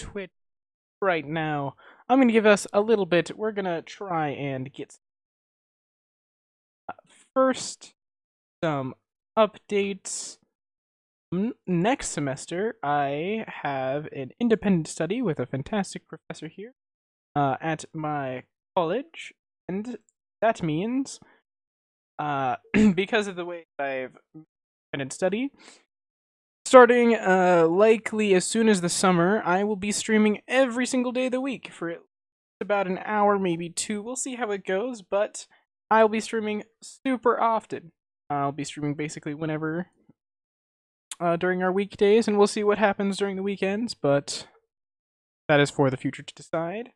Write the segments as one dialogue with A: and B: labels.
A: Twitch right now. I'm going to give us a little bit. We're going to try and get first some updates. Next semester, I have an independent study with a fantastic professor here at my college, and that means because of the way I've independent study, starting likely as soon as the summer, I will be streaming every single day of the week for about an hour, maybe two. We'll see how it goes, but I'll be streaming super often. I'll be streaming basically whenever during our weekdays, and we'll see what happens during the weekends, but that is for the future to decide.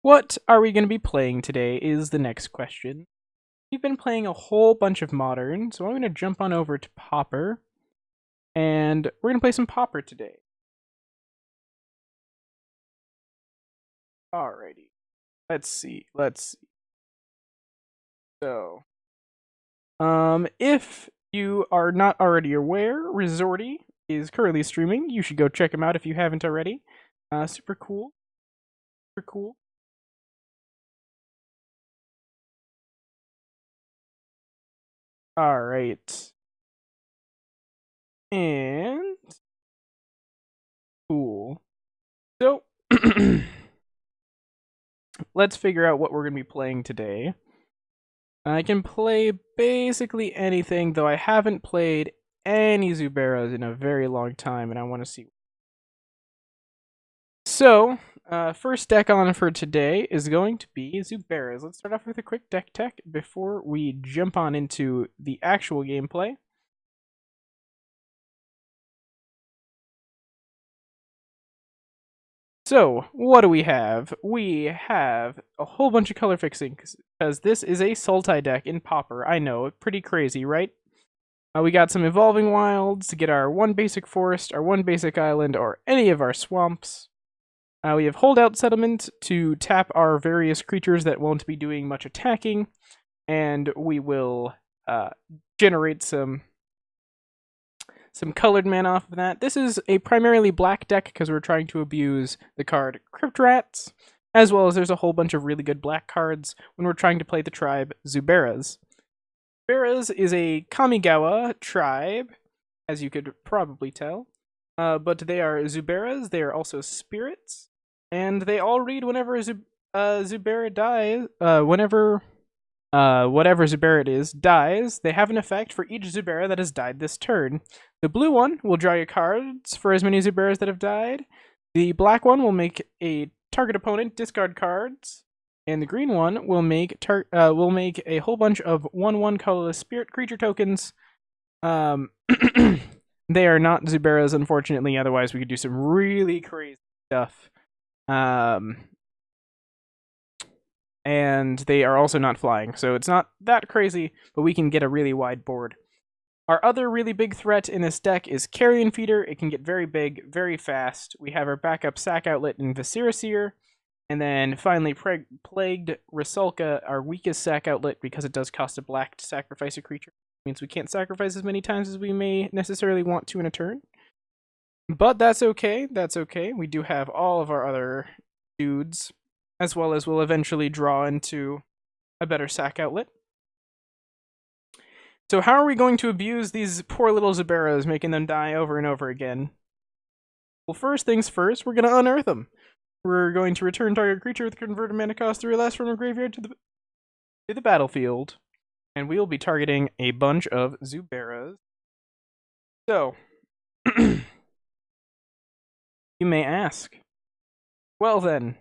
A: What are we going to be playing today is the next question. We've been playing a whole bunch of Modern, so I'm going to jump on over to Pauper, and we're going to play some Pauper today. Alrighty. Let's see. So, if you are not already aware, Resorty is currently streaming. You should go check him out if you haven't already. Super cool. Super cool. Alright. And cool. So let's figure out what we're going to be playing today. I can play basically anything, though I haven't played any Zuberas in a very long time, and I want to see. So, first deck on for today is going to be Zuberas. Let's start off with a quick deck tech before we jump on into the actual gameplay. So, what do we have? We have a whole bunch of color fixing, because this is a Sultai deck in Pauper. I know, pretty crazy, right? We got some Evolving Wilds to get our one basic forest, our one basic island, or any of our swamps. We have Holdout Settlement to tap our various creatures that won't be doing much attacking, and we will generate some colored mana off of that. This is a primarily black deck because we're trying to abuse the card Crypt Rats, as well as there's a whole bunch of really good black cards when we're trying to play the tribe Zuberas. Zuberas is a Kamigawa tribe, as you could probably tell, but they are Zuberas, they are also spirits, and they all read whenever Zubera dies, whatever Zubera it is, dies, they have an effect for each Zubera that has died this turn. The blue one will draw your cards for as many Zuberas that have died. The black one will make a target opponent discard cards. And the green one will make a whole bunch of 1/1 colorless spirit creature tokens. They are not Zuberas, unfortunately, otherwise we could do some really crazy stuff. And they are also not flying, so it's not that crazy, but we can get a really wide board. Our other really big threat in this deck is Carrion Feeder. It can get very big, very fast. We have our backup Sack Outlet in Visceraseer, and then finally Plagued Rusalka, our weakest Sack Outlet, because it does cost a black to sacrifice a creature. It means we can't sacrifice as many times as we may necessarily want to in a turn. But that's okay, We do have all of our other dudes, as well as we'll eventually draw into a better Sack Outlet. So how are we going to abuse these poor little Zuberas, making them die over and over again? Well, first things first, we're going to unearth them. We're going to return target creature with converted mana cost 3 or less from a graveyard to the battlefield. And we'll be targeting a bunch of Zuberas. So, you may ask, well then,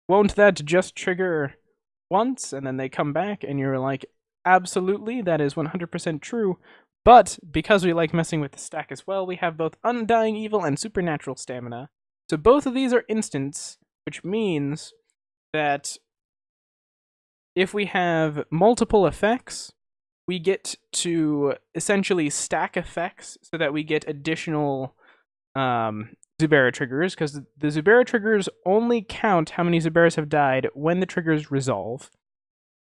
A: won't that just trigger once and then they come back? And you're like, absolutely, that is 100% true. But because we like messing with the stack as well, we have both Undying Evil and Supernatural Stamina. So both of these are instants, which means that if we have multiple effects, we get to essentially stack effects so that we get additional Zubera triggers, because the Zubera triggers only count how many Zuberas have died when the triggers resolve.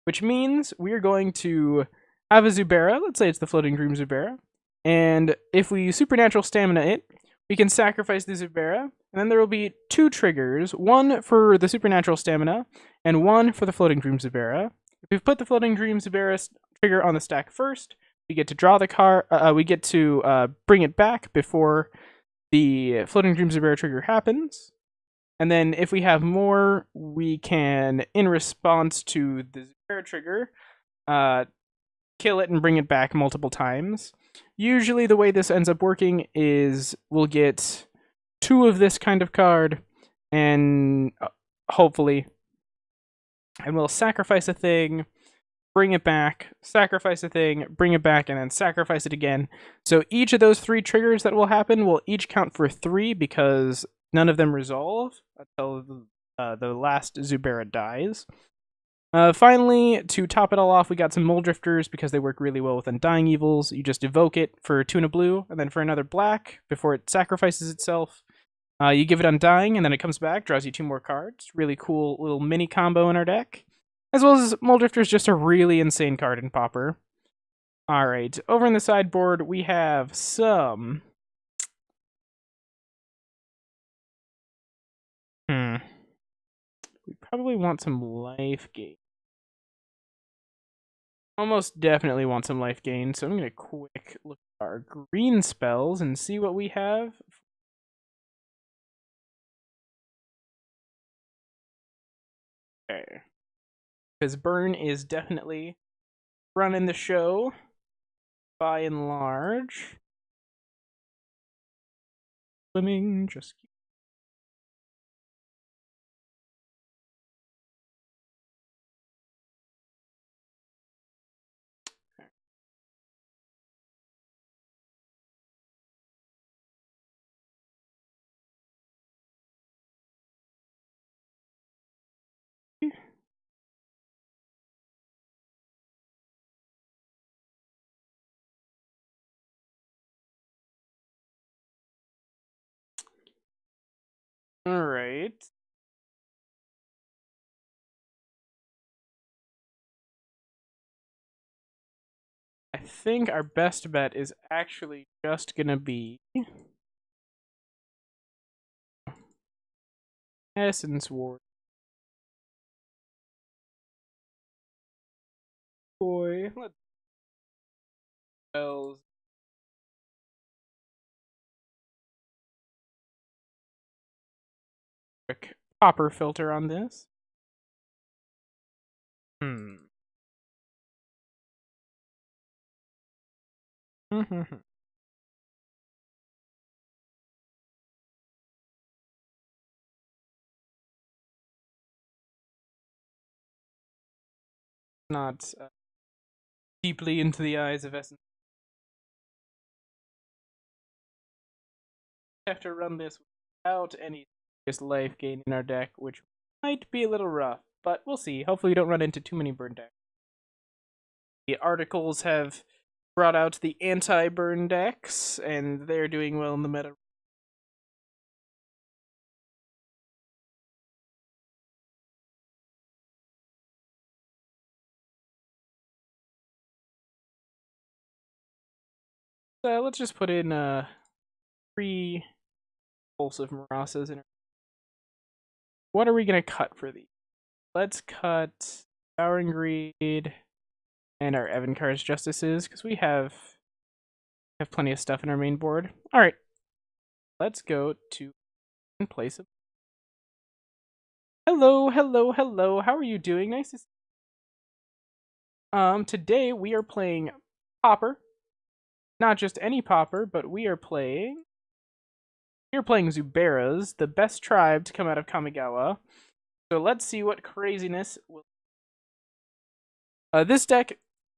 A: Which means we're going to have a Zubera, let's say it's the Floating Dream Zubera, and if we Supernatural Stamina it, we can sacrifice the Zubera, and then there will be two triggers, one for the Supernatural Stamina, and one for the Floating Dream Zubera. If we've put the Floating Dream Zubera trigger on the stack first, we get to draw the card, we get to bring it back before the Floating Dream Zubera trigger happens. And then if we have more, we can, in response to the Zubera trigger, kill it and bring it back multiple times. Usually the way this ends up working is we'll get two of this kind of card, and hopefully, and we'll sacrifice a thing, bring it back, sacrifice a thing, bring it back, and then sacrifice it again. So each of those three triggers that will happen will each count for 3 because none of them resolve until the last Zubera dies. Finally, to top it all off, we got some Mole Drifters because they work really well with Undying Evils. You just evoke it for 2 and a blue, and then for another black, before it sacrifices itself, you give it Undying, and then it comes back, draws you 2 more cards. Really cool little mini combo in our deck. As well as Mole Drifter is just a really insane card in Pauper. Alright, over in the sideboard, we have some... We probably want some life gain. Almost definitely want some life gain, so I'm going to quick look at our green spells and see what we have. Okay. Because Burn is definitely running the show, by and large. Swimming, just keep... Alright. I think our best bet is actually just gonna be Essence Ward. Boy, let's spells. Quick Pauper filter on this. Not deeply into the eyes of Essence. Have to run this without any serious life gain in our deck, which might be a little rough, but we'll see. Hopefully we don't run into too many burn decks. The articles have brought out the anti-burn decks, and they're doing well in the meta. So let's just put in 3 Impulsive Marasas in. What are we gonna cut for these? Let's cut Devouring Greed and our Evankar's Justices, because we have plenty of stuff in our main board. Alright. Let's go to in place of. Hello, hello, hello. How are you doing? Nice to see you. Today we are playing Pauper. Not just any Pauper, but we are playing Zuberas, the best tribe to come out of Kamigawa. So let's see what craziness will. This deck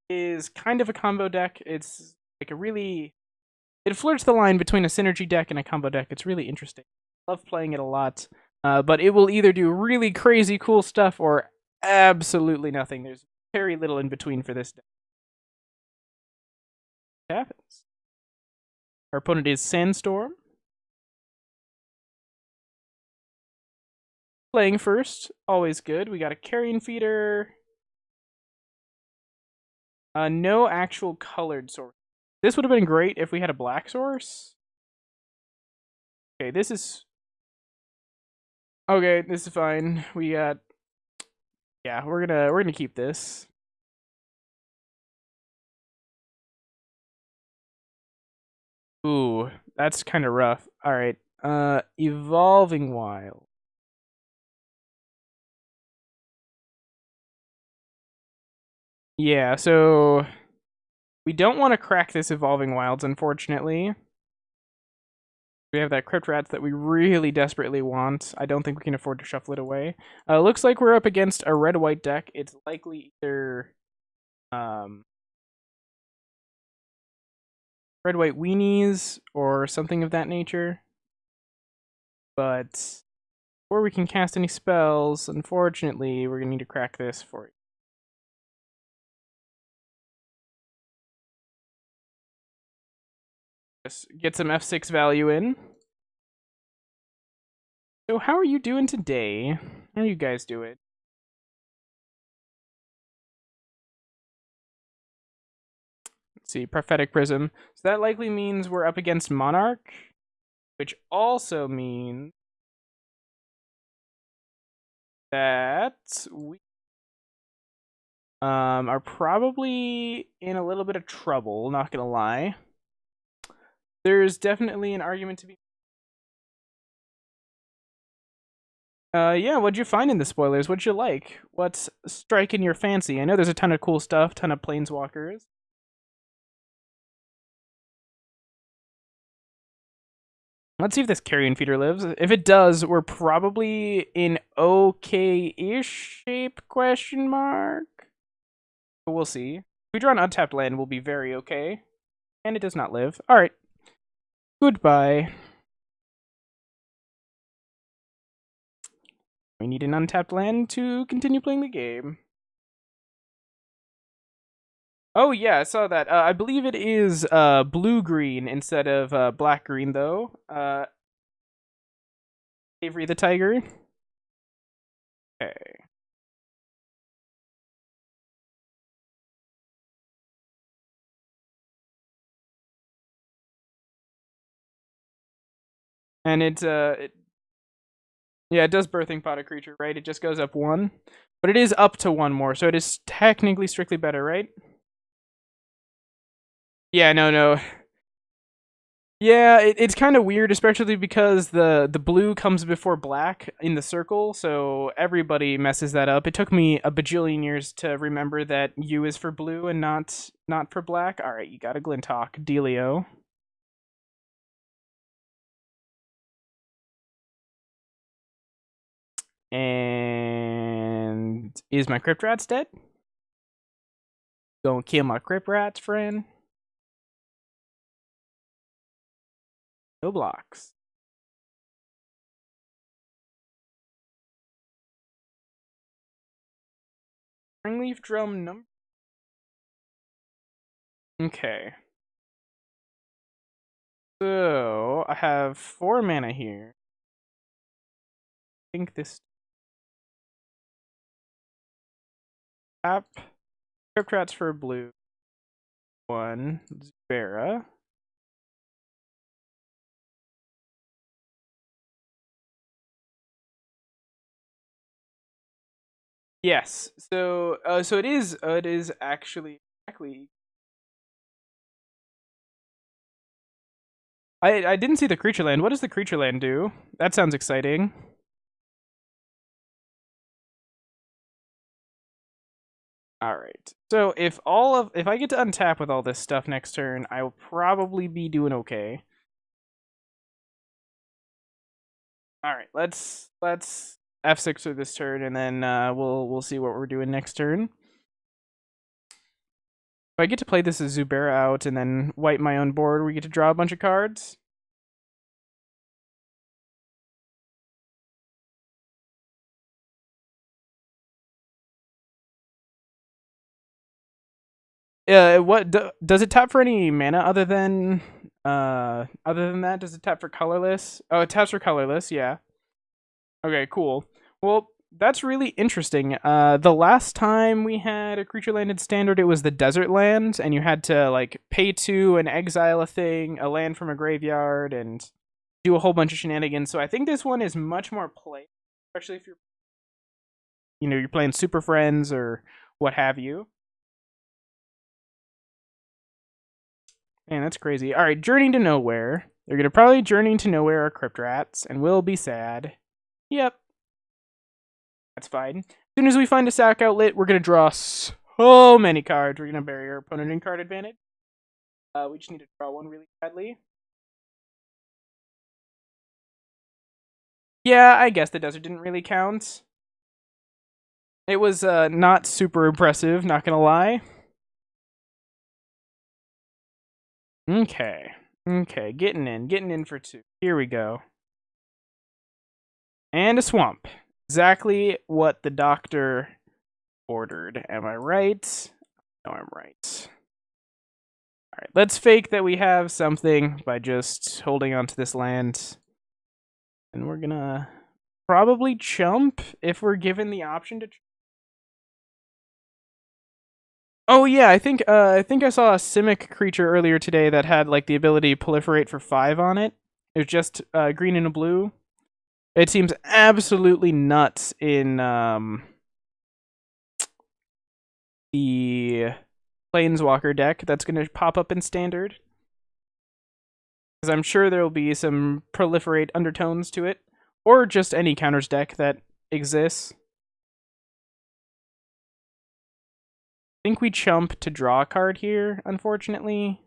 A: is kind of a combo deck. It's like it flirts the line between a synergy deck and a combo deck. It's really interesting. Love playing it a lot. But it will either do really crazy cool stuff or absolutely nothing. There's very little in between for this deck. What happens? Our opponent is Sandstorm. Playing first, always good. We got a Carrion Feeder. No actual colored source. This would have been great if we had a black source. Okay, this is okay. This is fine. We got yeah. We're gonna keep this. Ooh, that's kind of rough. All right. Evolving Wild. Yeah, so we don't want to crack this Evolving Wilds, unfortunately. We have that Crypt Rats that we really desperately want. I don't think we can afford to shuffle it away. Looks like we're up against a red-white deck. It's likely either um, red-white weenies or something of that nature. But before we can cast any spells, unfortunately, we're going to need to crack this for you. Just get some F6 value in. So how are you doing today? How are you guys doing? Let's see, Prophetic Prism. So that likely means we're up against Monarch, which also means that we are probably in a little bit of trouble, not gonna lie. There's definitely an argument to be yeah, what'd you find in the spoilers? What'd you like? What's striking your fancy? I know there's a ton of cool stuff, ton of planeswalkers. Let's see if this Carrion Feeder lives. If it does, we're probably in okay-ish shape, question mark? But we'll see. If we draw an untapped land, we'll be very okay. And it does not live. Alright. Goodbye. We need an untapped land to continue playing the game. Oh yeah, I saw that. I believe it is blue-green instead of black-green, though. Avery the Tiger. Okay. And yeah, it does Birthing Pot a creature, right? It just goes up one. But it is up to one more, so it is technically strictly better, right? Yeah, no. Yeah, it's kind of weird, especially because the blue comes before black in the circle, so everybody messes that up. It took me a bajillion years to remember that U is for blue and not for black. All right, you got a Glintock, Delio. And is my Crypt Rats dead? Gonna kill my Crypt Rats, friend. No blocks. Springleaf Drum number. Okay. So I have 4 mana here. I think this tap Crypt Rats for a blue. 1 Zubera. Yes. So so it is actually exactly. I didn't see the creature land. What does the creature land do? That sounds exciting. All right. So if I get to untap with all this stuff next turn, I will probably be doing okay. All right. Let's F6 for this turn, and then we'll see what we're doing next turn. If I get to play this as Zubera out and then wipe my own board, we get to draw a bunch of cards. What does it tap for any mana other than that? Does it tap for colorless? Oh, it taps for colorless. Yeah. Okay, cool. Well, that's really interesting. The last time we had a creature landed standard, it was the desert land, and you had to like pay 2 and exile a land from a graveyard. And do a whole bunch of shenanigans. So I think this one is much more play, especially if you're playing Super Friends or what have you. Man, that's crazy. All right, Journey to Nowhere. They're gonna probably Journey to Nowhere our Crypt Rats, and we'll be sad. Yep, that's fine. As soon as we find a sack outlet, we're gonna draw so many cards. We're gonna bury our opponent in card advantage. We just need to draw one really badly. Yeah, I guess the desert didn't really count. It was not super impressive, not gonna lie. Okay. Okay, getting in for 2. Here we go. And a swamp. Exactly what the doctor ordered. Am I right? No, I'm right. Alright, let's fake that we have something by just holding onto this land. And we're gonna probably chump if we're given the option to. Oh yeah, I think I saw a Simic creature earlier today that had like the ability to proliferate for 5 on it. It was just green and a blue. It seems absolutely nuts in the Planeswalker deck that's going to pop up in Standard. Because I'm sure there will be some proliferate undertones to it. Or just any counters deck that exists. I think we chump to draw a card here, unfortunately.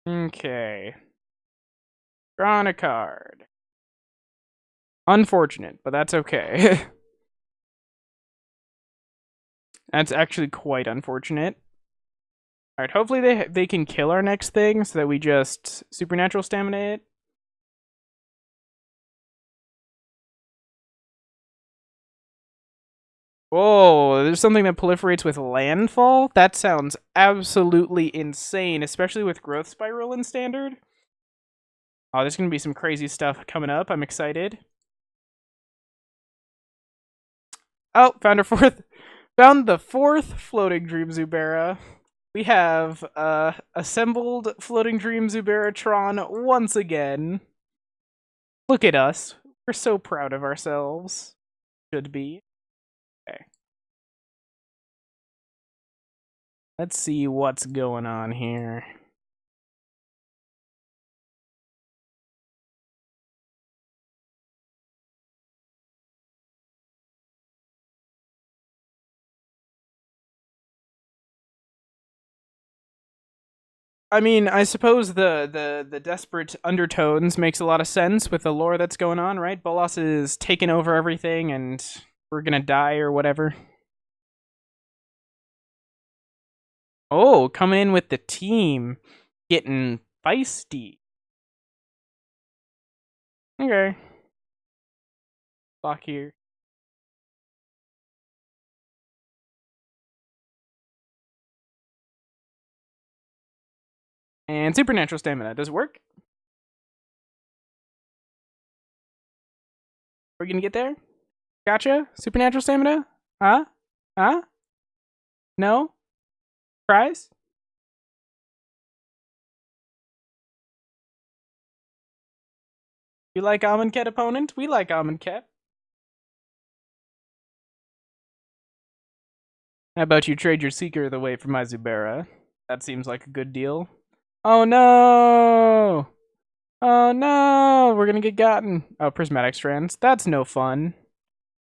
A: Okay. Drawing a card. Unfortunate, but that's okay. That's actually quite unfortunate. Alright, hopefully they can kill our next thing so that we just supernatural stamina it. Whoa, there's something that proliferates with landfall? That sounds absolutely insane, especially with growth spiral in Standard. Oh, there's gonna be some crazy stuff coming up. I'm excited. Oh, found the 4th Floating Dream Zubera. We have assembled Floating Dream Zuberatron once again. Look at us. We're so proud of ourselves. Should be. Okay. Let's see what's going on here. I mean, I suppose the desperate undertones makes a lot of sense with the lore that's going on, right? Bolas is taking over everything and we're gonna die or whatever. Oh, coming in with the team. Getting feisty. Okay. Block here. And supernatural stamina. Does it work? Are we gonna get there? Gotcha. Supernatural stamina? Huh? Huh? No? Prize? You like Amonkhet opponent? We like Amonkhet. How about you trade your Seeker away for my Zubera? That seems like a good deal. Oh no! Oh no! We're gonna get gotten. Oh, Prismatic Strands. That's no fun.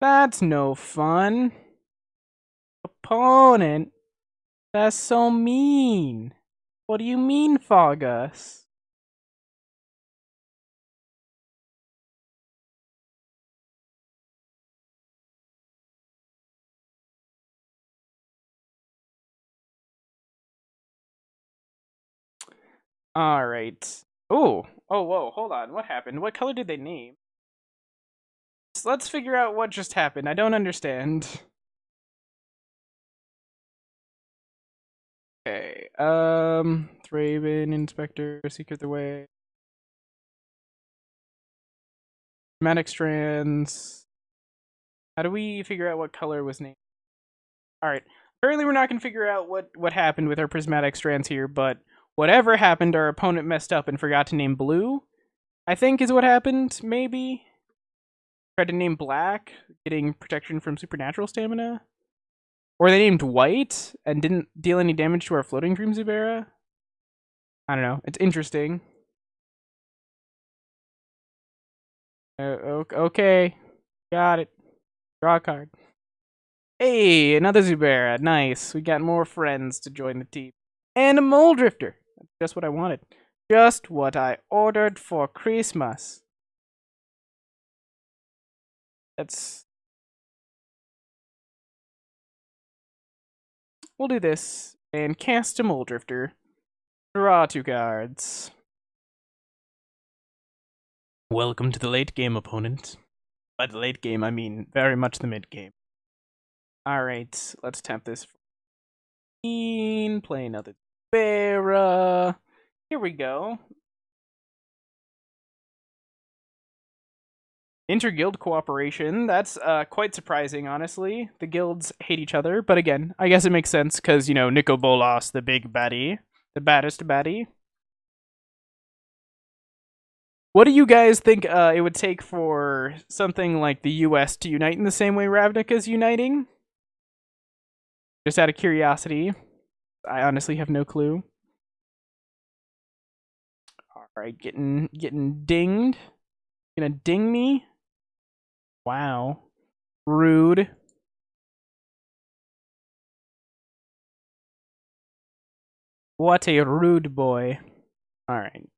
A: That's no fun. Opponent. That's so mean. What do you mean, Fogus? Alright. Oh, whoa, hold on. What happened? What color did they name? Let's figure out what just happened. I don't understand. Okay, Thraben, Inspector, Secret the Way. Dramatic Strands. How do we figure out what color was named? Alright, Apparently, we're not going to figure out what happened with our prismatic strands here, but whatever happened, our opponent messed up and forgot to name blue. I think is what happened, maybe. Tried to name black, getting protection from supernatural stamina. Or they named white and didn't deal any damage to our floating dream Zubera. I don't know. It's interesting. Okay. Got it. Draw a card. Hey, another Zubera. Nice. We got more friends to join the team. And a Mole Drifter. That's just what I wanted. Just what I ordered for Christmas. That's... We'll do this. And cast a Mole Drifter. Draw 2 cards. Welcome to the late game, opponent. By the late game, I mean very much the mid game. Alright, let's tap this. Play another Zubera. Here we go. Inter-guild cooperation. That's quite surprising, honestly. The guilds hate each other, but again, I guess it makes sense because, you know, Nico Bolas, the big baddie. The baddest baddie. What do you guys think it would take for something like the US to unite in the same way Ravnica's uniting? Just out of curiosity. I honestly have no clue. Alright, getting dinged. Gonna ding me? Wow. Rude. What a rude boy. Alright.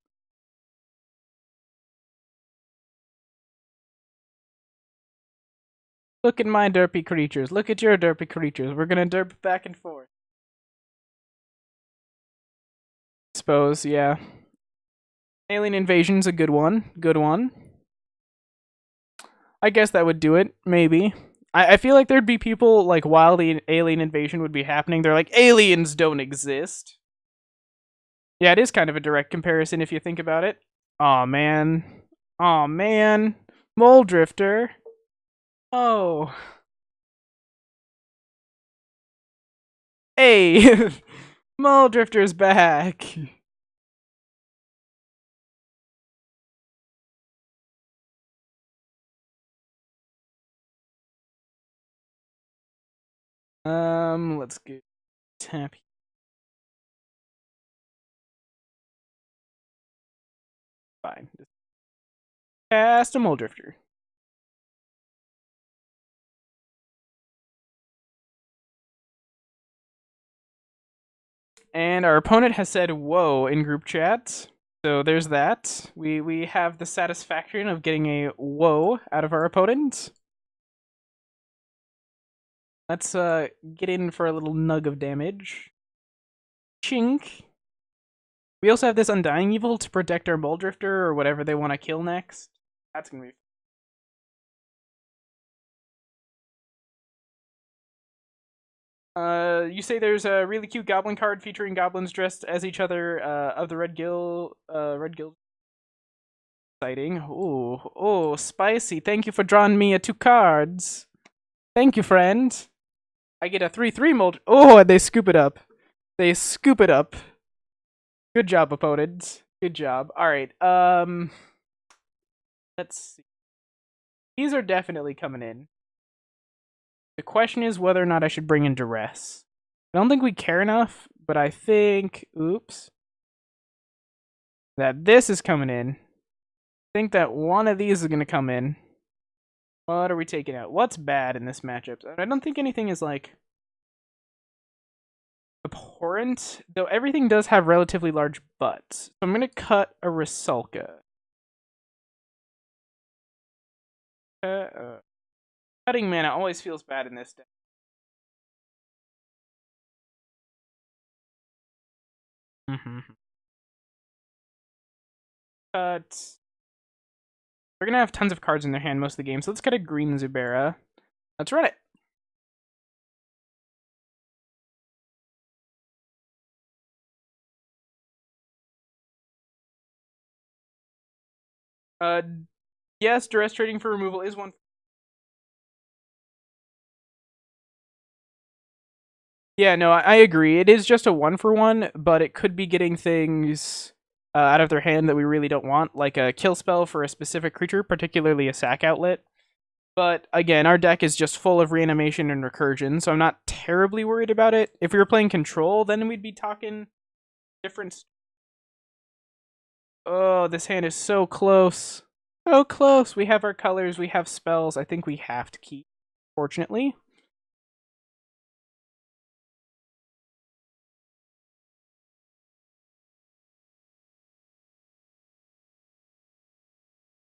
A: Look at my derpy creatures. Look at your derpy creatures. We're gonna derp back and forth. Suppose, yeah. Alien Invasion's a good one. Good one. I guess that would do it. Maybe. I feel like there'd be people, like, while the alien invasion would be happening, they're like, aliens don't exist. Yeah, it is kind of a direct comparison if you think about it. Aw, man. Aw, man. Mole Drifter. Oh. Hey! Mole Drifter's back. Let's go tap. Fine. Cast a Mole Drifter. And our opponent has said whoa in group chat. So there's that. We have the satisfaction of getting a whoa out of our opponent. Let's get in for a little nug of damage. Chink. We also have this Undying Evil to protect our Mole Drifter or whatever they want to kill next. That's gonna be... You say there's a really cute goblin card featuring goblins dressed as each other of the Red Guild. Exciting. Oh, spicy. Thank you for drawing me 2 cards. Thank you, friend. I get a 3/3 mold. Oh, and they scoop it up. They scoop it up. Good job, opponents. Good job. All right. Let's see. These are definitely coming in. The question is whether or not I should bring in Duress. I don't think we care enough, but I think, oops, that this is coming in. I think that one of these is going to come in. What are we taking out? What's bad in this matchup? I don't think anything is, like, abhorrent, though everything does have relatively large butts. So I'm going to cut a Rusalka. Cutting mana always feels bad in this deck. Cut. They're gonna have tons of cards in their hand most of the game, so let's cut a green Zubera. Let's run it. Yes, duress trading for removal is one. Yeah, no, I agree. It is just a 1-for-1, but it could be getting things out of their hand that we really don't want, like a kill spell for a specific creature, particularly a sack outlet. But again, our deck is just full of reanimation and recursion, so I'm not terribly worried about it. If we were playing control, then we'd be talking different. Oh, this hand is so close. So close. We have our colors, we have spells. I think we have to keep, fortunately.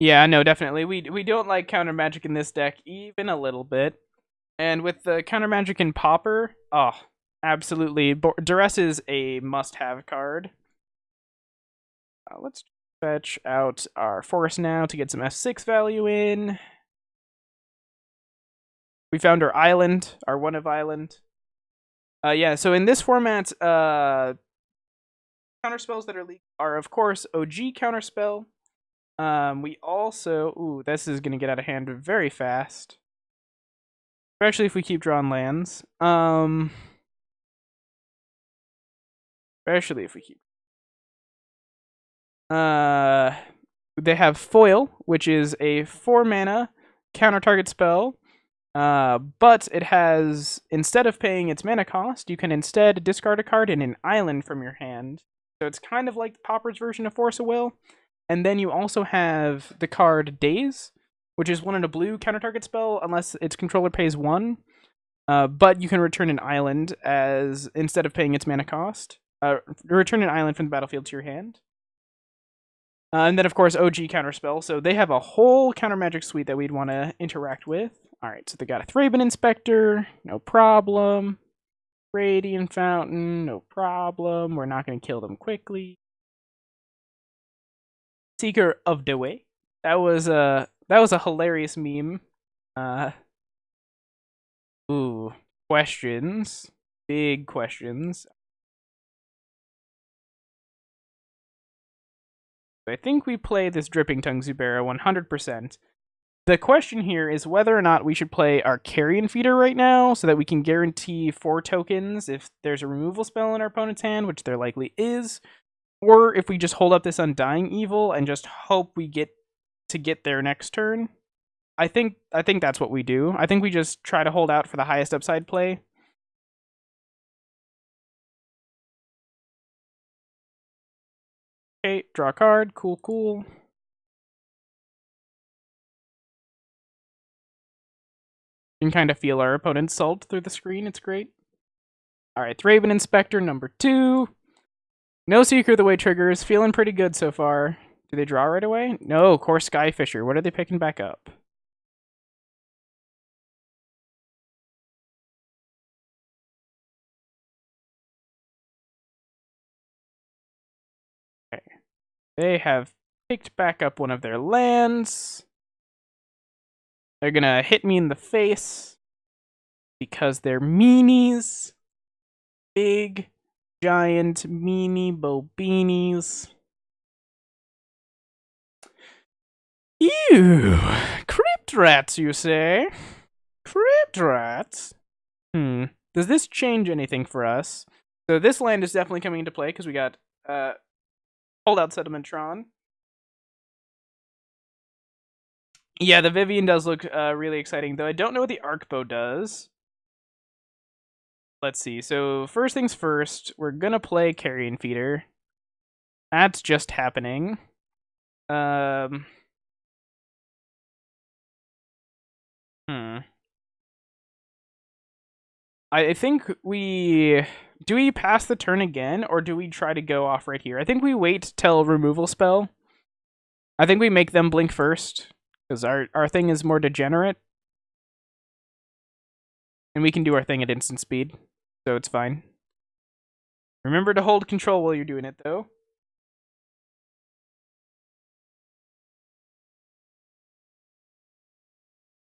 A: Yeah, no, definitely. We don't like counter magic in this deck even a little bit. And with the counter magic in Pauper, oh, absolutely. Duress is a must-have card. Let's fetch out our forest now to get some F6 value in. We found our island, our one of island. Yeah, so in this format, counter spells that are legal are of course OG counterspell. We also, ooh, this is gonna get out of hand very fast, especially if we keep drawing lands. Especially if we keep. They have foil, which is a 4-mana counter target spell. But it has, instead of paying its mana cost, you can instead discard a card in an island from your hand. So it's kind of like Pauper's version of Force of Will. And then you also have the card Daze, which is 1 in a blue counter target spell unless its controller pays 1. But you can return an island as instead of paying its mana cost. Return an island from the battlefield to your hand. And then, of course, OG Counterspell. So they have a whole counter magic suite that we'd want to interact with. All right, so they got a Thraben Inspector, no problem. Radiant Fountain, no problem. We're not going to kill them quickly. Seeker of the Way. That was a hilarious meme. Ooh, questions, big questions. I think we play this Dripping Tongue Zubera 100%. The question here is whether or not we should play our Carrion Feeder right now so that we can guarantee 4 tokens if there's a removal spell in our opponent's hand, which there likely is, or if we just hold up this Undying Evil and just hope we get there next turn. I think that's what we do. I think we just try to hold out for the highest upside play. Okay, draw a card. Cool, cool. You can kind of feel our opponent's salt through the screen. It's great. All right, Thraben Inspector number 2. No Seeker the Way triggers. Feeling pretty good so far. Do they draw right away? No, Core Skyfisher. What are they picking back up? Okay. They have picked back up one of their lands. They're gonna hit me in the face because they're meanies. Big, giant, meanie bobeanies. Ew! Crypt rats, you say? Crypt rats? Does this change anything for us? So this land is definitely coming into play because we got Holdout Sedimentron. Yeah, the Vivian does look really exciting, though I don't know what the Arcbow does. Let's see. So first things first, we're gonna play Carrion Feeder. That's just happening. I think do we pass the turn again, or do we try to go off right here? I think we wait till removal spell. I think we make them blink first, because our thing is more degenerate. And we can do our thing at instant speed, so it's fine. Remember to hold control while you're doing it, though.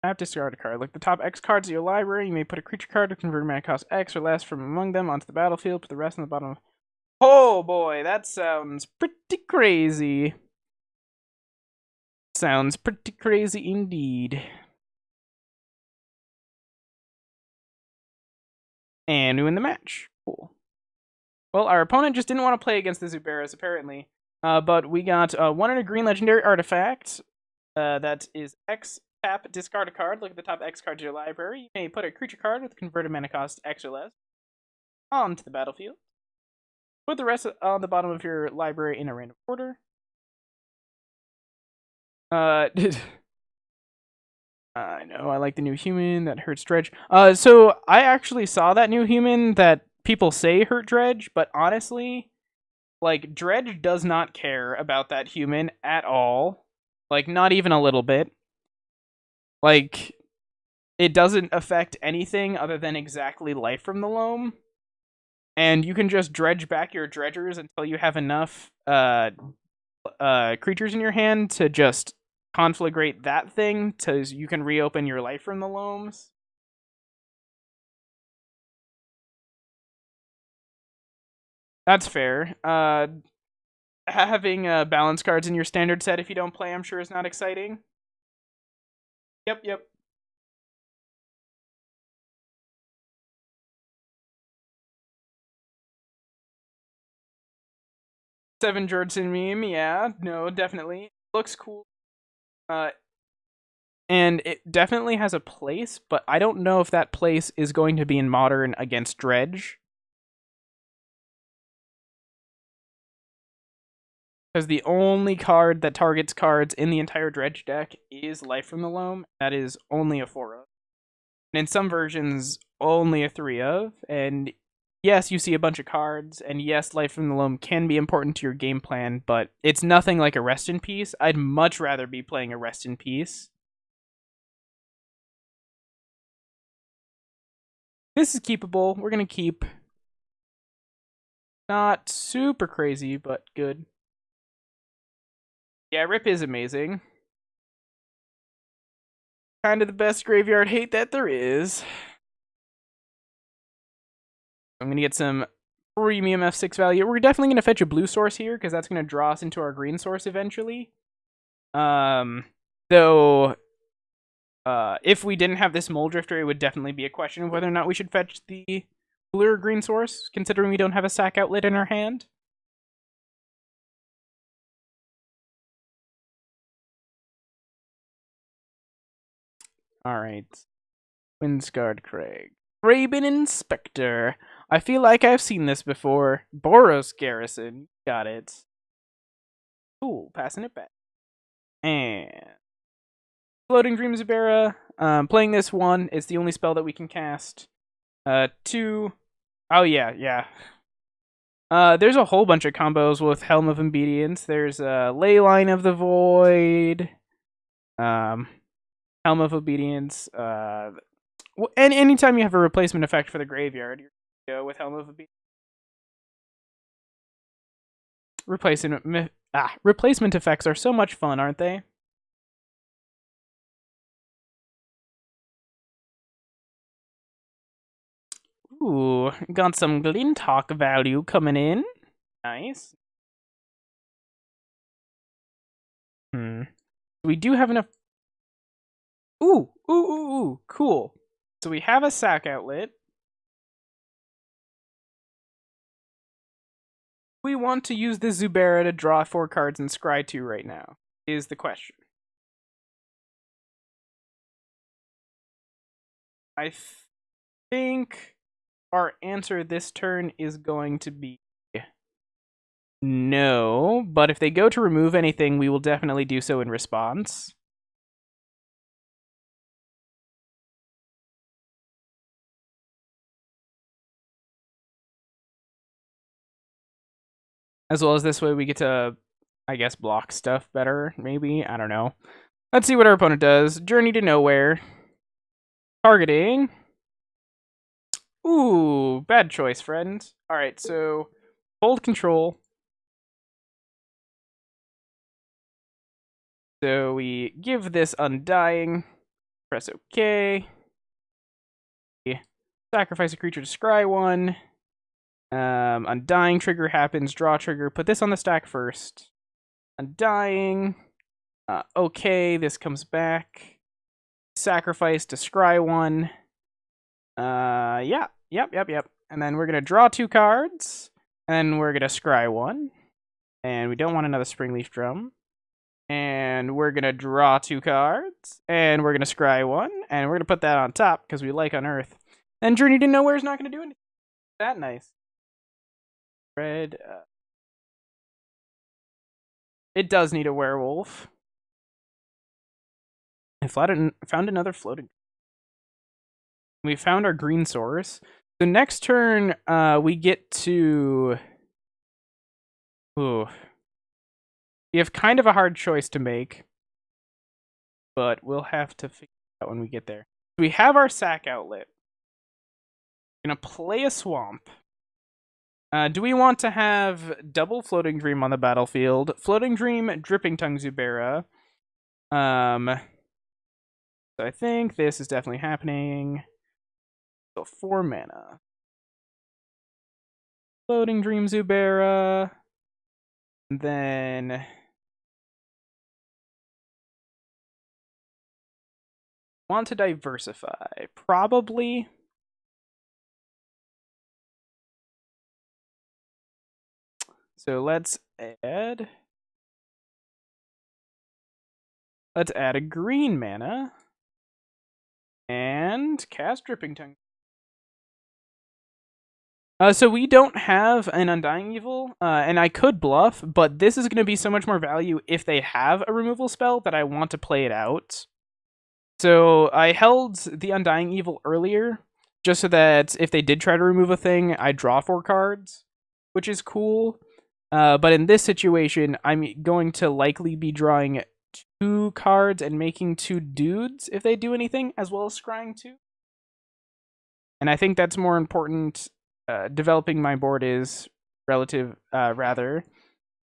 A: Tap, discard a card. Like the top X cards of your library, you may put a creature card with converted mana cost X or less from among them onto the battlefield. Put the rest on the bottom. Oh boy, that sounds pretty crazy. Sounds pretty crazy indeed. And we win the match. Cool. Well, our opponent just didn't want to play against the Zuberas, apparently. But we got one in a green legendary artifact. That is X, tap, discard a card. Look at the top X card to your library. You may put a creature card with converted mana cost X or less onto the battlefield. Put the rest on the bottom of your library in a random order. I know, I like the new human that hurts Dredge. So I actually saw that new human that people say hurt Dredge, but honestly, like, Dredge does not care about that human at all. Like, not even a little bit. Like, it doesn't affect anything other than exactly life from the loam. And you can just dredge back your dredgers until you have enough creatures in your hand to just conflagrate that thing so you can reopen your life from the loams. That's fair. Having balance cards in your standard set if you don't play, I'm sure, is not exciting. Yep. 7 Jordson meme, yeah, no, definitely. Looks cool. And it definitely has a place, but I don't know if that place is going to be in Modern against Dredge. Because the only card that targets cards in the entire Dredge deck is Life from the Loam. That is only a 4 of. And in some versions, only a 3 of. And yes, you see a bunch of cards, and yes, Life from the Loam can be important to your game plan, but it's nothing like a Rest in Peace. I'd much rather be playing a Rest in Peace. This is keepable. We're going to keep. Not super crazy, but good. Yeah, Rip is amazing. Kind of the best graveyard hate that there is. I'm going to get some premium F6 value. We're definitely going to fetch a blue source here, because that's going to draw us into our green source eventually. Though, if we didn't have this Mole Drifter, it would definitely be a question of whether or not we should fetch the blue or green source, considering we don't have a sack outlet in our hand. Alright. Windscarred Crag. Raven Inspector. I feel like I've seen this before. Boros Garrison. Got it. Cool. Passing it back. And Floating Dream Zubera. Playing this one. It's the only spell that we can cast. 2. Oh, yeah. There's a whole bunch of combos with Helm of Obedience. There's Leyline of the Void. Helm of Obedience. And anytime you have a replacement effect for the graveyard, you go with Helm of Obedience. Replacement effects are so much fun, aren't they? Ooh, got some Glinthawk value coming in. Nice. We do have enough. Ooh, cool. So we have a sack outlet. We want to use this Zubera to draw 4 cards and scry 2 right now, is the question. I think our answer this turn is going to be no, but if they go to remove anything, we will definitely do so in response. As well as this way we get to, I guess, block stuff better, maybe? I don't know. Let's see what our opponent does. Journey to Nowhere. Targeting. Ooh, bad choice, friend. Alright, so hold control. So we give this Undying. Press OK. Sacrifice a creature to scry 1. Undying trigger happens. Draw trigger. Put this on the stack first. Undying. Okay, this comes back. Sacrifice to scry 1. Yeah. Yep. And then we're going to draw 2 cards. And we're going to scry 1. And we don't want another Springleaf Drum. And we're going to draw 2 cards. And we're going to scry 1. And we're going to put that on top because we like Unearth. And Journey to Nowhere is not going to do anything. That nice. Red. It does need a werewolf. I found another floating. We found our green source. So next turn, we get to... Ooh. We have kind of a hard choice to make. But we'll have to figure it out when we get there. We have our sack outlet. We're going to play a swamp. Do we want to have double Floating Dream on the battlefield? Floating Dream, Dripping Tongue Zubera. So I think this is definitely happening. So 4 mana. Floating Dream Zubera. And then... Want to diversify? Probably. So let's add a green mana and cast Dripping Tongue. So we don't have an Undying Evil, and I could bluff, but this is going to be so much more value if they have a removal spell that I want to play it out. So I held the Undying Evil earlier, just so that if they did try to remove a thing, I draw 4 cards, which is cool. But in this situation, I'm going to likely be drawing 2 cards and making 2 dudes if they do anything, as well as scrying 2. And I think that's more important. Developing my board is rather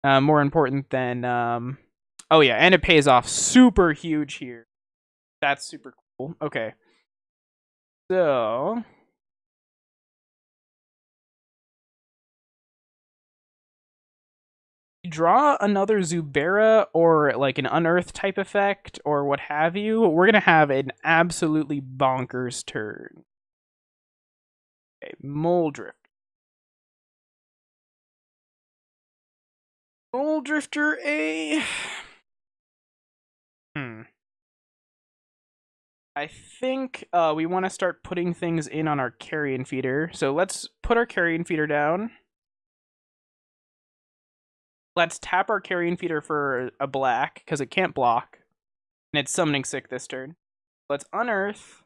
A: more important than... oh yeah, and it pays off super huge here. That's super cool. Okay. So... draw another Zubera or like an Unearth type effect or what have you, we're going to have an absolutely bonkers turn. Okay, Moldrifter. Moldrifter A. I think we want to start putting things in on our Carrion Feeder. So let's put our Carrion Feeder down. Let's tap our Carrion Feeder for a black, because it can't block. And it's Summoning Sick this turn. Let's unearth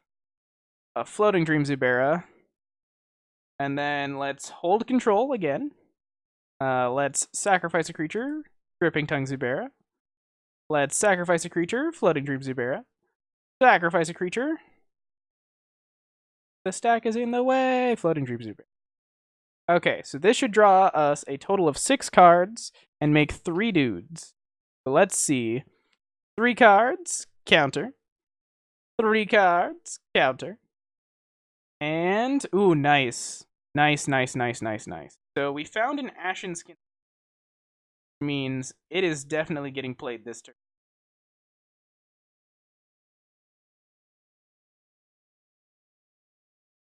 A: a Floating Dream Zubera. And then let's hold control again. Let's sacrifice a creature, Dripping Tongue Zubera. Let's sacrifice a creature, Floating Dream Zubera. Sacrifice a creature. The stack is in the way, Floating Dream Zubera. Okay, so this should draw us a total of 6 cards and make 3 dudes. So let's see. 3 cards, counter. 3 cards, counter. And, ooh, nice. Nice. So we found an Ashen Skin. Which means it is definitely getting played this turn.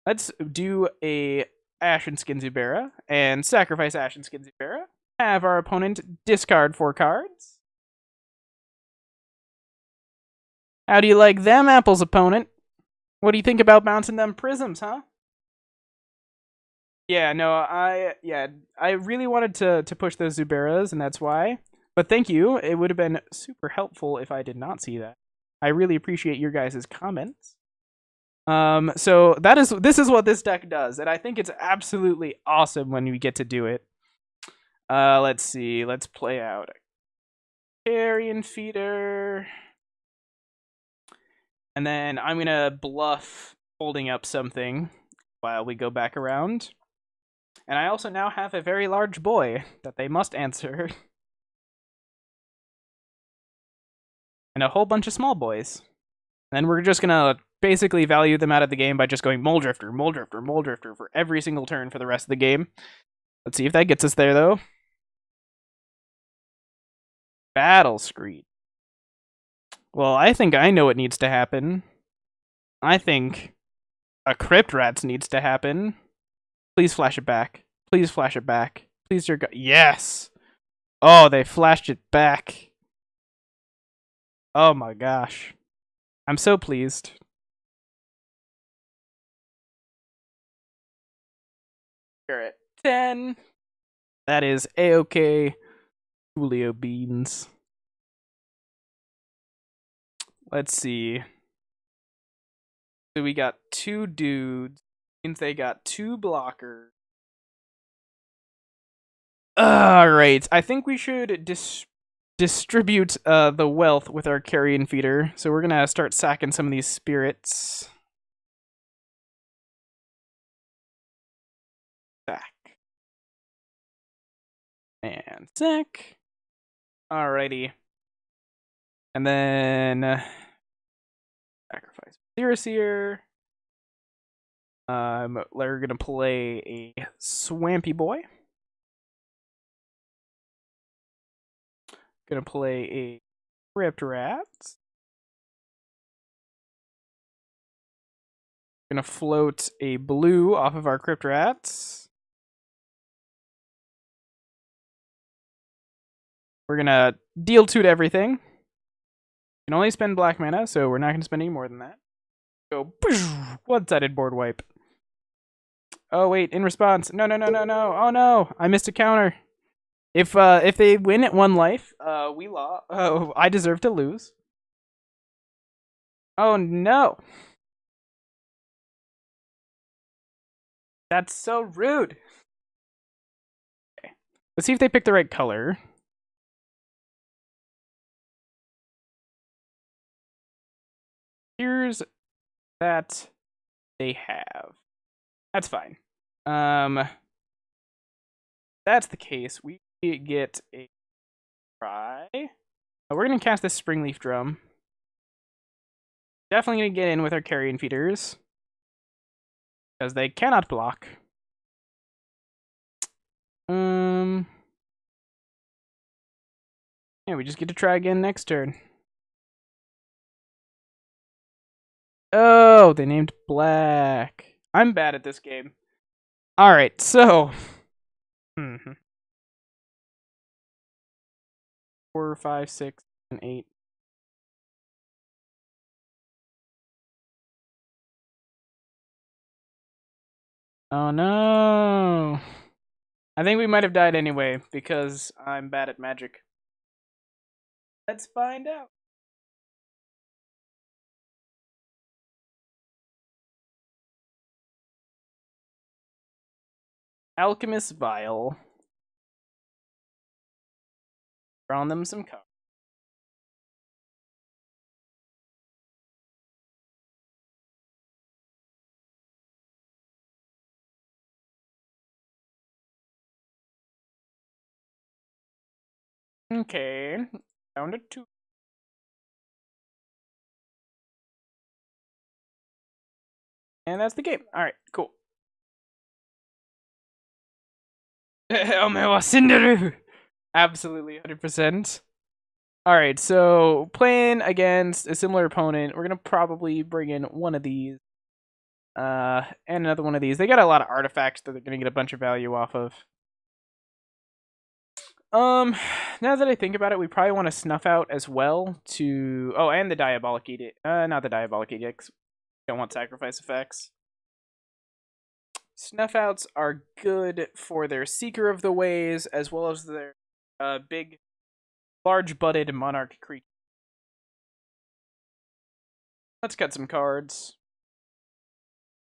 A: Let's do a Ashen Skin Zubera and sacrifice Ashen Skin Zubera. Have our opponent discard 4 cards. How do you like them apples, opponent? What do you think about bouncing them prisms, huh? Yeah, no, I really wanted to push those Zuberas, and that's why. But thank you. It would have been super helpful if I did not see that. I really appreciate your guys' comments. So this is what this deck does, and I think it's absolutely awesome when we get to do it. Let's see. Let's play out a Carrion Feeder. And then I'm going to bluff holding up something while we go back around. And I also now have a very large boy that they must answer. And a whole bunch of small boys. And then we're just going to basically value them out of the game by just going Moldrifter, Moldrifter, Moldrifter for every single turn for the rest of the game. Let's see if that gets us there, though. Battle Screed. Well, I think I know what needs to happen. I think a Crypt Rats needs to happen. Please flash it back. Please flash it back. Please, dear God. Yes! Oh, they flashed it back. Oh my gosh. I'm so pleased. We're at 10. That is A-OK. Julio Beans. Let's see. So we got 2 dudes. Means they got 2 blockers. Alright, I think we should distribute the wealth with our carrion feeder. So we're gonna start sacking some of these spirits. Sack. And sack. Alrighty. And then sacrifice Cirrus here. We're gonna play a Swampy Boy. Gonna play a Crypt Rat. Gonna float a blue off of our Crypt Rats. We're gonna deal 2 to everything. Can only spend black mana, so we're not gonna spend any more than that. Go one-sided board wipe. Oh wait, in response. No. Oh no, I missed a counter. If they win at 1 life, we lost. Oh, I deserve to lose. Oh no. That's so rude. Okay. Let's see if they pick the right color. Here's that they have. That's fine. That's the case. We get a try. We're gonna cast this Springleaf Drum. Definitely gonna get in with our carrion feeders. Because they cannot block. Yeah, we just get to try again next turn. Oh, they named black. I'm bad at this game. Alright, so. 4, 5, 6, and 8. Oh no. I think we might have died anyway, because I'm bad at magic. Let's find out. Alchemist Vial. Drawing them some cards. Okay. Down to 2. And that's the game. Alright, cool. Omewa Cinderu! Absolutely, 100%. Alright, so playing against a similar opponent, we're gonna probably bring in one of these. And another one of these. They got a lot of artifacts that they're gonna get a bunch of value off of. Now that I think about it, we probably want to snuff out as well to... Oh, and the Diabolic Edict. Not the Diabolic Edict. Don't want sacrifice effects. Snuff outs are good for their Seeker of the Ways, as well as their big, large-butted Monarch creature. Let's cut some cards.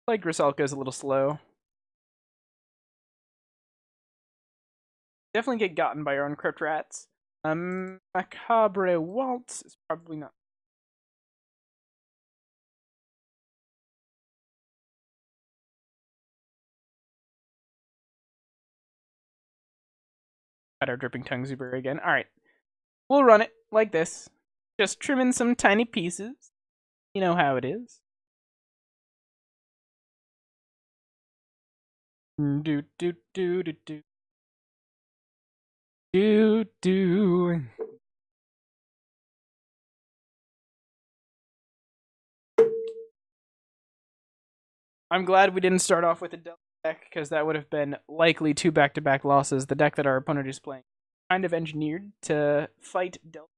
A: Like Griselka is a little slow. Definitely get gotten by our own Crypt Rats. Macabre Waltz is probably not. Got our Dripping Tongue Zuber again. Alright. We'll run it like this. Just trimming some tiny pieces. You know how it is. Do do do do do. Do. I'm glad we didn't start off with a double. deck because that would have been likely 2 back-to-back losses. The deck that our opponent is playing kind of engineered to fight Delta.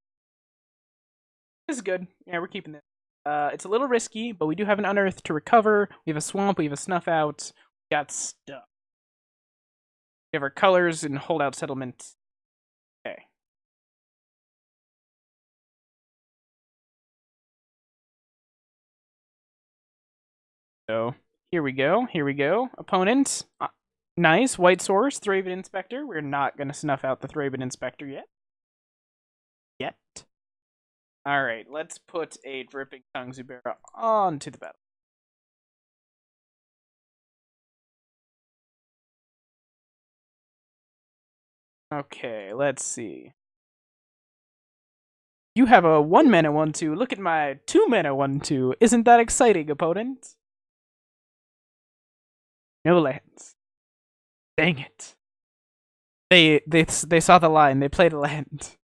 A: This is good. Yeah, we're keeping this. It's a little risky, but we do have an Unearth to recover. We have a Swamp. We have a Snuff Out. We got stuff. We have our colors and Holdout Settlement. Okay. So here we go. Here we go. Opponent. Nice. White Source. Thraben Inspector. We're not going to snuff out the Thraben Inspector yet. Alright, let's put a Dripping Tongue Zubera onto the battle. Okay, let's see. You have a 1-mana 1/2. Look at my 2-mana 1/2. Isn't that exciting, opponent? No lands. Dang it. They saw the line. They played a land.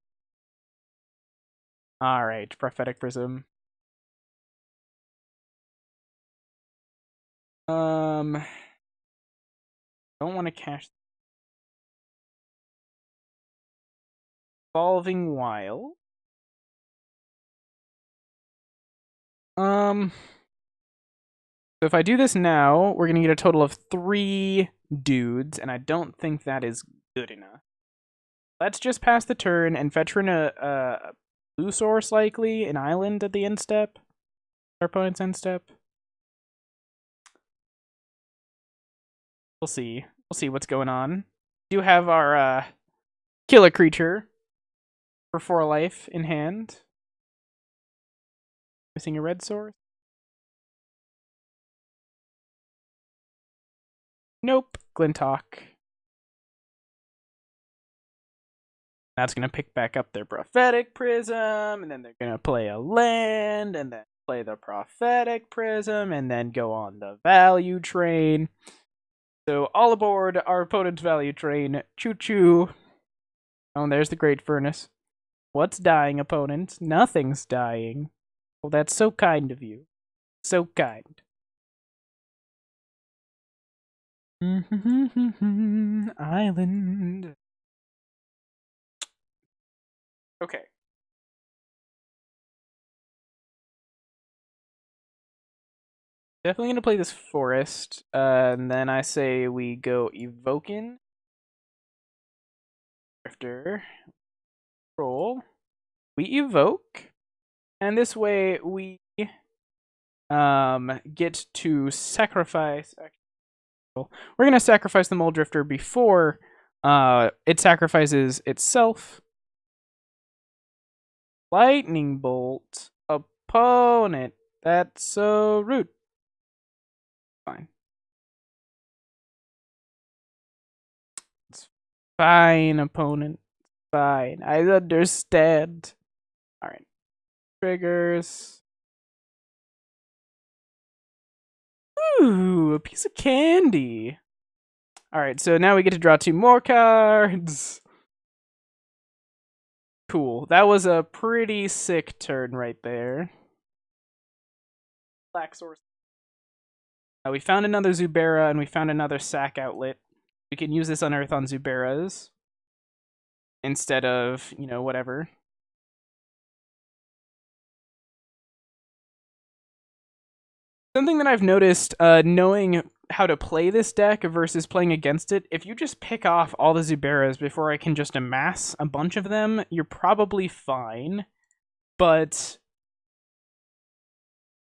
A: Alright, Prophetic Prism. Don't want to cash. Evolving Wild. So if I do this now, we're gonna get a total of 3 dudes, and I don't think that is good enough. Let's just pass the turn and fetch in a blue source, likely, an island at the end step. Our opponent's end step. We'll see. We'll see what's going on. We do have our kill a creature for 4 life in hand. Missing a red source. Nope. Glintock. That's going to pick back up their Prophetic Prism, and then they're going to play a land, and then play the Prophetic Prism, and then go on the value train. So all aboard our opponent's value train. Choo-choo. Oh, and there's the Great Furnace. What's dying, opponent? Nothing's dying. Well, that's so kind of you. So kind. Island. Okay. Definitely gonna play this forest, and then I say we go Evokin. Drifter. Roll. We evoke, and this way we get to sacrifice. We're gonna sacrifice the Mole Drifter before it sacrifices itself. Lightning Bolt. Opponent. That's so rude. Fine. It's fine, opponent. Fine. I understand. Alright. Triggers. Ooh, a piece of candy. Alright, so now we get to draw 2 more cards. Cool. That was a pretty sick turn right there. Black Source. We found another Zubera, and we found another sack outlet. We can use this Unearth on Zuberas instead of, you know, whatever. Something that I've noticed, knowing how to play this deck versus playing against it, if you just pick off all the Zuberas before I can just amass a bunch of them, you're probably fine. But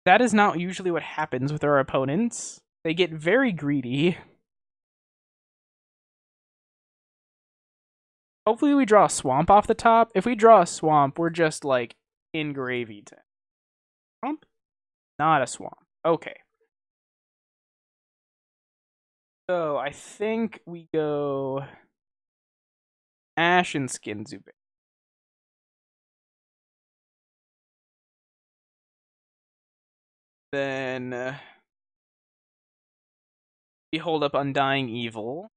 A: that is not usually what happens with our opponents. They get very greedy. Hopefully we draw a swamp off the top. If we draw a swamp, we're just like in gravy. Swamp? Not a swamp. Okay. So I think we go Ash and Skin Zubera. Then we hold up Undying Evil.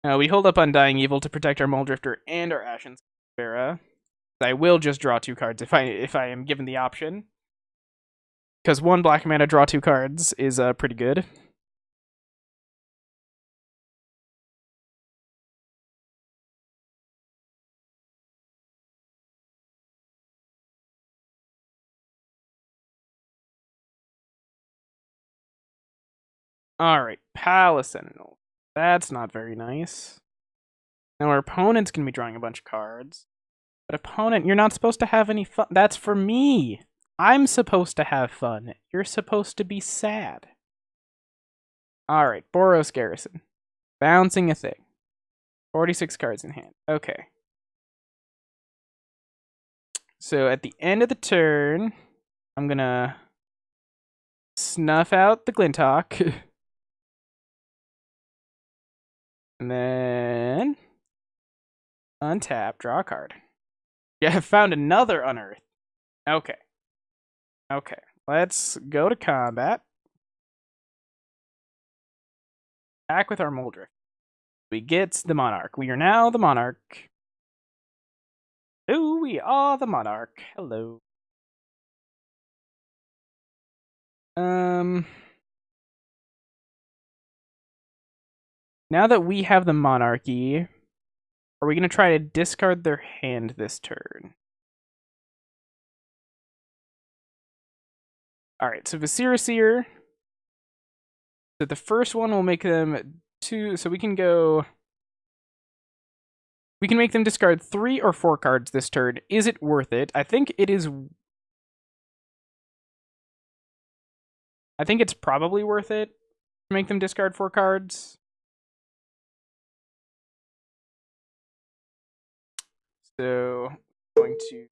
A: We hold up Undying Evil to protect our Mole Drifter and our Ash and Zubera. I will just draw 2 cards if I am given the option. Because 1 black mana, draw 2 cards is pretty good. Alright, Palace Sentinel. That's not very nice. Now our opponent's gonna be drawing a bunch of cards. But opponent, you're not supposed to have any fun. That's for me. I'm supposed to have fun. You're supposed to be sad. Alright, Boros Garrison. Bouncing a thing. 46 cards in hand. Okay. So at the end of the turn, I'm gonna snuff out the Glinthawk. And then untap, draw a card. Yeah, I found another Unearth. Okay. Okay. Let's go to combat. Back with our Moldrift. We get the Monarch. We are now the Monarch. Ooh, we are the Monarch. Hello. Now that we have the Monarchy, are we going to try to discard their hand this turn? Alright, so Viscera. So the first one will make them 2, so we can go... We can make them discard 3 or 4 cards this turn. Is it worth it? I think it is... I think it's probably worth it to make them discard 4 cards. So, going to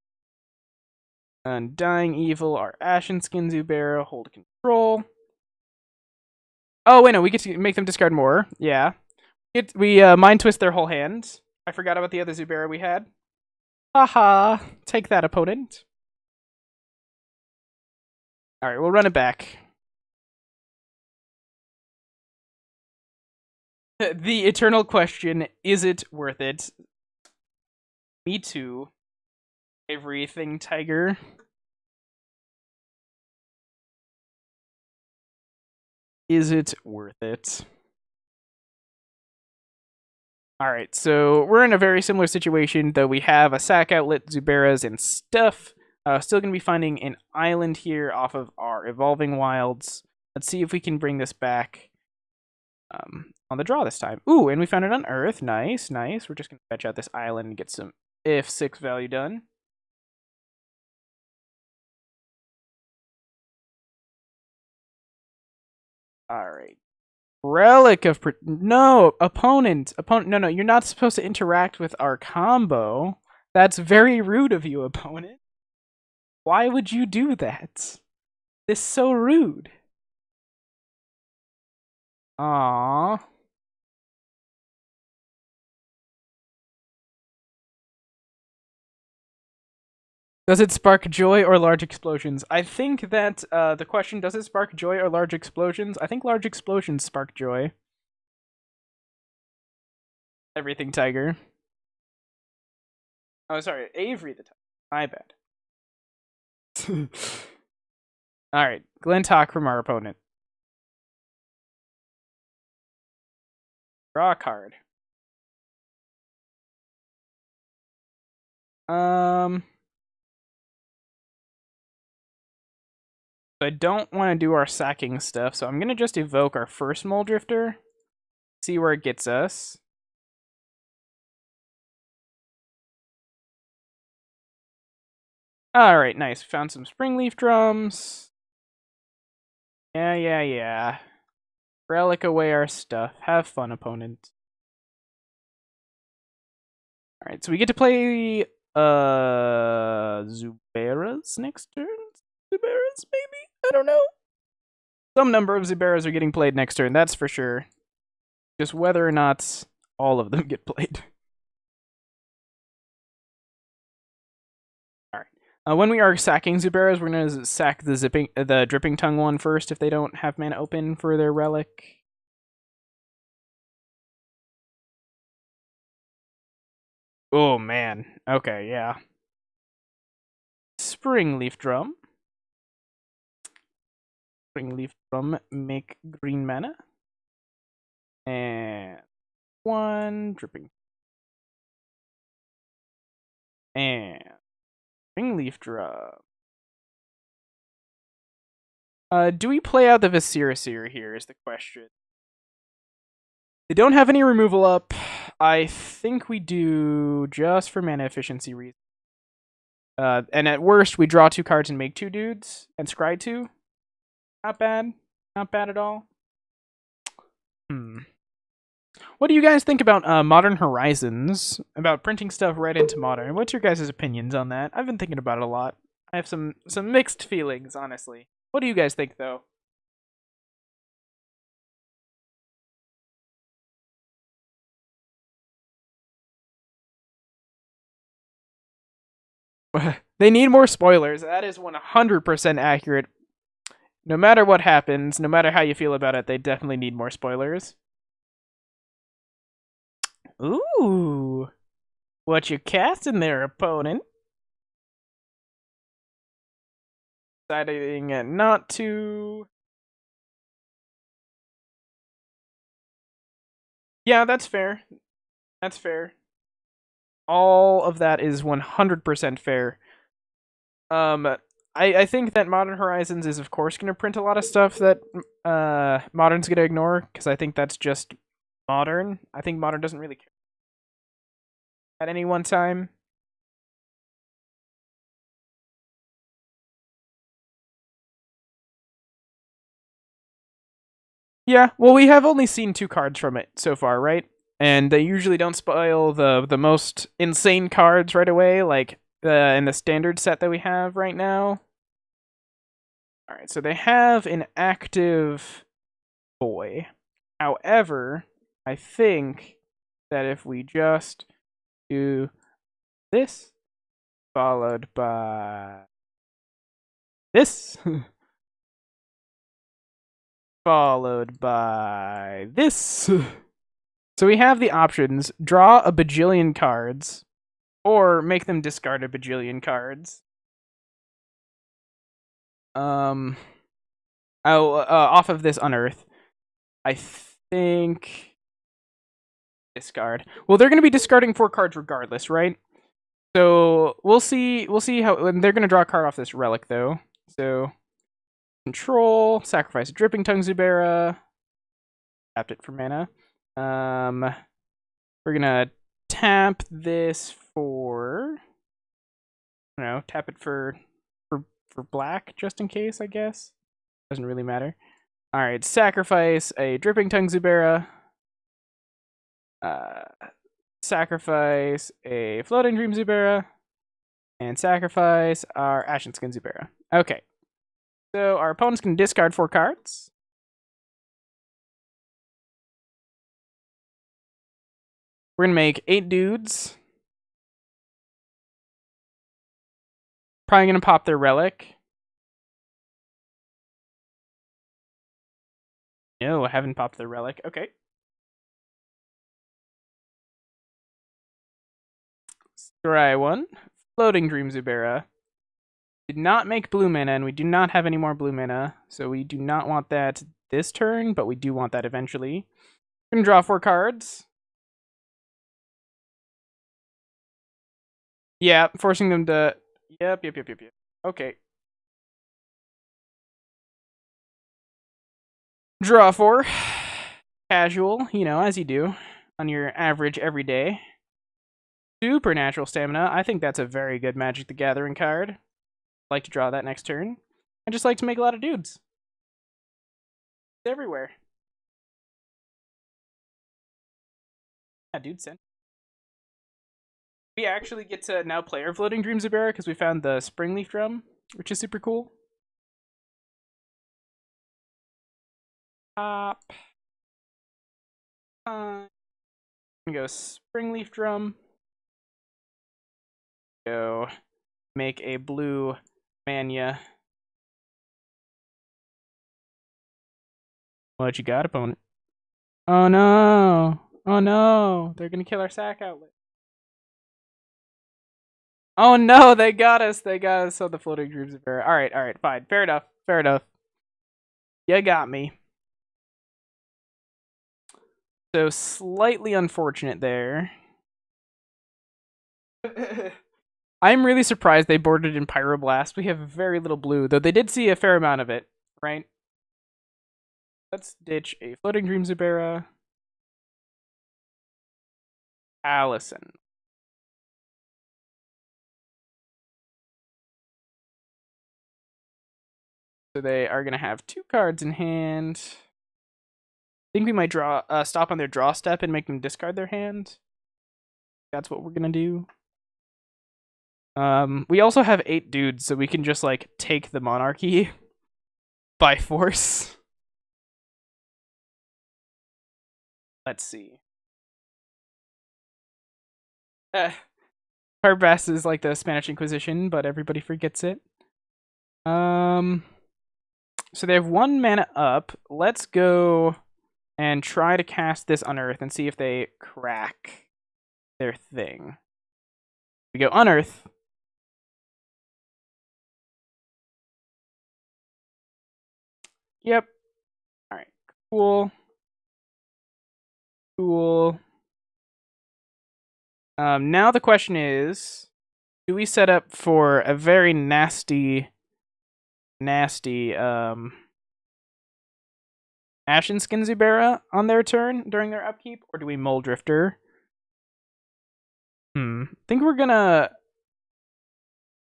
A: Undying Evil, our Ashen Skin Zubera, hold control. Oh, wait, no, we get to make them discard more. Yeah. We Mind Twist their whole hand. I forgot about the other Zubera we had. Haha. Take that, opponent. Alright, we'll run it back. The eternal question, is it worth it? Me too. Everything, Tiger. Is it worth it? Alright, so we're in a very similar situation, though we have a sack outlet, Zuberas, and stuff. Still going to be finding an island here off of our Evolving Wilds. Let's see if we can bring this back on the draw this time. Ooh, and we found it on Earth. Nice, nice. We're just going to fetch out this island and get some if6 value done. Alright. Relic of... No! Opponent! No, you're not supposed to interact with our combo. That's very rude of you, opponent. Why would you do that? This is so rude. Aww. Does it spark joy or large explosions? I think that the question, does it spark joy or large explosions? I think large explosions spark joy. Everything, Tiger. Oh, sorry, Avery the Tiger. My bad. Alright, Glinthawk from our opponent. Draw a card. I don't want to do our sacking stuff, so I'm going to just evoke our first Moldrifter. See where it gets us. Alright, nice. Found some Springleaf Drums. Yeah. Relic away our stuff. Have fun, opponent. Alright, so we get to play Zuberas next turn? Zuberas, maybe? I don't know. Some number of Zuberas are getting played next turn, that's for sure. Just whether or not all of them get played. Alright. When we are sacking Zuberas, we're going to sack the Dripping Tongue one first if they don't have mana open for their relic. Oh, man. Okay, yeah. Springleaf Drum. Springleaf Drum, make green mana. And 1 dripping. And Springleaf Drum. Do we play out the Visceraseer here is the question. They don't have any removal up. I think we do just for mana efficiency reasons. And at worst, we draw 2 cards and make 2 dudes and scry 2. Not bad. Not bad at all. What do you guys think about Modern Horizons? About printing stuff right into Modern? What's your guys' opinions on that? I've been thinking about it a lot. I have some mixed feelings, honestly. What do you guys think, though? They need more spoilers. That is 100% accurate. No matter what happens, no matter how you feel about it, they definitely need more spoilers. Ooh. What you casting there, opponent? Deciding not to... Yeah, that's fair. That's fair. All of that is 100% fair. I think that Modern Horizons is, of course, going to print a lot of stuff that Modern's going to ignore, because I think that's just Modern. I think Modern doesn't really care at any one time. Yeah, well, we have only seen 2 cards from it so far, right? And they usually don't spoil the most insane cards right away, like in the standard set that we have right now. Alright, so they have an active boy. However, I think that if we just do this, followed by this, followed by this. So we have the options, draw a bajillion cards, or make them discard a bajillion cards. Off of this Unearth, I think discard. Well, they're going to be discarding 4 cards regardless, right? So we'll see how, and they're going to draw a card off this relic though. So control, sacrifice a Dripping Tongue Zubera, tapped it for mana. We're gonna tap this for, I don't know, tap it for black just in case, I guess. Doesn't really matter. All right, sacrifice a Dripping Tongue Zubera. Sacrifice a Floating Dream Zubera. And sacrifice our Ashen Skin Zubera. Okay. So our opponent's can discard 4 cards. We're gonna make 8 dudes. Probably gonna pop their relic. No, I haven't popped their relic. Okay. Try 1. Floating Dream Zubera. Did not make blue mana, and we do not have any more blue mana, so we do not want that this turn, but we do want that eventually. We're gonna draw 4 cards. Yeah, forcing them to... Yep. Okay. Draw 4. Casual, you know, as you do on your average everyday. Supernatural Stamina. I think that's a very good Magic the Gathering card. Like to draw that next turn. I just like to make a lot of dudes. It's everywhere. Yeah, dude sent. We actually get to now play our Floating Dream Zubera because we found the Springleaf Drum, which is super cool. Pop. Go Springleaf Drum. Go make a blue Mania. What you got, opponent? Oh no! Oh no! They're gonna kill our sack outlet. Oh no! They got us! They got us on the Floating Dreams of Fair. Alright, fine. Fair enough. You got me. So slightly unfortunate there. I'm really surprised they boarded in Pyroblast. We have very little blue, though they did see a fair amount of it, right? Let's ditch a Floating Dream Zubera. Allison. So they are going to have 2 cards in hand. I think we might stop on their draw step and make them discard their hand. That's what we're going to do. We also have 8 dudes, so we can just, like, take the Monarchy by force. Let's see. Parbas is like the Spanish Inquisition, but everybody forgets it. So they have 1 mana up. Let's go and try to cast this Unearth and see if they crack their thing. We go Unearth. Yep. Alright, cool. Cool. Now the question is, do we set up for a very nasty Ashen Skin Zubera on their turn during their upkeep, or do we Mole Drifter? I think we're gonna...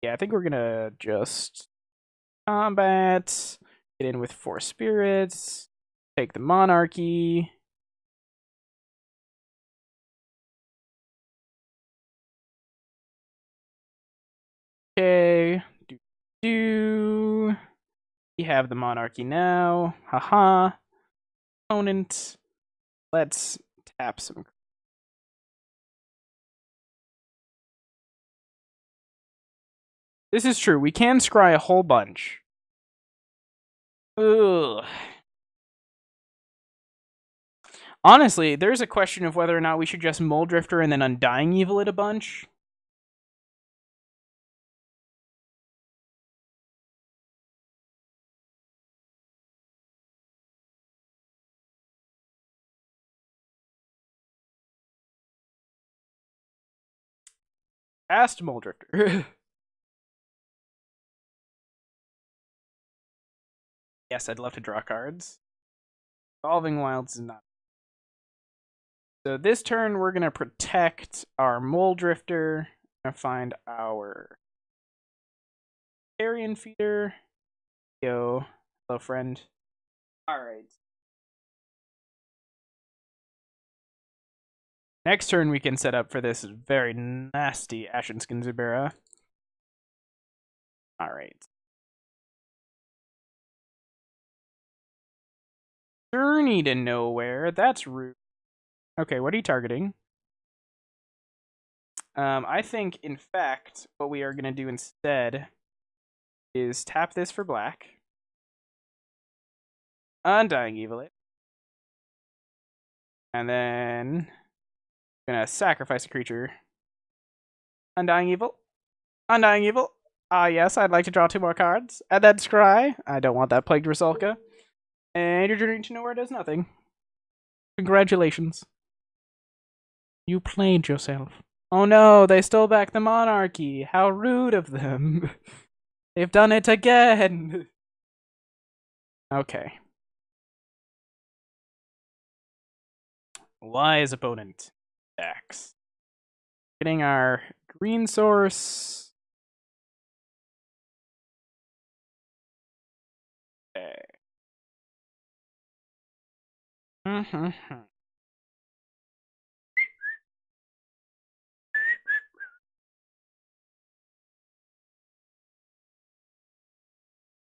A: Yeah, I think we're gonna just combat, get in with 4 spirits, take the Monarchy. Okay, do. We have the Monarchy now. Haha. Opponent. Let's tap some. This is true. We can scry a whole bunch. Ugh. Honestly, there's a question of whether or not we should just Mole Drifter and then Undying Evil it a bunch. Fast Mole Drifter. Yes, I'd love to draw cards. Solving Wilds is not. So this turn, we're going to protect our Mole Drifter. We're going to find our Carrion Feeder. Yo, hello, friend. Alright. Next turn, we can set up for this very nasty Ashen Skin Zubera. Alright. Journey to Nowhere. That's rude. Okay, what are you targeting? I think, in fact, what we are going to do instead is tap this for black. Undying Evil it. And then I'm going to sacrifice a creature. Undying Evil. Undying Evil. Ah, yes, I'd like to draw 2 more cards. And then scry. I don't want that Plagued Rusalka. And your Journey to Nowhere does nothing. Congratulations. You played yourself. Oh no, they stole back the Monarchy. How rude of them. They've done it again. Okay. Wise opponent. X. Getting our green source. Okay.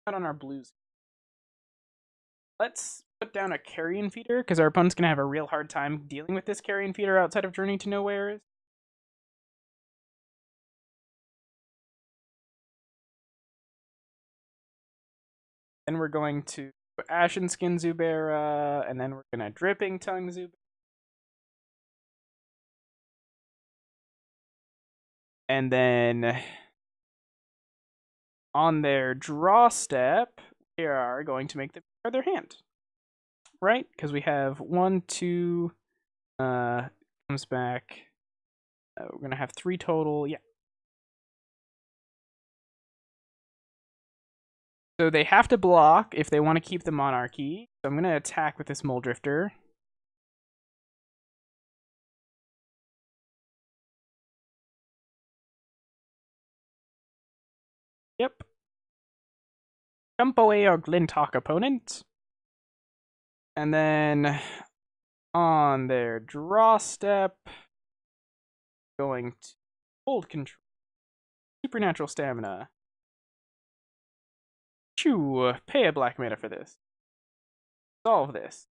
A: Out on our blues. Let's put down a Carrion Feeder, because our opponent's going to have a real hard time dealing with this Carrion Feeder outside of Journey to Nowhere. Then we're going to Ashen Skin Zubera, and then we're going to Dripping Tongue Zubera. And then on their draw step, we are going to make the discard their hand. Right? Because we have 1, 2, comes back. We're going to have 3 total. Yeah. So they have to block if they want to keep the monarchy. So I'm going to attack with this Mole Drifter. Yep. Jump away our Glinthawk opponent. And then on their draw step, going to hold control. Supernatural stamina. Chew. Pay a black mana for this. Solve this.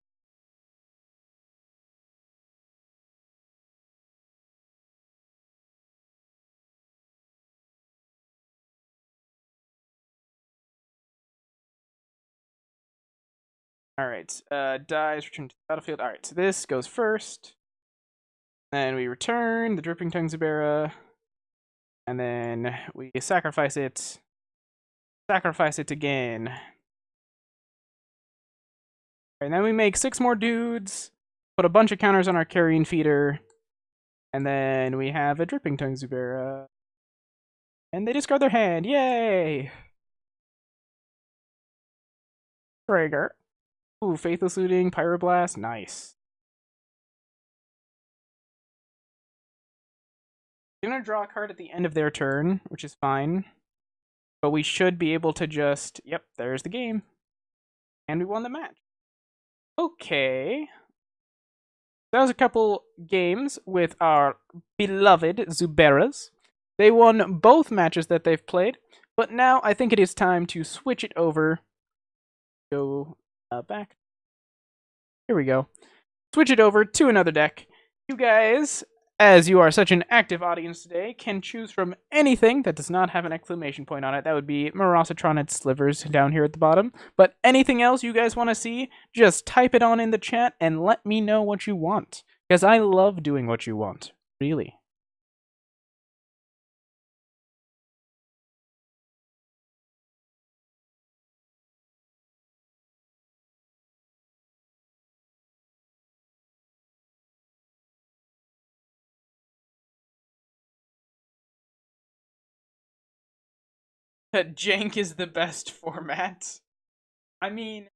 A: Alright, dies, return to the battlefield. Alright, so this goes first. Then we return the Dripping Tongue Zubera. And then we sacrifice it. Sacrifice it again. And then we make 6 more dudes. Put a bunch of counters on our Carrion Feeder. And then we have a Dripping Tongue Zubera. And they discard their hand. Yay! Trigger. Ooh, Faithless Looting, Pyroblast. Nice. They're going to draw a card at the end of their turn, which is fine. But we should be able to just... Yep, there's the game. And we won the match. Okay. That was a couple games with our beloved Zuberas. They won both matches that they've played. But now I think it is time to switch it over. Go back. Here we go. Switch it over to another deck. You guys, as you are such an active audience today, can choose from anything that does not have an exclamation point on it. That would be Morositron Slivers down here at the bottom. But anything else you guys want to see, just type it on in the chat and let me know what you want. Because I love doing what you want. Really. That jank is the best format. I mean,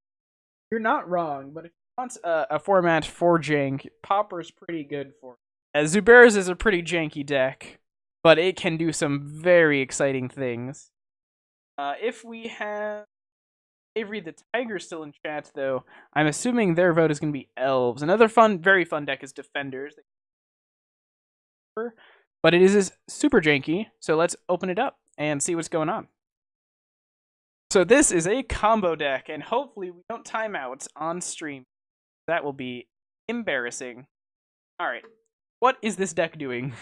A: you're not wrong, but if you want a format for jank, Pauper's pretty good for it. Zuberas is a pretty janky deck, but it can do some very exciting things. If we have Avery the Tiger still in chat, though, I'm assuming their vote is going to be Elves. Another fun, very fun deck is Defenders. But it is super janky, so let's open it up and see what's going on. So this is a combo deck, and hopefully we don't time out on stream. That will be embarrassing. Alright, what is this deck doing?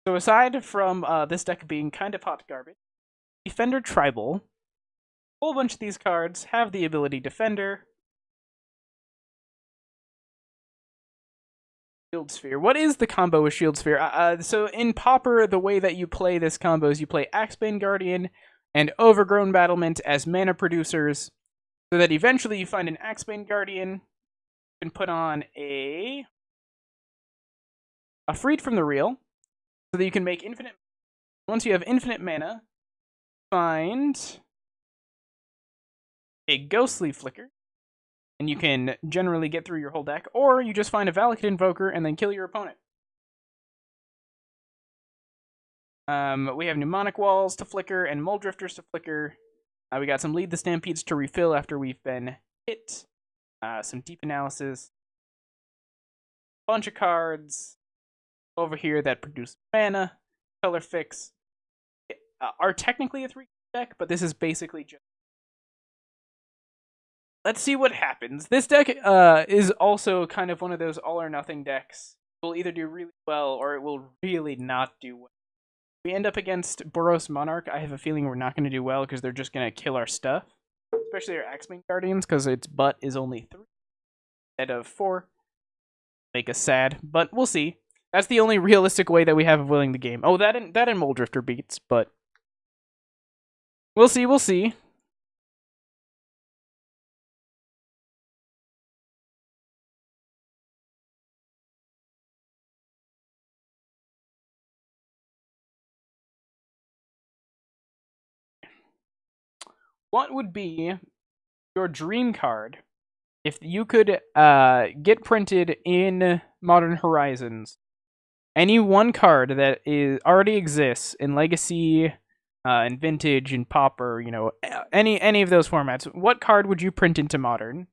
A: So aside from this deck being kind of hot garbage, Defender Tribal, a whole bunch of these cards have the ability Defender, Shield Sphere. What is the combo with Shield Sphere? So in Pauper, the way that you play this combo is you play Axebane Guardian and Overgrown Battlement as mana producers, so that eventually you find an Axebane Guardian, you can put on a Freed from the Real, so that you can make infinite. Once you have infinite mana, find a Ghostly Flicker, and you can generally get through your whole deck, or you just find a Valakut Invoker and then kill your opponent. We have Mnemonic Walls to flicker and Mole Drifters to flicker. We got some Lead the Stampedes to refill after we've been hit. Some Deep Analysis. Bunch of cards over here that produce mana. Color Fix. Are technically a 3 deck, but this is basically just... Let's see what happens. This deck is also kind of one of those all or nothing decks. It will either do really well or it will really not do well. If we end up against Boros Monarch, I have a feeling we're not going to do well because they're just going to kill our stuff. Especially our Axebane Guardians, because its butt is only 3 instead of 4. Make us sad, but we'll see. That's the only realistic way that we have of winning the game. Oh, that and Mole Drifter beats, but we'll see, we'll see. what would be your dream card if you could get printed in Modern Horizons? Any one card that is already exists in Legacy, in Vintage, in Pauper, any of those formats. What card would you print into Modern?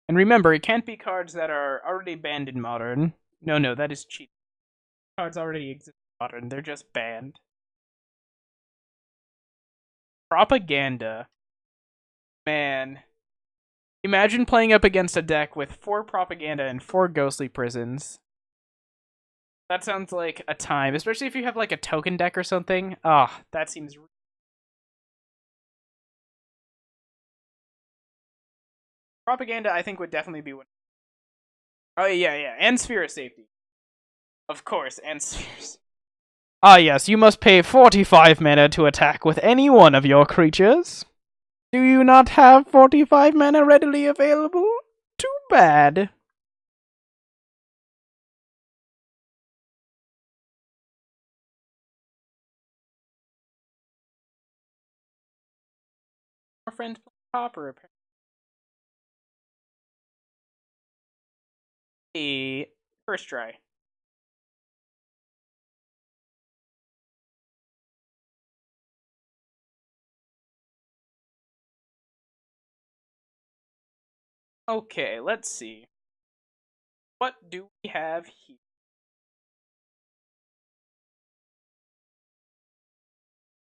A: And remember, it can't be cards that are already banned in Modern. No, that is cheap. Cards already exist in Modern. They're just banned. Propaganda. Man. Imagine playing up against a deck with 4 Propaganda and 4 Ghostly Prisons. That sounds like a time, especially if you have like a token deck or something. Ah, oh, that seems. Propaganda, I think, would definitely be one. Oh, yeah. And Sphere of Safety. Of course, and Spheres. Ah, yes, you must pay 45 mana to attack with any one of your creatures. Do you not have 45 mana readily available? Too bad. Our friends play Pauper, apparently. First try. Okay, let's see. What do we have here?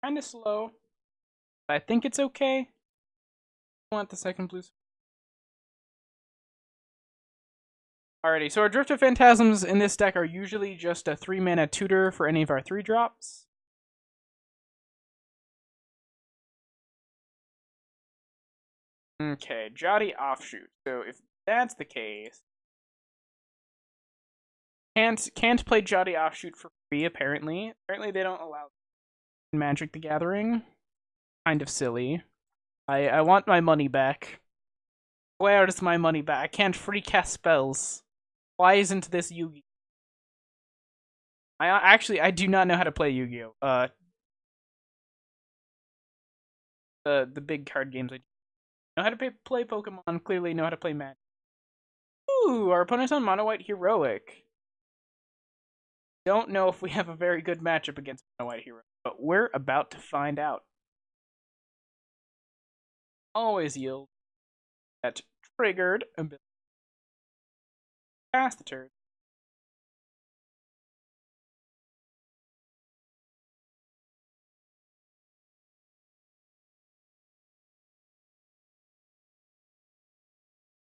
A: Kinda slow. I think it's okay. I want the second blue. Alrighty, so our Drift of Phantasms in this deck are usually just a 3 mana tutor for any of our 3 drops. Okay, Jotty Offshoot. So if that's the case, can't play Jotty Offshoot for free. Apparently they don't allow in Magic the Gathering. Kind of silly. I want my money back. Where is my money back? I can't free cast spells. Why isn't this Yu-Gi? I do not know how to play Yu-Gi-Oh. The big card games I know how to play Pokemon. Clearly know how to play Magic. Ooh, our opponent's on Mono White Heroic. Don't know if we have a very good matchup against Mono White Heroic, but we're about to find out. Always yield. That triggered ability. Pass the turn.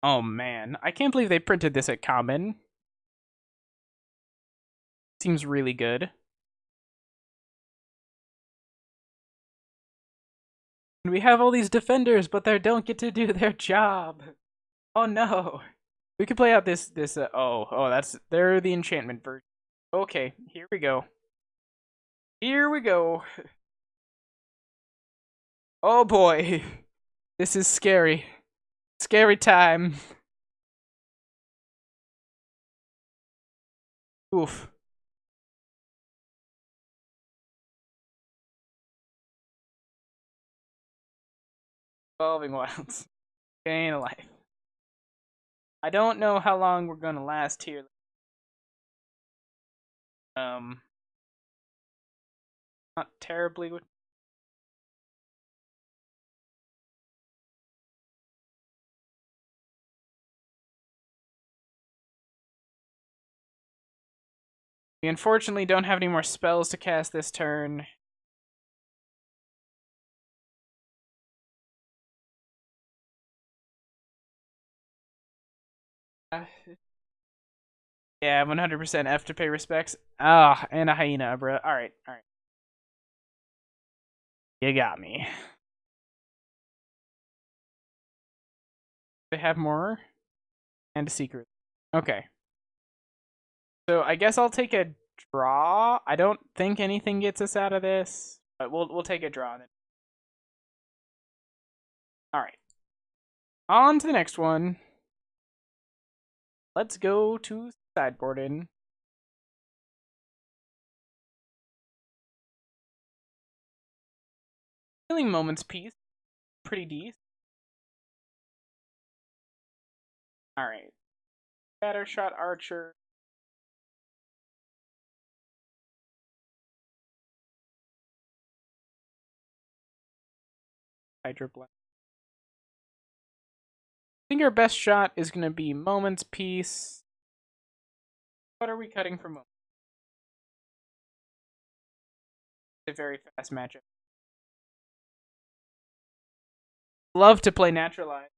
A: Oh man, I can't believe they printed this at Common. Seems really good. And we have all these defenders, but they don't get to do their job. Oh no. We could play out this they're the enchantment version. Okay, here we go. Here we go. Oh boy. This is scary. Scary time. Oof. Evolving Wilds. Gain a life. I don't know how long we're gonna last here. Not terribly. We unfortunately don't have any more spells to cast this turn. Yeah, 100% F to pay respects. Ah, and a hyena, bro. Alright. You got me. They have more? And a secret. Okay. So I guess I'll take a draw. I don't think anything gets us out of this, but we'll take a draw then. All right. On to the next one. Let's go to sideboarding. Healing Moments piece. Pretty decent. Alright. Scattershot Archer. Hydro Blast. I think our best shot is going to be Moments piece. What are we cutting for Moments? It's a very fast matchup. Love to play Naturalize,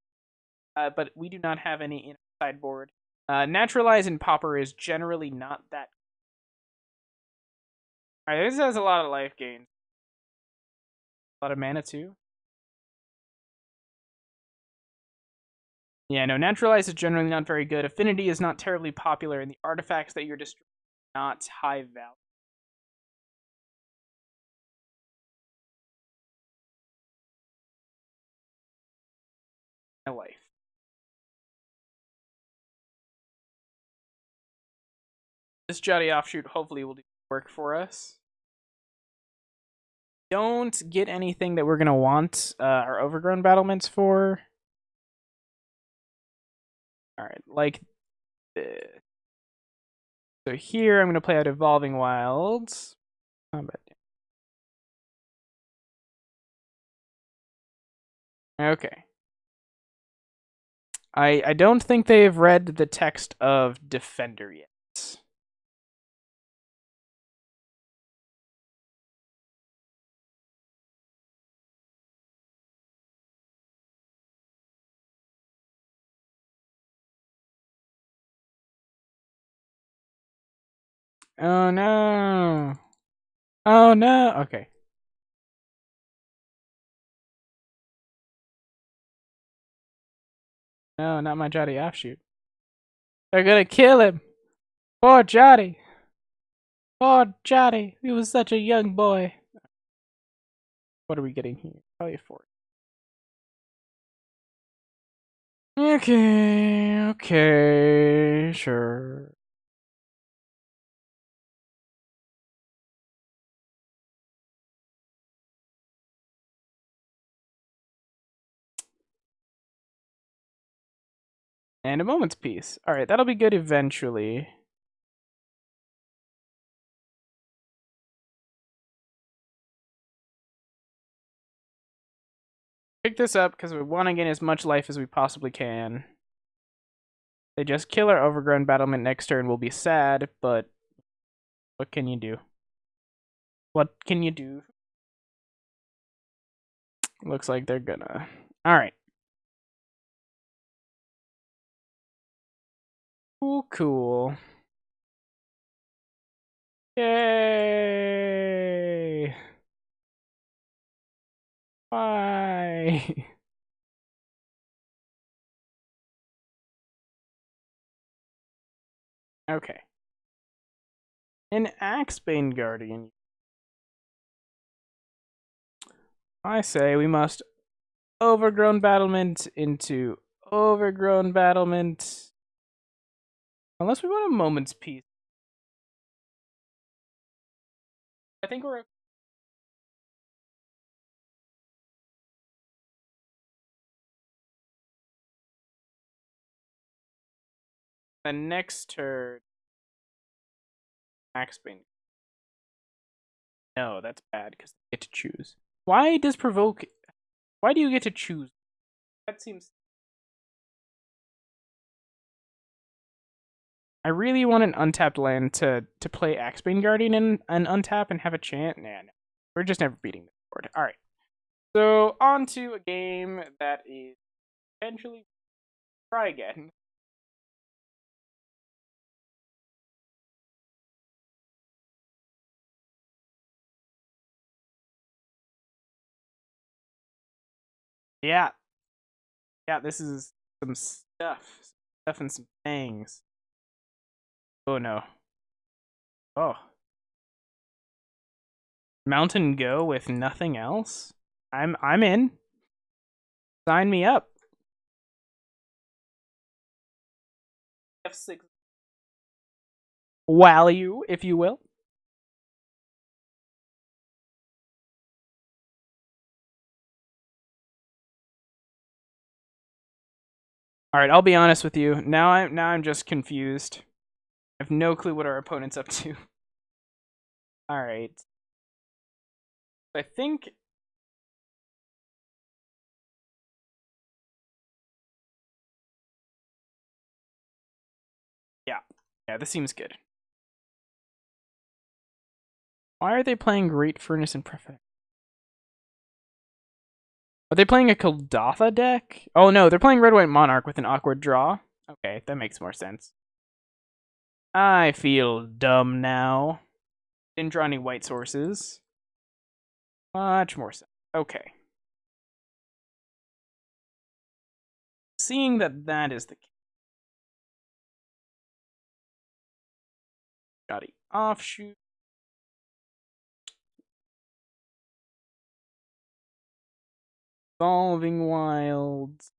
A: but we do not have any in our sideboard. Naturalize and Pauper is generally not that. Alright, this has a lot of life gain. A lot of mana too. Yeah, no, Naturalize is generally not very good. Affinity is not terribly popular, and the artifacts that you're destroying are not high value. My life. This Jotty Offshoot hopefully will do work for us. Don't get anything that we're going to want our Overgrown Battlements for. Alright, like this. So here I'm going to play out Evolving Wilds. Okay. I don't think they've read the text of Defender yet. Oh no. Oh no. Okay. No, not my Jotty Offshoot. They're gonna kill him. Poor Jotty. Poor Jotty. He was such a young boy. What are we getting here? Probably a 4. Okay, sure. And a Moment's Peace. Alright, that'll be good eventually. Pick this up because we want to gain as much life as we possibly can. They just kill our Overgrown Battlement next turn, we'll be sad, but what can you do? What can you do? Looks like they're gonna. Alright. Cool. Yay! Bye! Okay. An Axebane Guardian. I say we must Overgrown Battlement into Overgrown Battlement. Unless we want a Moment's Peace. I think we're... The next turn... Axebane. No, that's bad, because they get to choose. Why does Provoke... Why do you get to choose? That seems... I really want an untapped land to play Axebane Guardian and untap and have a chant. Nah, no. We're just never beating this board. Alright. So, on to a game that is potentially... Try again. Yeah. Yeah, this is some stuff. Stuff and some things. Oh no. Oh. Mountain Go with nothing else? I'm in. Sign me up. F6 value, if you will. All right, I'll be honest with you. Now I'm just confused. I have no clue what our opponent's up to. All right. I think yeah. Yeah, this seems good. Why are they playing Great Furnace and Prophet? Are they playing a Kuldotha deck? Oh no, they're playing Red White Monarch with an awkward draw. Okay, that makes more sense. I feel dumb now. Didn't draw any white sources. Much more sense. Okay. Seeing that that is the case. Shoddy Offshoot. Evolving Wilds.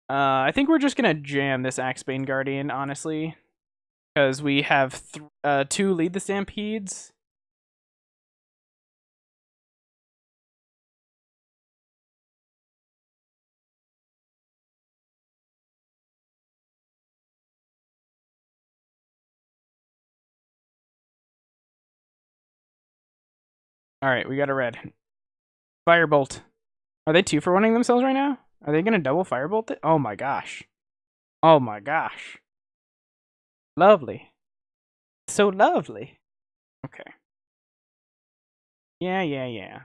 A: I think we're just gonna jam this Axebane Guardian, honestly. Because we have 2 Lead the Stampedes. Alright, we got a red. Firebolt. Are they 2 for winning themselves right now? Are they gonna double Firebolt it? Oh my gosh. Oh my gosh. Lovely. So lovely. Okay. Yeah.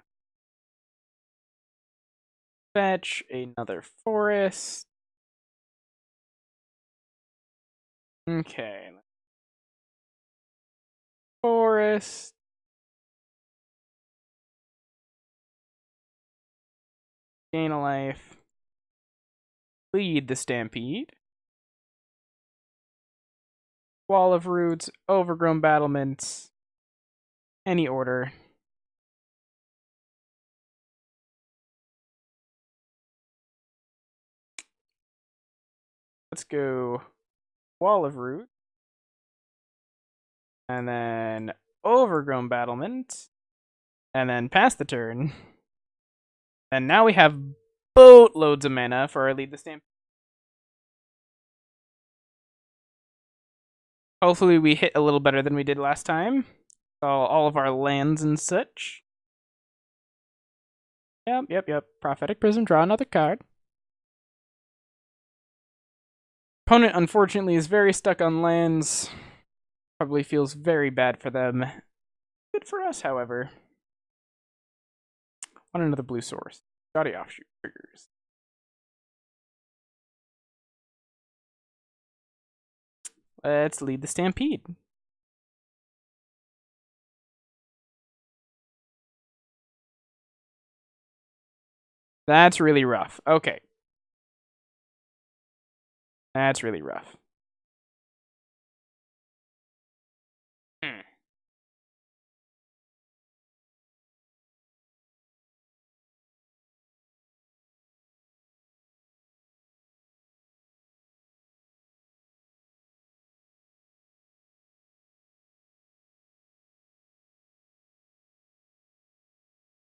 A: Fetch another forest. Okay. Forest. Gain a life. Lead the Stampede. Wall of Roots. Overgrown Battlements. Any order. Let's go Wall of Root. And then Overgrown Battlement. And then pass the turn. And now we have boatloads of mana for our Lead the Stampede. Hopefully we hit a little better than we did last time. All of our lands and such. Yep. Prophetic Prism, draw another card. Opponent, unfortunately, is very stuck on lands. Probably feels very bad for them. Good for us, however. Want another blue source. Shoddy Offshoot triggers. Let's lead the Stampede. That's really rough. Okay. That's really rough.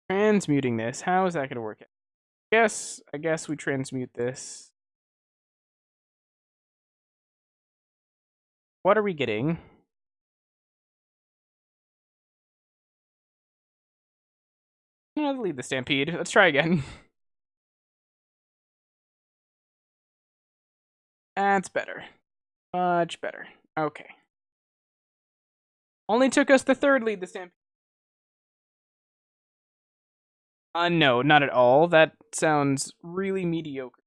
A: Transmuting this. How is that going to work? I guess we transmute this. What are we getting? Let's lead the Stampede. Let's try again. That's better. Much better. Okay. Only took us the 3rd lead the Stampede. No, not at all. That sounds really mediocre.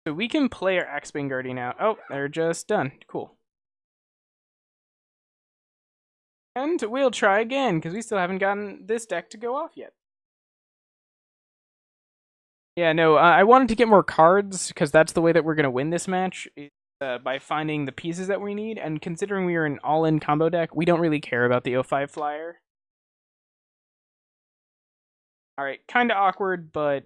A: So we can play our Axebane Guardian out. Oh, they're just done. Cool. And we'll try again, because we still haven't gotten this deck to go off yet. Yeah, no, I wanted to get more cards, because that's the way that we're going to win this match, by finding the pieces that we need, and considering we are an all-in combo deck, we don't really care about the O5 flyer. Alright, kinda awkward, but...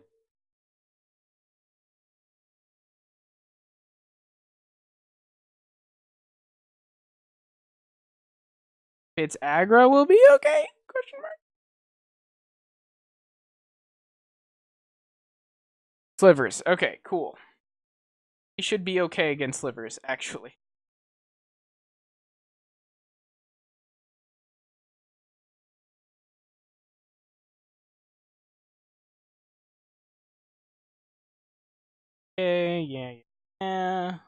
A: It's aggro will be okay? Question mark. Slivers. Okay, cool. He should be okay against slivers, actually. Okay, yeah.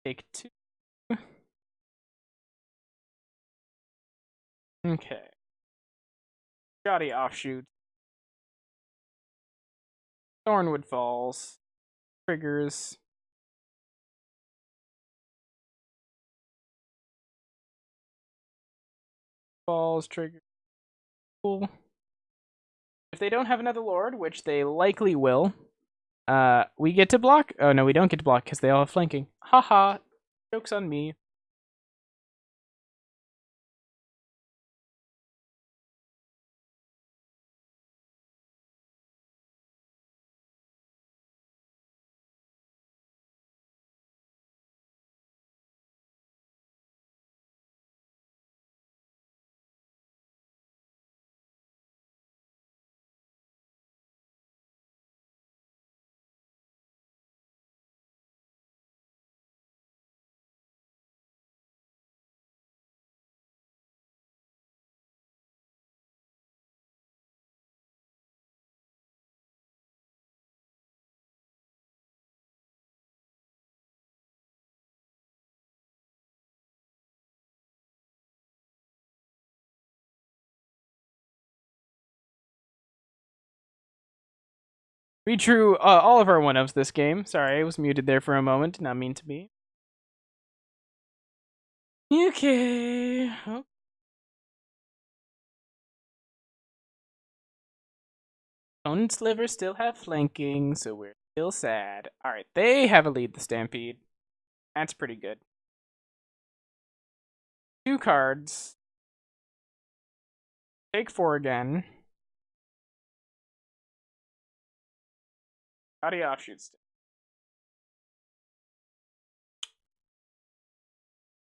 A: Take 2. Okay. Shoddy offshoot. Thornwood Falls. Triggers. Falls, trigger. Cool. If they don't have another lord, which they likely will, we get to block. Oh no, we don't get to block because they all have flanking. Haha. Joke's on me. We drew all of our one-ups this game. Sorry, I was muted there for a moment. Not mean to be. Okay. Oh. Opponent slivers still have flanking, so we're still sad. Alright, they have a lead, the Stampede. That's pretty good. 2 cards. Take 4 again. Body offshoots.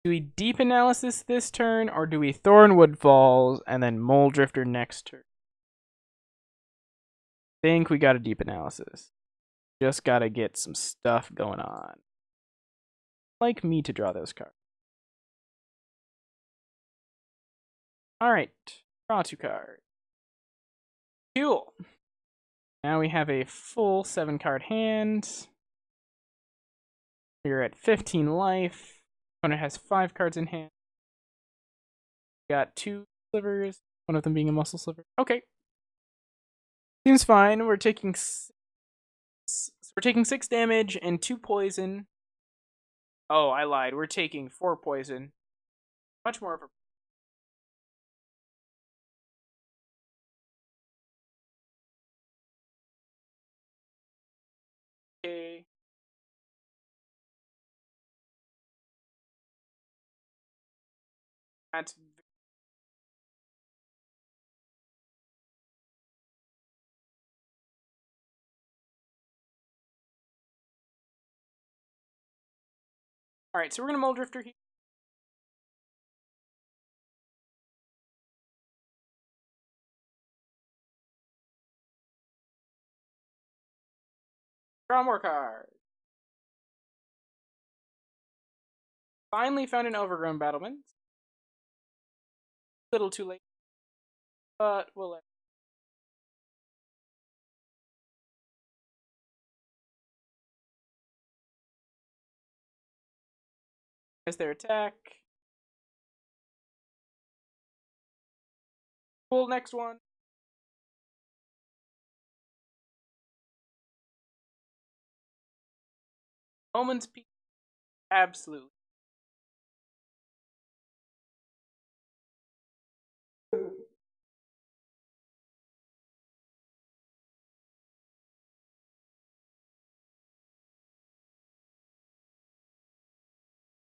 A: Do we deep analysis this turn, or do we Thornwood Falls and then Mole Drifter next turn? Think we got a deep analysis. Just gotta get some stuff going on. Like me to draw those cards. Alright, draw 2 cards. Cool. Now we have a full 7-card hand. We're at 15 life. Opponent has 5 cards in hand. Got 2 slivers, one of them being a muscle sliver. Okay. Seems fine. We're taking 6 damage and 2 poison. Oh, I lied. We're taking 4 poison. Much more of a... Okay. That's... Alright, so we're gonna Mole Drifter here. Draw more cards. Finally found an Overgrown Battlement. Little too late. But we'll let... As their attack. Cool, next one. Moment's peace. Absolutely.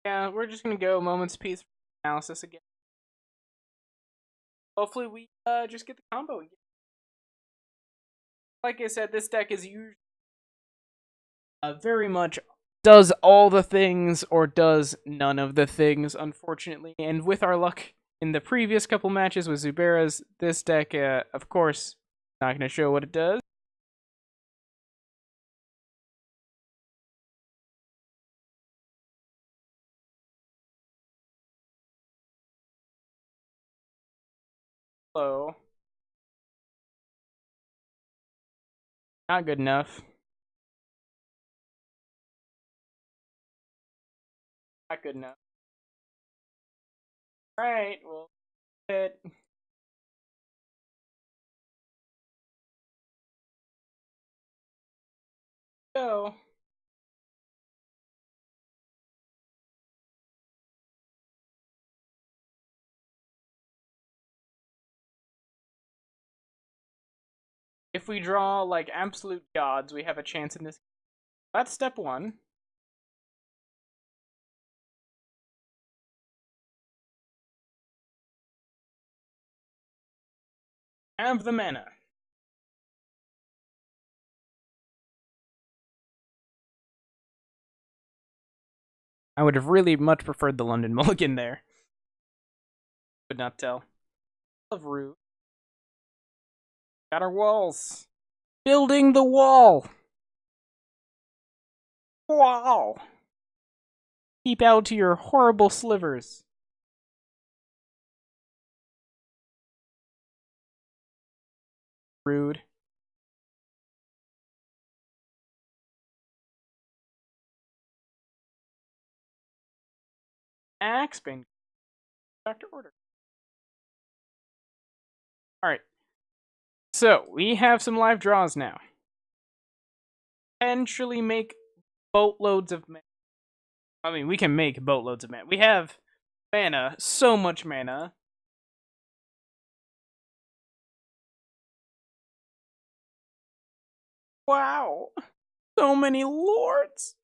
A: Yeah, we're just gonna go moments piece analysis again. Hopefully we just get the combo again. Like I said, this deck is usually very much does all the things or does none of the things, unfortunately. And with our luck in the previous couple matches with Zuberas, this deck, of course, not going to show what it does. Hello. Not good enough. Not good enough. Alright, well, hit. Go. If we draw like absolute gods, we have a chance in this. That's step one. Have the mana. I would have really much preferred the London Mulligan there. Could not tell. Love root. Got our walls. Building the wall. Wow. Keep out to your horrible slivers. Rude. Axebane. Doctor Order. Alright. So, we have some live draws now. Potentially make boatloads of mana. I mean, we can make boatloads of mana. We have mana, so much mana. Wow. So many lords.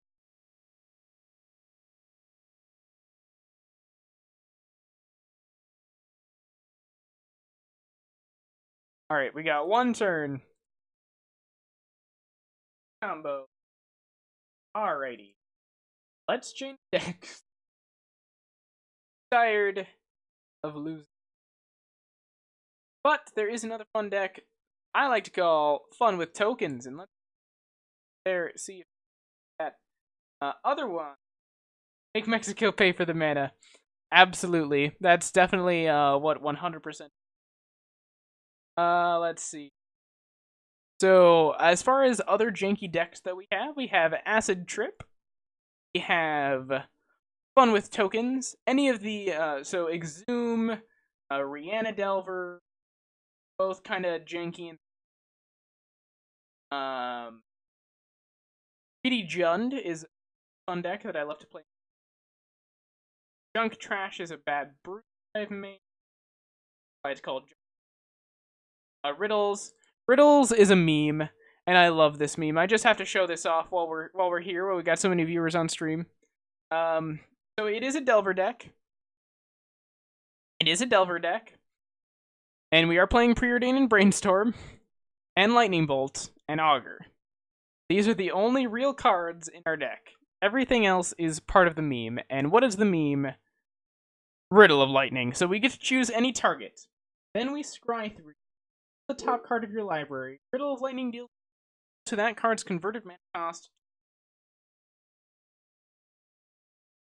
A: Alright, we got one turn. Combo. Alrighty. Let's change decks. Tired of losing. But there is another fun deck I like to call Fun with Tokens, and let's see if that other one. Make Mexico pay for the mana. Absolutely. That's definitely what 100%. Let's see. So, as far as other janky decks that we have Acid Trip. We have Fun with Tokens. Any of the so Exhume, Rihanna Delver, both kind of janky. Giddy Jund is a fun deck that I love to play. Junk Trash is a bad brew I've made. It's called Riddles. Riddles is a meme, and I love this meme. I just have to show this off while we're here, while we got so many viewers on stream. So it is a Delver deck. It is a Delver deck. And we are playing Preordain and Brainstorm, and Lightning Bolt, and Augur. These are the only real cards in our deck. Everything else is part of the meme. And what is the meme? Riddle of Lightning. So we get to choose any target. Then we scry through the top card of your library. Riddle of Lightning deals to that card's converted mana cost.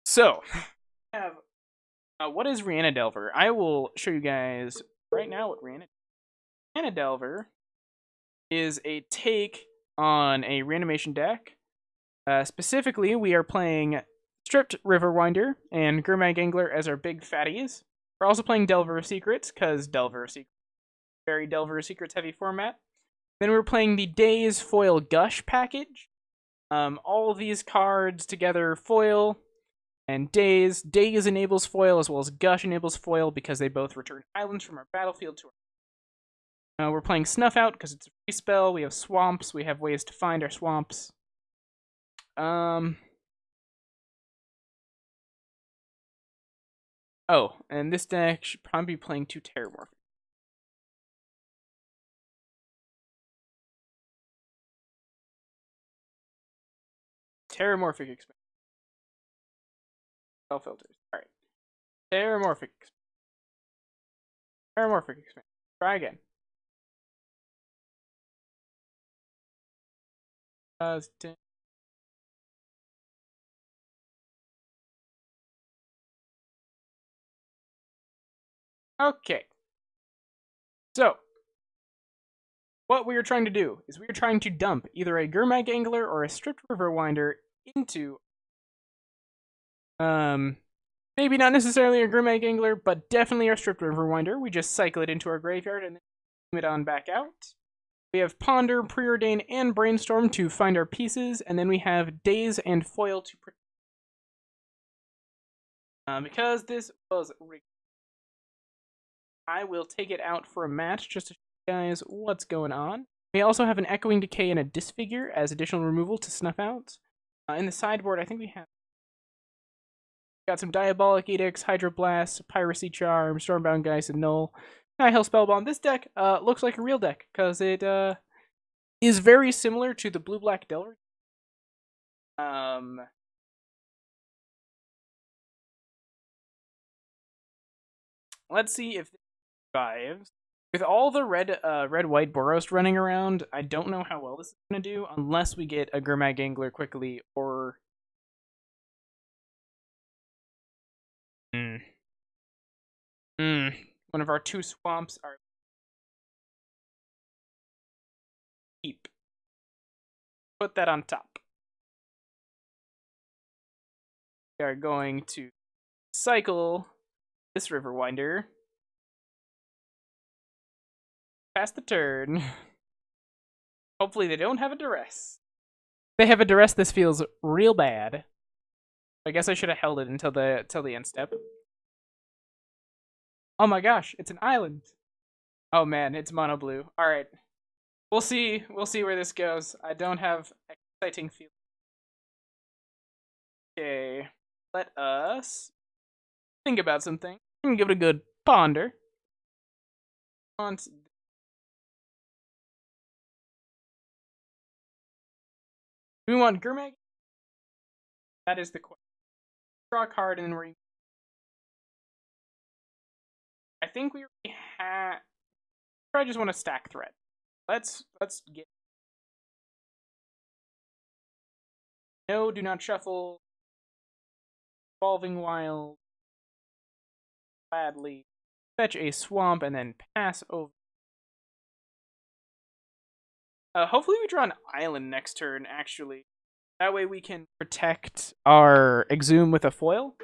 A: So, we have what is Rihanna Delver? I will show you guys right now what Rihanna Delver is a take on a reanimation deck. Specifically, we are playing Stripped Riverwinder and Gurmag Angler as our big fatties. We're also playing Delver of Secrets, because Delver of Secrets, very Delver of Secrets heavy format. Then we're playing the Days Foil Gush package. All of these cards together foil and Days. Days enables foil as well as Gush enables foil because they both return islands from our battlefield to our. We're playing Snuff Out because it's a free spell. We have swamps. We have ways to find our swamps. Oh, and this deck should probably be playing 2 Terramorphic. Terramorphic expansion. Spell filters. Alright. Terramorphic. Terramorphic expansion. Try again. Okay. So, what we are trying to do is we are trying to dump either a Gurmag Angler or a Stripped River Winder into, maybe not necessarily a Gurmag Angler, but definitely our Stripped River Winder. We just cycle it into our graveyard and then move it on back out. We have Ponder, Preordain, and Brainstorm to find our pieces, and then we have Daze and Foil to protect. Because this was rigged, I will take it out for a match just to show you guys what's going on. We also have an Echoing Decay and a Disfigure as additional removal to snuff out. In the sideboard, I think we have got some Diabolic Edicts, Hydroblast, Piracy Charm, Stormbound Geist, and Null. Hell Spellbomb. This deck looks like a real deck because it is very similar to the blue-black Delver. Let's see if this survives. With all the red-white Boros running around, I don't know how well this is going to do unless we get a Gurmag Angler quickly or... One of our 2 swamps are... Keep. Put that on top. We are going to cycle this River Winder. Pass the turn. Hopefully they don't have a duress. If they have a duress, this feels real bad. I guess I should have held it until the end step. Oh my gosh, it's an island. Oh man, it's mono blue. Alright. We'll see where this goes. I don't have exciting feelings. Okay. Let us think about something. I'm gonna give it a good ponder. We want Gurmag? That is the question. Draw a card and then we're... I think we already have... I just want to stack threat. Let's get... No, do not shuffle. Evolving Wild. Gladly. Fetch a swamp and then pass over. Hopefully we draw an island next turn, actually. That way we can protect our Exhume with a foil.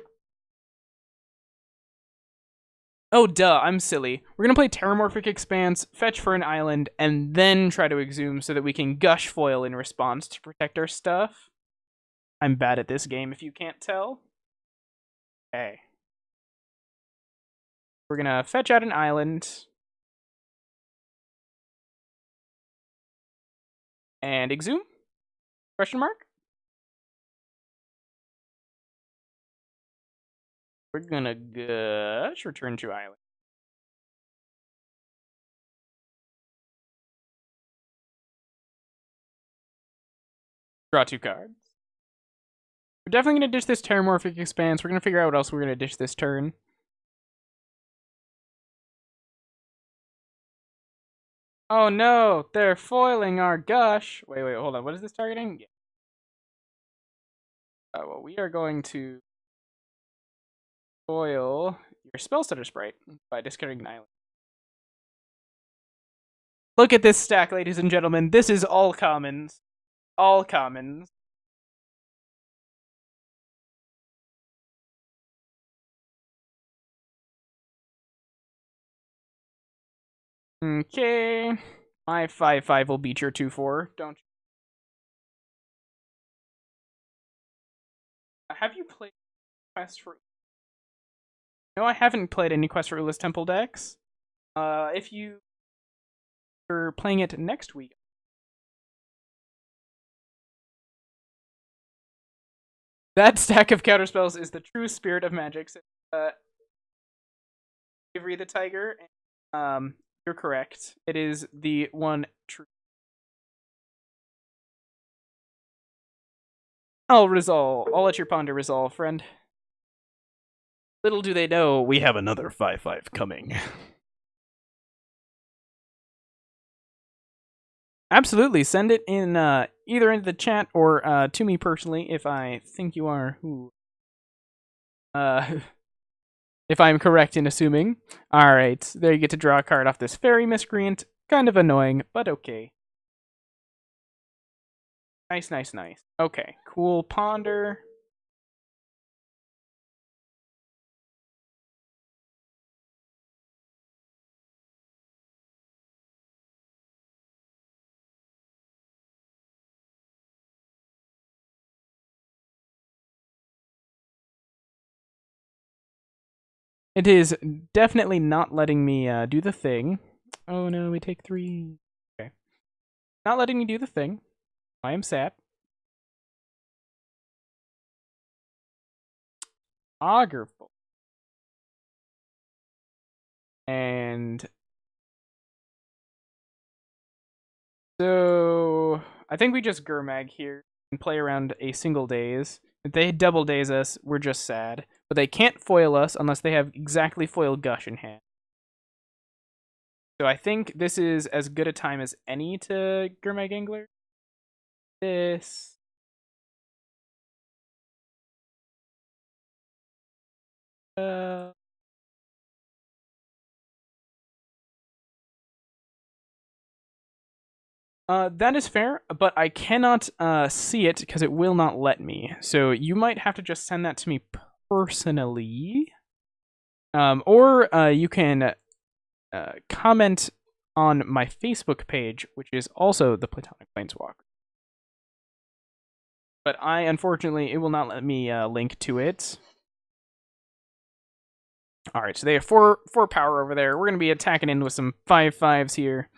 A: Oh, duh, I'm silly. We're gonna play Terramorphic Expanse, fetch for an island, and then try to Exhume so that we can gush foil in response to protect our stuff. I'm bad at this game, if you can't tell. Okay. We're gonna fetch out an island. And Exhume? Question mark? We're gonna gush, return to island. Draw 2 cards. We're definitely gonna dish this Terramorphic Expanse. We're gonna figure out what else we're gonna dish this turn. Oh no, they're foiling our gush. Wait, hold on. What is this targeting? Yeah. Well, we are going to foil your Spellstutter Sprite by discarding an island. Look at this stack, ladies and gentlemen. This is all commons. All commons. Okay. My 5/5 will beat your 2/4. Don't you? Have you played Quest for... No, I haven't played any Quest for Ula's Temple decks. If you are playing it next week... That stack of counterspells is the true spirit of Magic. Avery the Tiger. You're correct. It is the one true. I'll resolve. I'll let your ponder resolve, friend. Little do they know, we have another 5-5 coming. Absolutely. Send it in either into the chat or to me personally if I think you are who. If I'm correct in assuming. Alright, there you get to draw a card off this fairy miscreant. Kind of annoying, but okay. Nice, nice, nice. Okay, cool. Ponder. It is definitely not letting me do the thing. Oh no, we take 3. Okay. Not letting me do the thing. I am sad. Augerful. And so I think we just Gurmag here and play around a single daze. If they double daze us, we're just sad. But they can't foil us unless they have exactly foiled Gush in hand. So I think this is as good a time as any to Gurmag Angler. This. That is fair, but I cannot see it because it will not let me. So you might have to just send that to me personally. Or you can comment on my Facebook page, which is also the Platonic Planeswalker. But unfortunately, it will not let me link to it. All right, so they have four power over there. We're gonna be attacking in with some 5/5s here.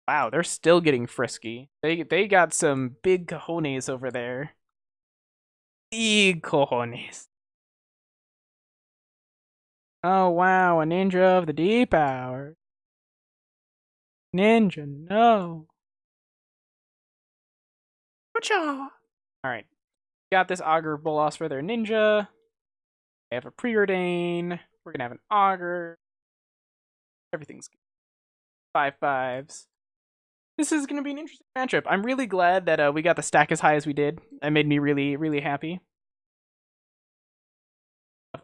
A: Wow, they're still getting frisky. They got some big cojones over there. Big cojones. Oh wow, a ninja of the deep hour. Ninja, no. All right, got this augur bolas for their ninja. They have a preordain. We're gonna have an augur. Everything's good. 5/5s. This is gonna be an interesting matchup. I'm really glad that we got the stack as high as we did. That made me really, really happy.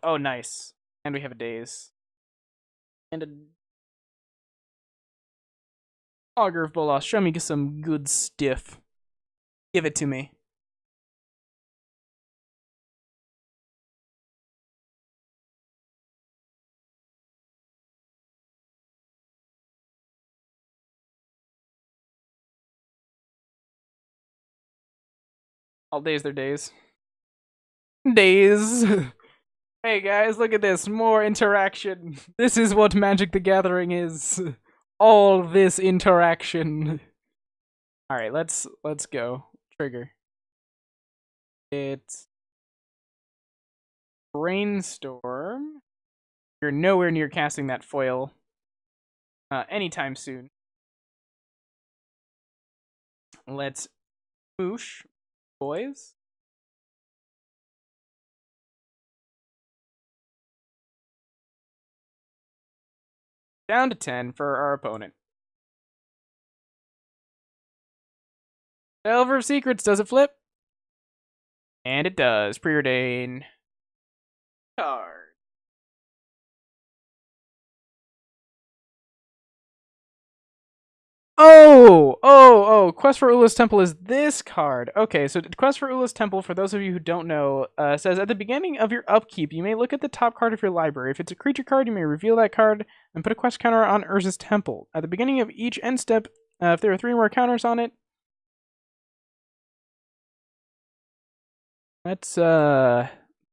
A: Oh, nice. And we have a daze. And a augur of bolas. Show me some good stiff. Give it to me. All days their days. Days. Hey guys, look at this. More interaction. This is what Magic the Gathering is. All this interaction. Alright, let's go. Trigger. It's Brainstorm. You're nowhere near casting that foil anytime soon. Let's moosh, boys. Down to 10 for our opponent. Delver of Secrets, does it flip? And it does. Preordain. Card. Oh! Quest for Ula's Temple is this card. Okay, so Quest for Ula's Temple, for those of you who don't know, says at the beginning of your upkeep, you may look at the top card of your library. If it's a creature card, you may reveal that card and put a quest counter on Urza's Temple. At the beginning of each end step, if there are 3 more counters on it, let's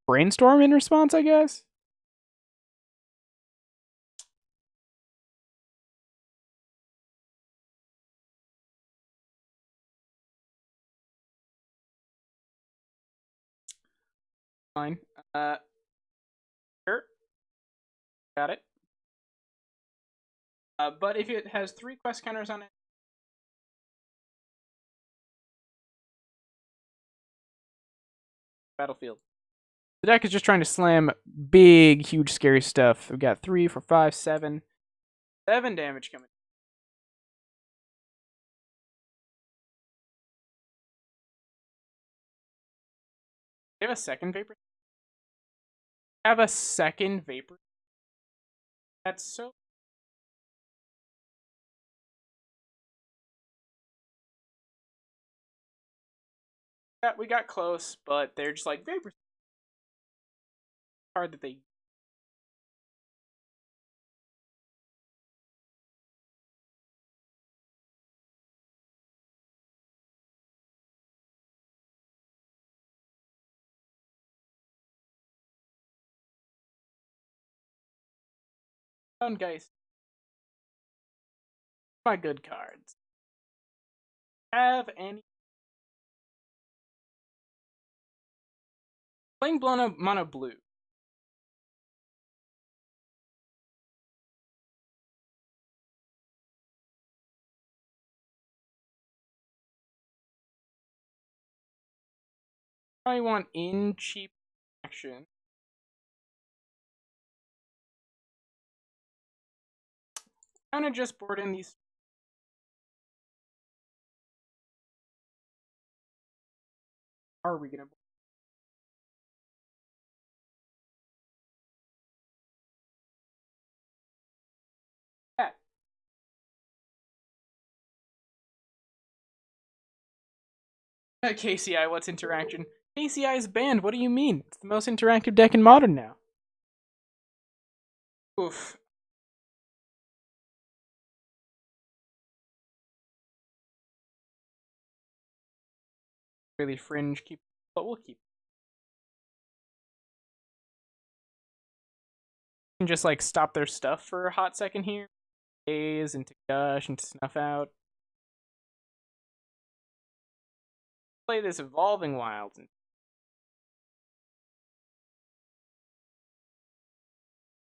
A: brainstorm in response, I guess. Fine. Sure. Got it. But if it has 3 quest counters on it, battlefield. The deck is just trying to slam big, huge, scary stuff. We've got 3, 4, 5, 7. 7 damage coming. Do you have a second Vapor? Have a second Vapor? That's so... Yeah, we got close, but they're just like, Vapor card that they... Guys. My good cards. Have any... Playing mono blue. I want in cheap action. Kind of just board in these. Are we gonna? Yeah. KCI, what's interaction? KCI is banned. What do you mean? It's the most interactive deck in Modern now. Oof. Really fringe. Keep, but we'll keep. And just like stop their stuff for a hot second here. Daze into gush and snuff out. Play this evolving wild.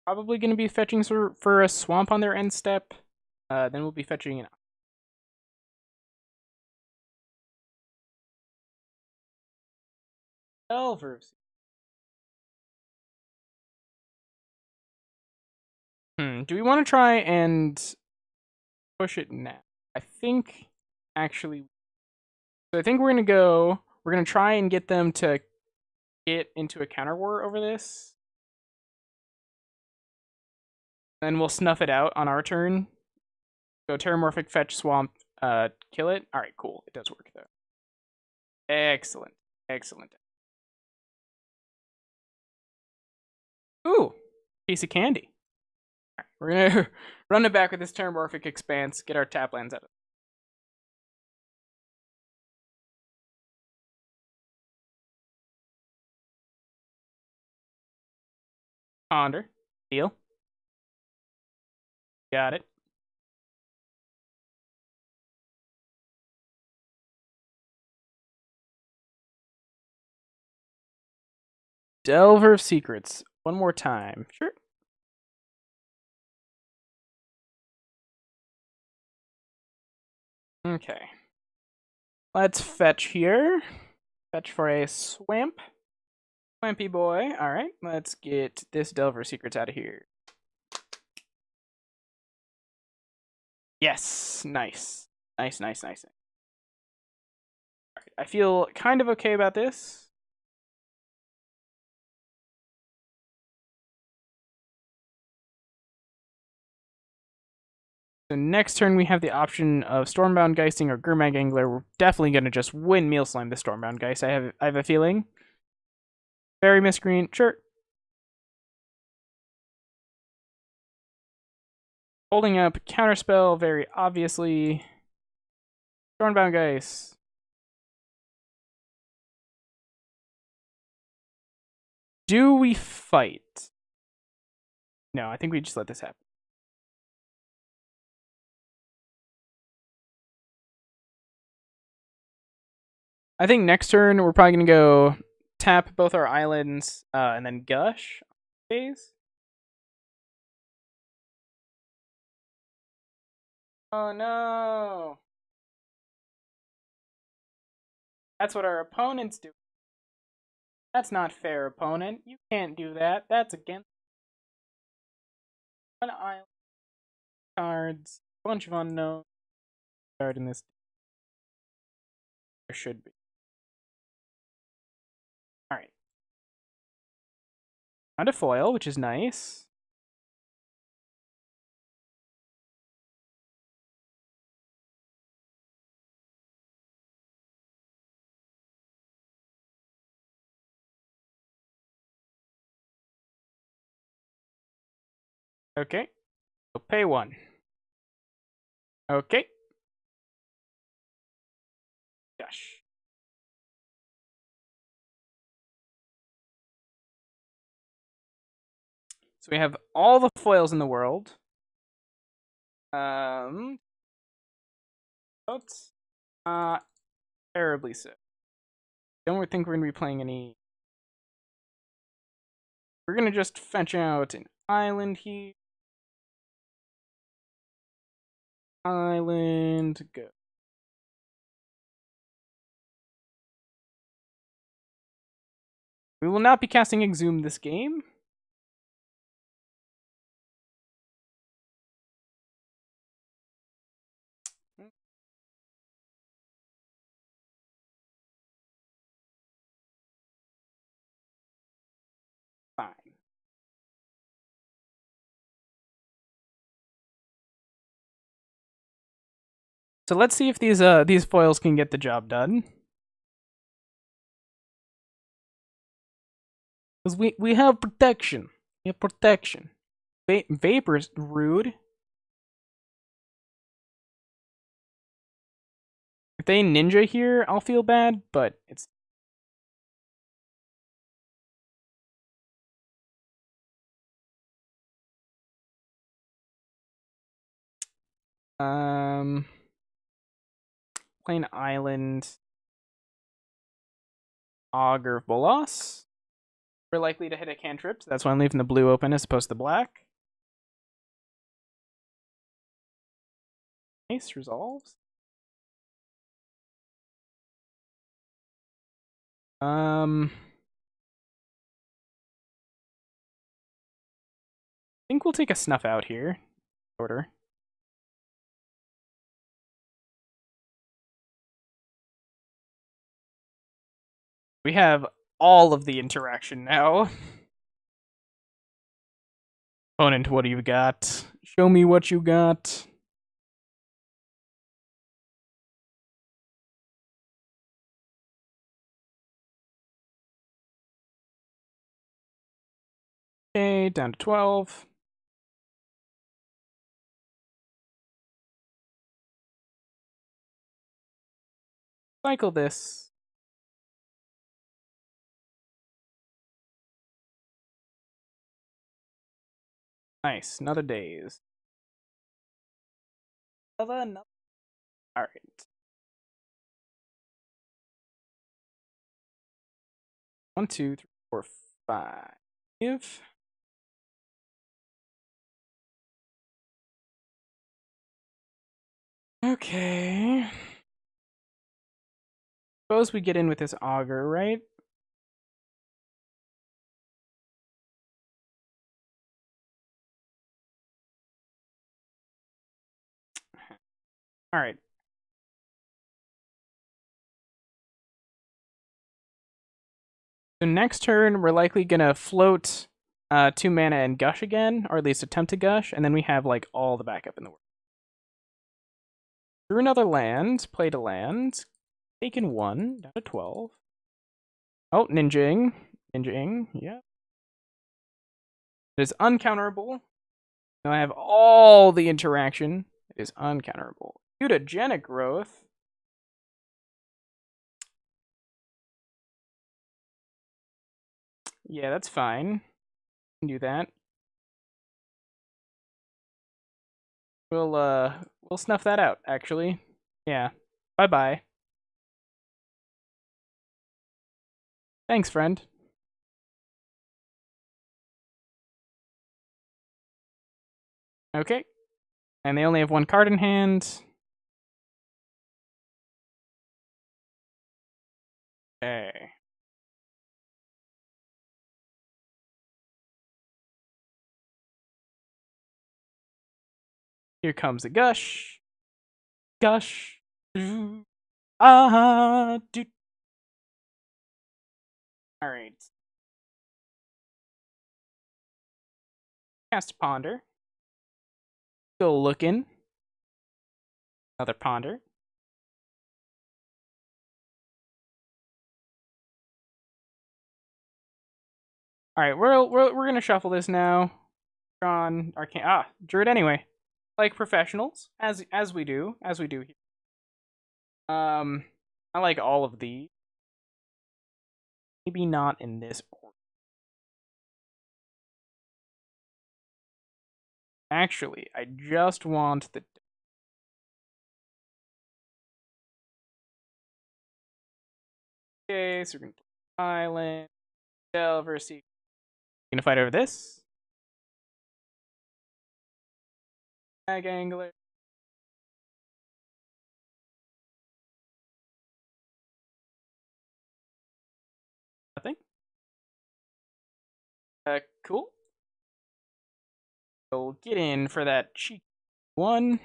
A: Probably going to be fetching for a swamp on their end step. Then we'll be fetching an Elvers. Do we want to try and push it now? I think actually. So I think we're gonna try and get them to get into a counter war over this. Then we'll snuff it out on our turn. Go Terramorphic, fetch, swamp, kill it. Alright, cool. It does work though. Excellent. Excellent. Ooh, piece of candy. Right, we're gonna run it back with this Terramorphic Expanse, get our tap lands out of it. Ponder. Deal. Got it. Delver of Secrets. One more time. Sure. Okay. Let's fetch here. Fetch for a swamp. Swampy boy. Alright, let's get this Delver Secrets out of here. Yes, nice. Nice. Alright, I feel kind of okay about this. So next turn we have the option of Stormbound Geisting or Gurmag Angler. We're definitely gonna just windmill slime the Stormbound Geist. I have a feeling. Very miscreen, sure. Holding up Counterspell, very obviously. Stormbound Geist. Do we fight? No, I think we just let this happen. I think next turn we're probably gonna go tap both our islands and then gush phase. Oh no! That's what our opponents do. That's not fair, opponent. You can't do that. That's against one island cards. Bunch of unknown card in this. There should be. Alright. Found a foil, which is nice. Okay. So pay one. Okay. Gosh. So we have all the foils in the world. Oops. Terribly so. Don't think we're gonna be playing any. We're gonna just fetch out an island here. Island, go. We will not be casting Exhume this game. Fine. So let's see if these foils can get the job done. Because we have protection. We have protection. Vapor's rude. If they ninja here, I'll feel bad, but it's plain island. Augur of Bolas. We're likely to hit a cantrip, so that's why I'm leaving the blue open as opposed to the black. Nice, resolves. I think we'll take a snuff out here. Order. We have all of the interaction now. Opponent, what do you got? Show me what you got. Okay, down to 12. Cycle this. Nice, another daze. Alright. 1, 2, 3, 4, 5. Okay. Suppose we get in with this augur, right? Alright. So next turn, we're likely gonna float 2 mana and gush again, or at least attempt to gush, and then we have like all the backup in the world. Drew another land, played a land, taken 1, down to 12. Oh, ninjing. Ninjing, yeah. It is uncounterable. Now I have all the interaction. It is uncounterable. Mutagenic growth. Yeah, that's fine. Can do that. We'll snuff that out, actually. Yeah. Bye-bye. Thanks, friend. Okay. And they only have one card in hand. Okay. Here comes a gush. Gush. Ah, dude. Alright. Cast a Ponder. Go looking. Another Ponder. Alright, we're gonna shuffle this now. Drawn Arcane. Druid anyway. Like professionals, as we do here. I like all of these. Maybe not in this order. Actually, I just want the. Okay, so we're gonna play Island, Delver, see. Gonna fight over this. Ag Angler. Nothing. Cool. We'll get in for that cheap one.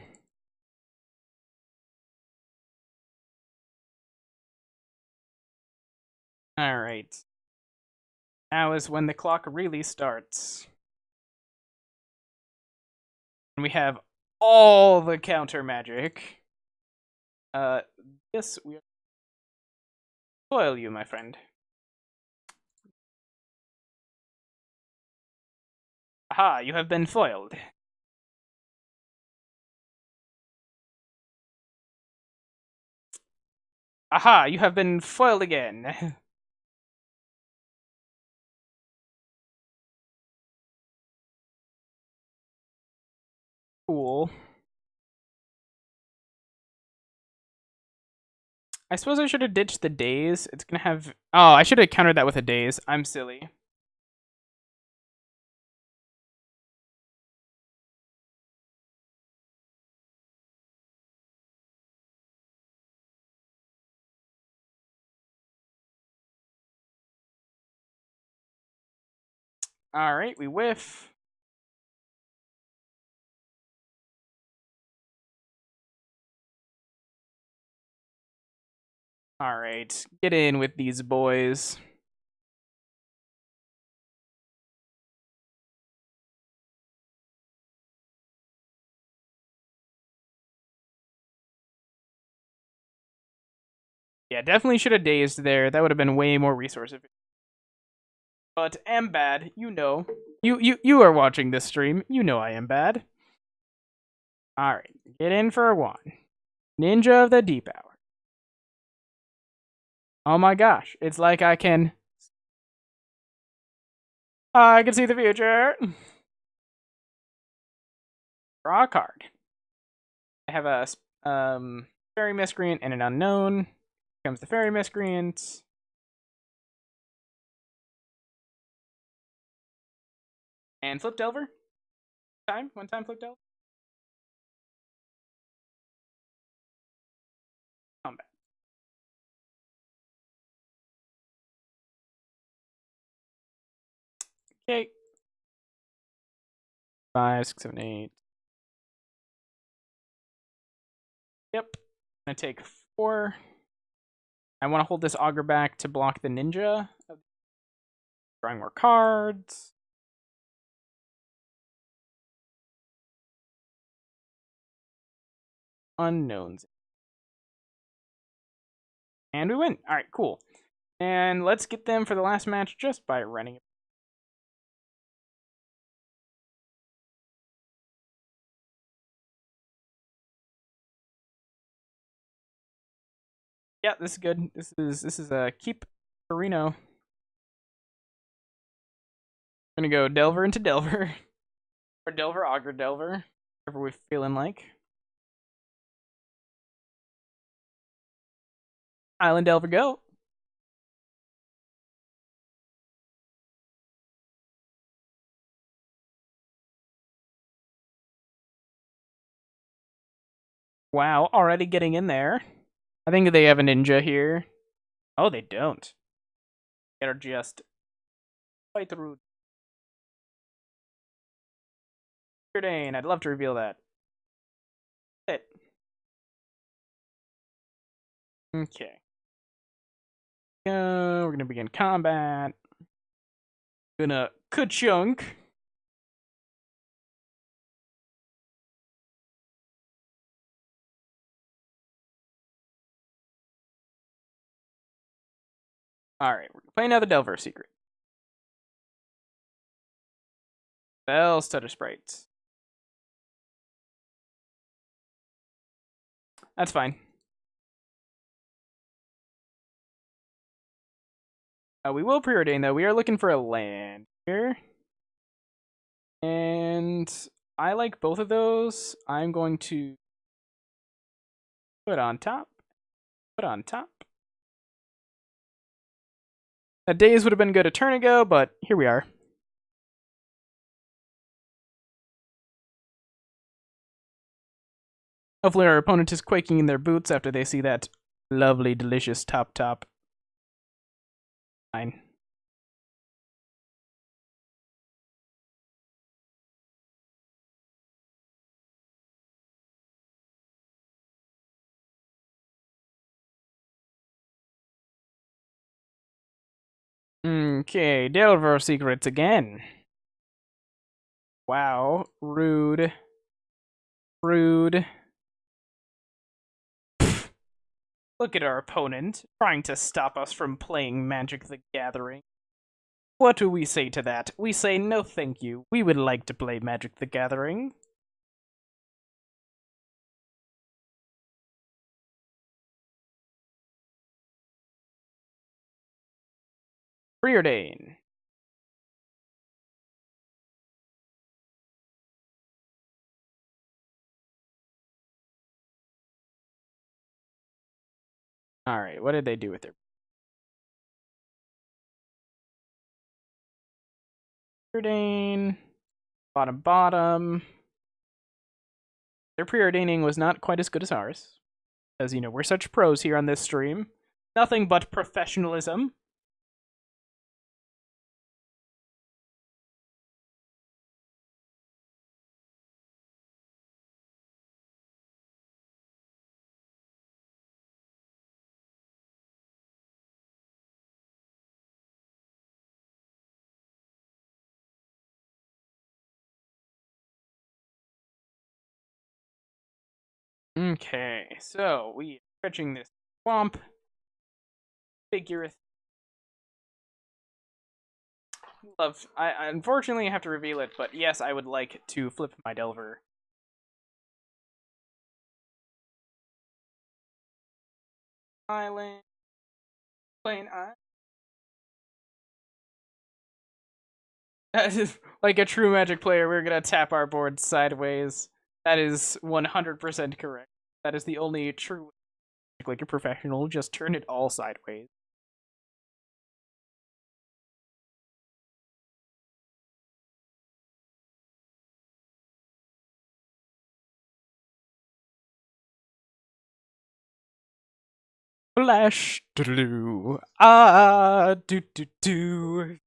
A: Alright. Now is when the clock really starts. And we have all the counter magic. Yes, we spoil you, my friend. Aha, you have been foiled. Aha, you have been foiled again. Cool. I suppose I should have ditched the daze. It's gonna have. Oh, I should have countered that with a daze. I'm silly. Alright, we whiff. Alright, get in with these boys. Yeah, definitely should have dazed there. That would have been way more resource efficient. But am bad, you know. You are watching this stream. You know I am bad. Alright, get in for a one. Ninja of the Deep Hour. Oh my gosh, it's like I can see the future. Draw a card. I have a fairy miscreant and an unknown. Here comes the fairy miscreant. And flip delver. One time flip delver. Combat. Okay. 5, 6, 7, 8. Yep. I'm gonna take 4. I want to hold this augur back to block the ninja. Drawing more cards. Unknowns. And we win. Alright, cool. And let's get them for the last match just by running. Yeah, this is good. This is a keep Torino. I'm gonna go Delver into Delver. Or Delver, Augur, Delver. Whatever we're feeling like. Island Delver, go. Wow, already getting in there. I think they have a ninja here. Oh, they don't. They're just quite rude. Dane, I'd love to reveal that. It. Okay. We're gonna begin combat. Gonna ka-chunk. Alright, we're gonna play another Delver secret. Bell stutter sprites. That's fine. We will preordain though. We are looking for a land here. And I like both of those. I'm going to put on top. Put on top. That days would have been good a turn ago, but here we are. Hopefully our opponent is quaking in their boots after they see that lovely, delicious top. Fine. Okay, Delver secrets again. Wow, rude. Rude. Look at our opponent, trying to stop us from playing Magic the Gathering. What do we say to that? We say no thank you. We would like to play Magic the Gathering. Preordain. Alright, what did they do with their preordain? Bottom. Their preordaining was not quite as good as ours. As you know, we're such pros here on this stream. Nothing but professionalism. Okay, so we are fetching this swamp. Figure love. I unfortunately have to reveal it, but yes, I would like to flip my Delver. Island. Plain eye. That is like a true Magic player. We're gonna tap our board sideways. That is 100% correct. That is the only true, like a professional. Just turn it all sideways. Flash, do ah, do.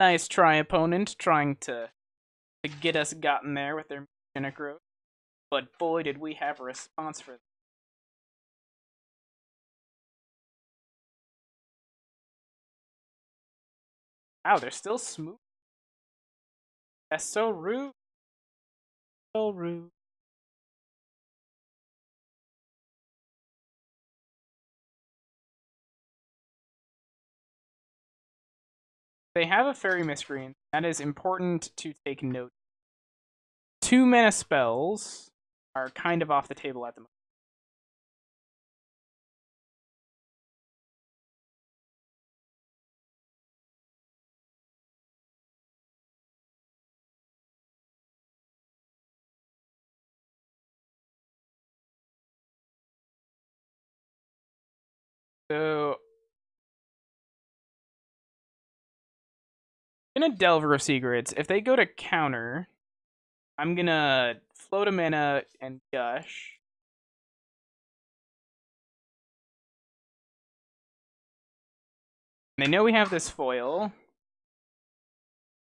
A: Nice try, opponent, trying to get us gotten there with their growth. But boy, did we have a response for that. Wow, they're still smooth. That's so rude. So rude. They have a fairy miscreant. That is important to take note. 2 mana spells are kind of off the table at the moment. So Gonna Delver of Secrets. If they go to counter, I'm gonna float a mana and Gush. And they know we have this foil.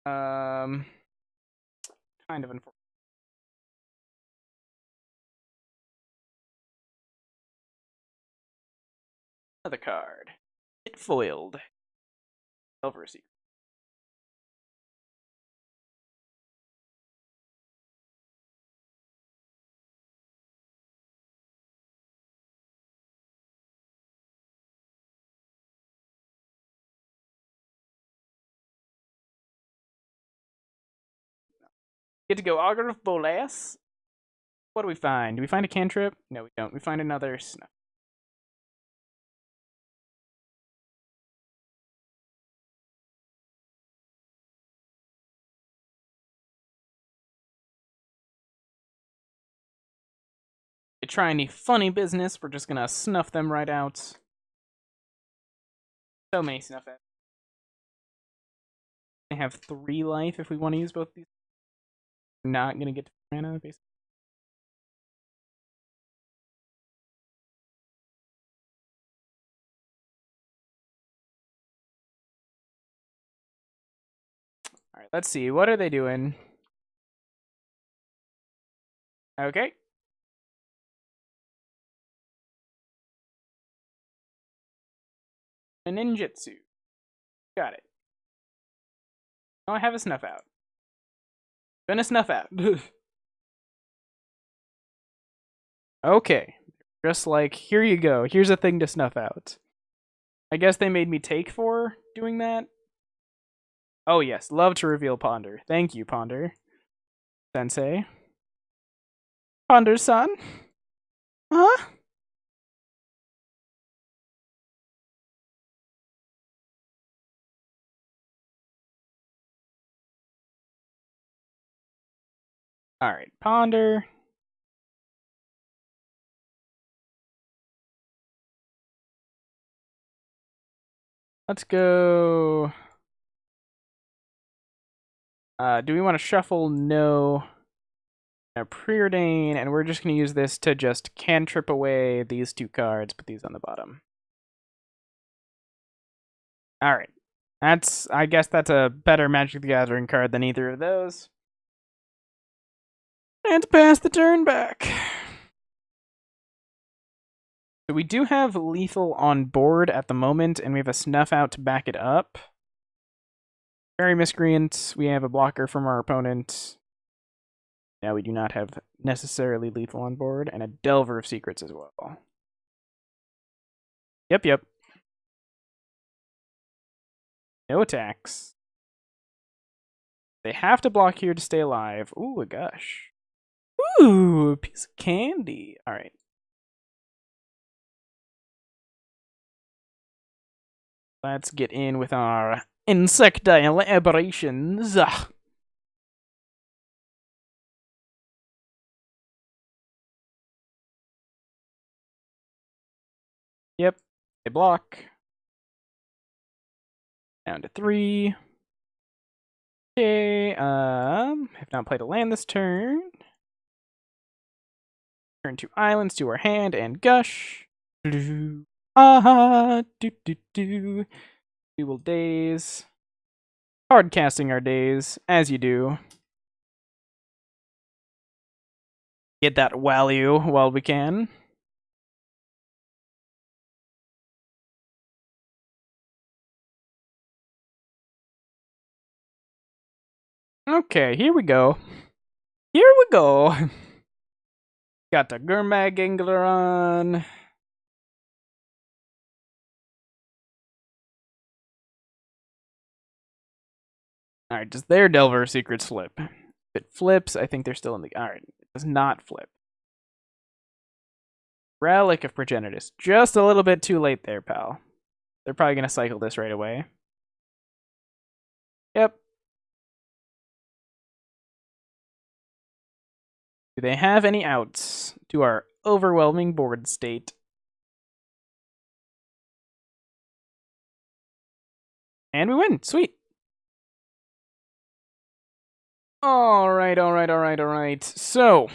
A: Kind of unfortunate. Another card. It foiled. Delver of Secrets. Get to go Augur of Bolas. What do we find? Do we find a cantrip? No, we don't. We find another snuff. They try any funny business, we're just gonna snuff them right out. So many snuff out. They have 3 life if we want to use both these. We're not gonna get to mana, basically. Alright, let's see. What are they doing? Okay. A ninjutsu. Got it. Oh, I have a snuff out. Gonna snuff out. Okay. Just like, here you go. Here's a thing to snuff out. I guess they made me take 4 doing that. Oh yes, love to reveal Ponder. Thank you, Ponder. Sensei. Ponder-san? Huh? Alright, Ponder. Let's go. Do we want to shuffle? No. Now Preordain, and we're just going to use this to just cantrip away these 2 cards, put these on the bottom. Alright. I guess that's a better Magic the Gathering card than either of those. And pass the turn back. So we do have lethal on board at the moment, and we have a snuff out to back it up. Fairy Miscreant, we have a blocker from our opponent. Now we do not have necessarily lethal on board, and a Delver of Secrets as well. Yep. No attacks. They have to block here to stay alive. Ooh, a Gush. Ooh, a piece of candy. Alright. Let's get in with our insectile aberrations. Yep, they block. Down to 3. Okay, have not played a land this turn. Turn 2 islands to our hand and Gush. Ah, do. We will daze. Hard casting our daze, as you do. Get that value while we can. Okay, here we go. Here we go. Got the Gurmag Angler on. Alright, does their Delver Secrets flip? If it flips, I think they're still in the... Alright, it does not flip. Relic of Progenitus. Just a little bit too late there, pal. They're probably going to cycle this right away. Yep. Do they have any outs to our overwhelming board state? And we win. Sweet. Alright. So,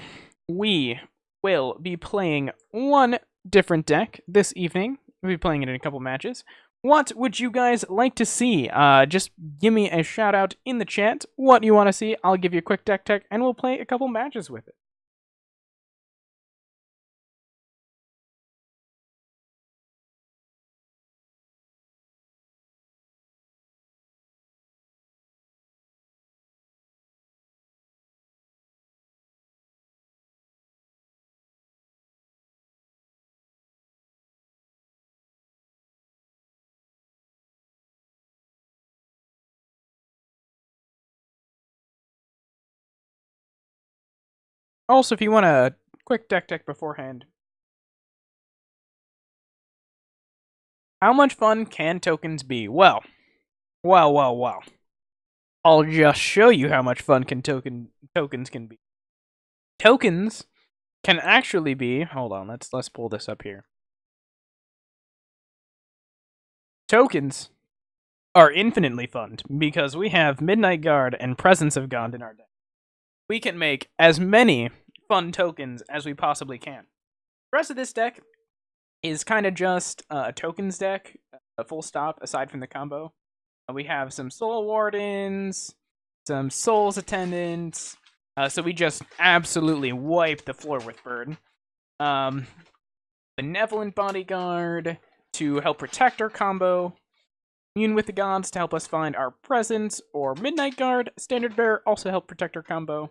A: we will be playing one different deck this evening. We'll be playing it in a couple matches. What would you guys like to see? Just give me a shout out in the chat what you want to see. I'll give you a quick deck tech, and we'll play a couple matches with it. Also, if you want a quick deck tech beforehand, how much fun can tokens be? Well. I'll just show you how much fun tokens can be. Tokens can actually be. Hold on, let's pull this up here. Tokens are infinitely fun because we have Midnight Guard and Presence of God in our deck. We can make as many fun tokens as we possibly can. The rest of this deck is kind of just a tokens deck, a full stop, aside from the combo. We have some Soul Wardens, some Souls Attendants, so we just absolutely wipe the floor with Bird. Benevolent Bodyguard to help protect our combo. Immune with the Gods to help us find our presence, or Midnight Guard, Standard Bearer, also help protect our combo.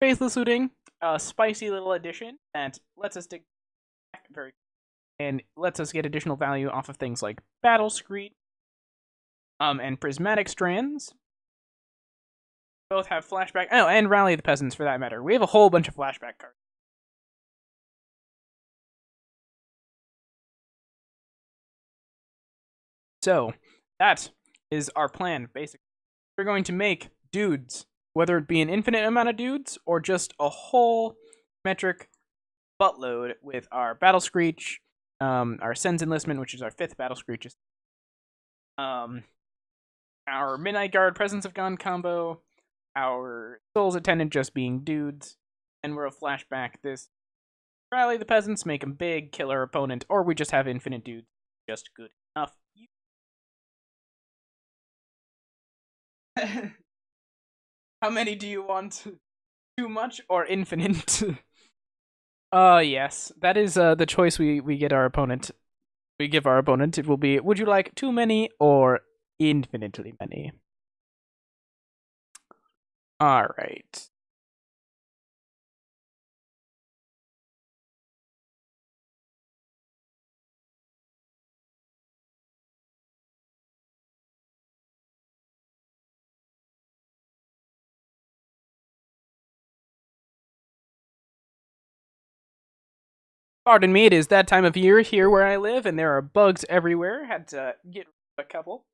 A: Faithless Looting, a spicy little addition that lets us dig back very and lets us get additional value off of things like Battle Screed, and Prismatic Strands. Both have flashback. Oh, and Rally the Peasants for that matter. We have a whole bunch of flashback cards. So, that is our plan, basically. We're going to make dudes, whether it be an infinite amount of dudes, or just a whole metric buttload with our Battle Screech, our Sen's Enlistment, which is our 5th Battle Screech, our Midnight Guard Presence of God combo, our Soul's Attendant just being dudes, and we'll flashback this. Rally the Peasants, make them big, kill our opponent, or we just have infinite dudes. Just good enough. How many do you want? Too much or infinite? Yes. That is the choice we get our opponent. We give our opponent. It will be, would you like too many or infinitely many? Alright. Pardon me, it is that time of year here where I live, and there are bugs everywhere. Had to get a couple.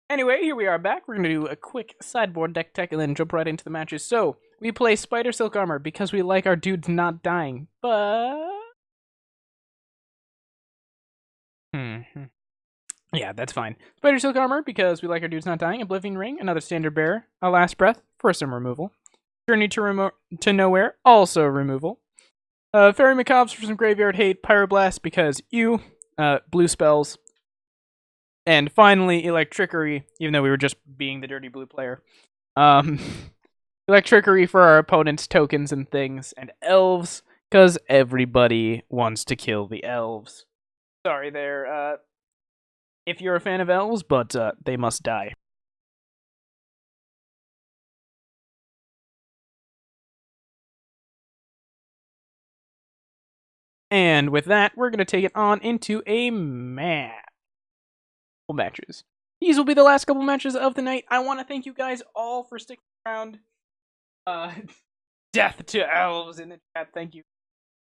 A: Anyway, here we are back. We're going to do a quick sideboard deck tech and then jump right into the matches. So, we play Spider Silk Armor because we like our dudes not dying, but... Yeah, that's fine. Spider Silk Armor because we like our dudes not dying. Oblivion Ring, another Standard Bearer. A Last Breath for some removal. Journey to Nowhere, also removal. Fairy Macabres for some Graveyard Hate. Pyroblast because blue spells. And finally, Electrickery, even though we were just being the dirty blue player. Electrickery for our opponent's tokens and things. And Elves, because everybody wants to kill the Elves. Sorry there, if you're a fan of Elves, but they must die. And with that, we're going to take it on into a matches. These will be the last couple matches of the night. I want to thank you guys all for sticking around. Death to Elves in the chat. Thank you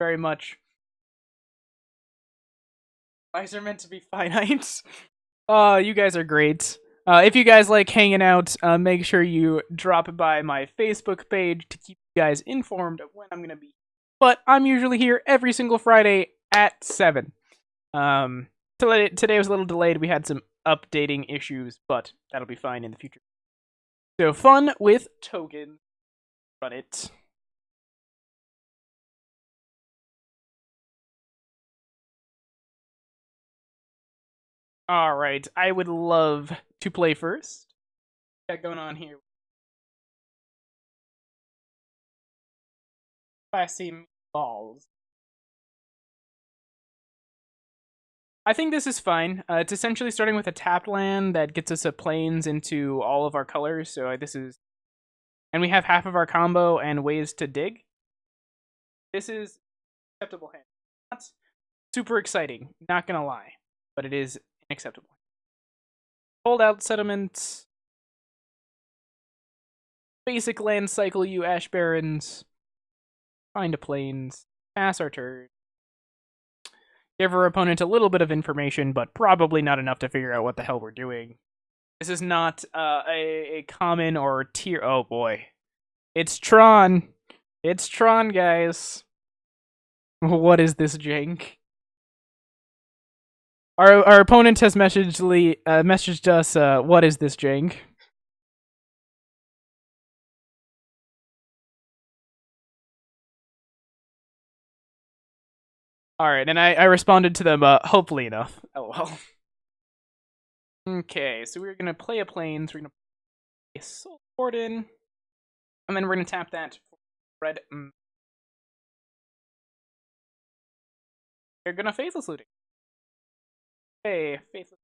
A: very much. Eyes are meant to be finite. You guys are great. If you guys like hanging out, make sure you drop by my Facebook page to keep you guys informed of when I'm going to be. But I'm usually here every single Friday at 7. Today was a little delayed. We had some updating issues, but that'll be fine in the future. So fun with tokens. run it. All right, I would love to play first. What's got going on here? Classy balls. I think this is fine. It's essentially starting with a tapped land that gets us a plains into all of our colors. So this is, and we have half of our combo and ways to dig. This is acceptable hand. Not super exciting, not gonna lie, but it is acceptable. Hold out settlements. Basic land cycle, you ash barons. Find a plains. Pass our turn. Give our opponent a little bit of information, but probably not enough to figure out what the hell we're doing. This is not a common or tier. Oh boy. It's Tron. It's Tron, guys. What is this jank? Our opponent has messaged us, what is this jank? Alright, and I responded to them, hopefully enough. Oh well. Okay, so we're gonna play a plains, we're gonna play a Soul Warden, and then we're gonna tap that for red. They're gonna Faithless Looting. Hey, Faithless.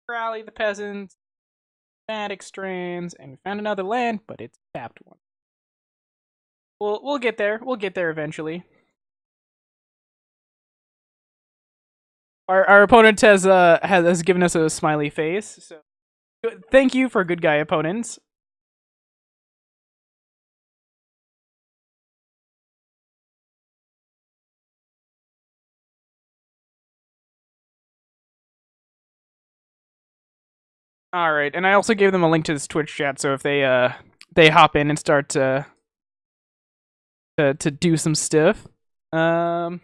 A: Rally the peasants, Matic strands, and we found another land, but it's a tapped one. We'll get there. We'll get there eventually. Our opponent has given us a smiley face, so thank you for good guy opponents. All right, and I also gave them a link to this Twitch chat, so if they hop in and start to do some stuff. All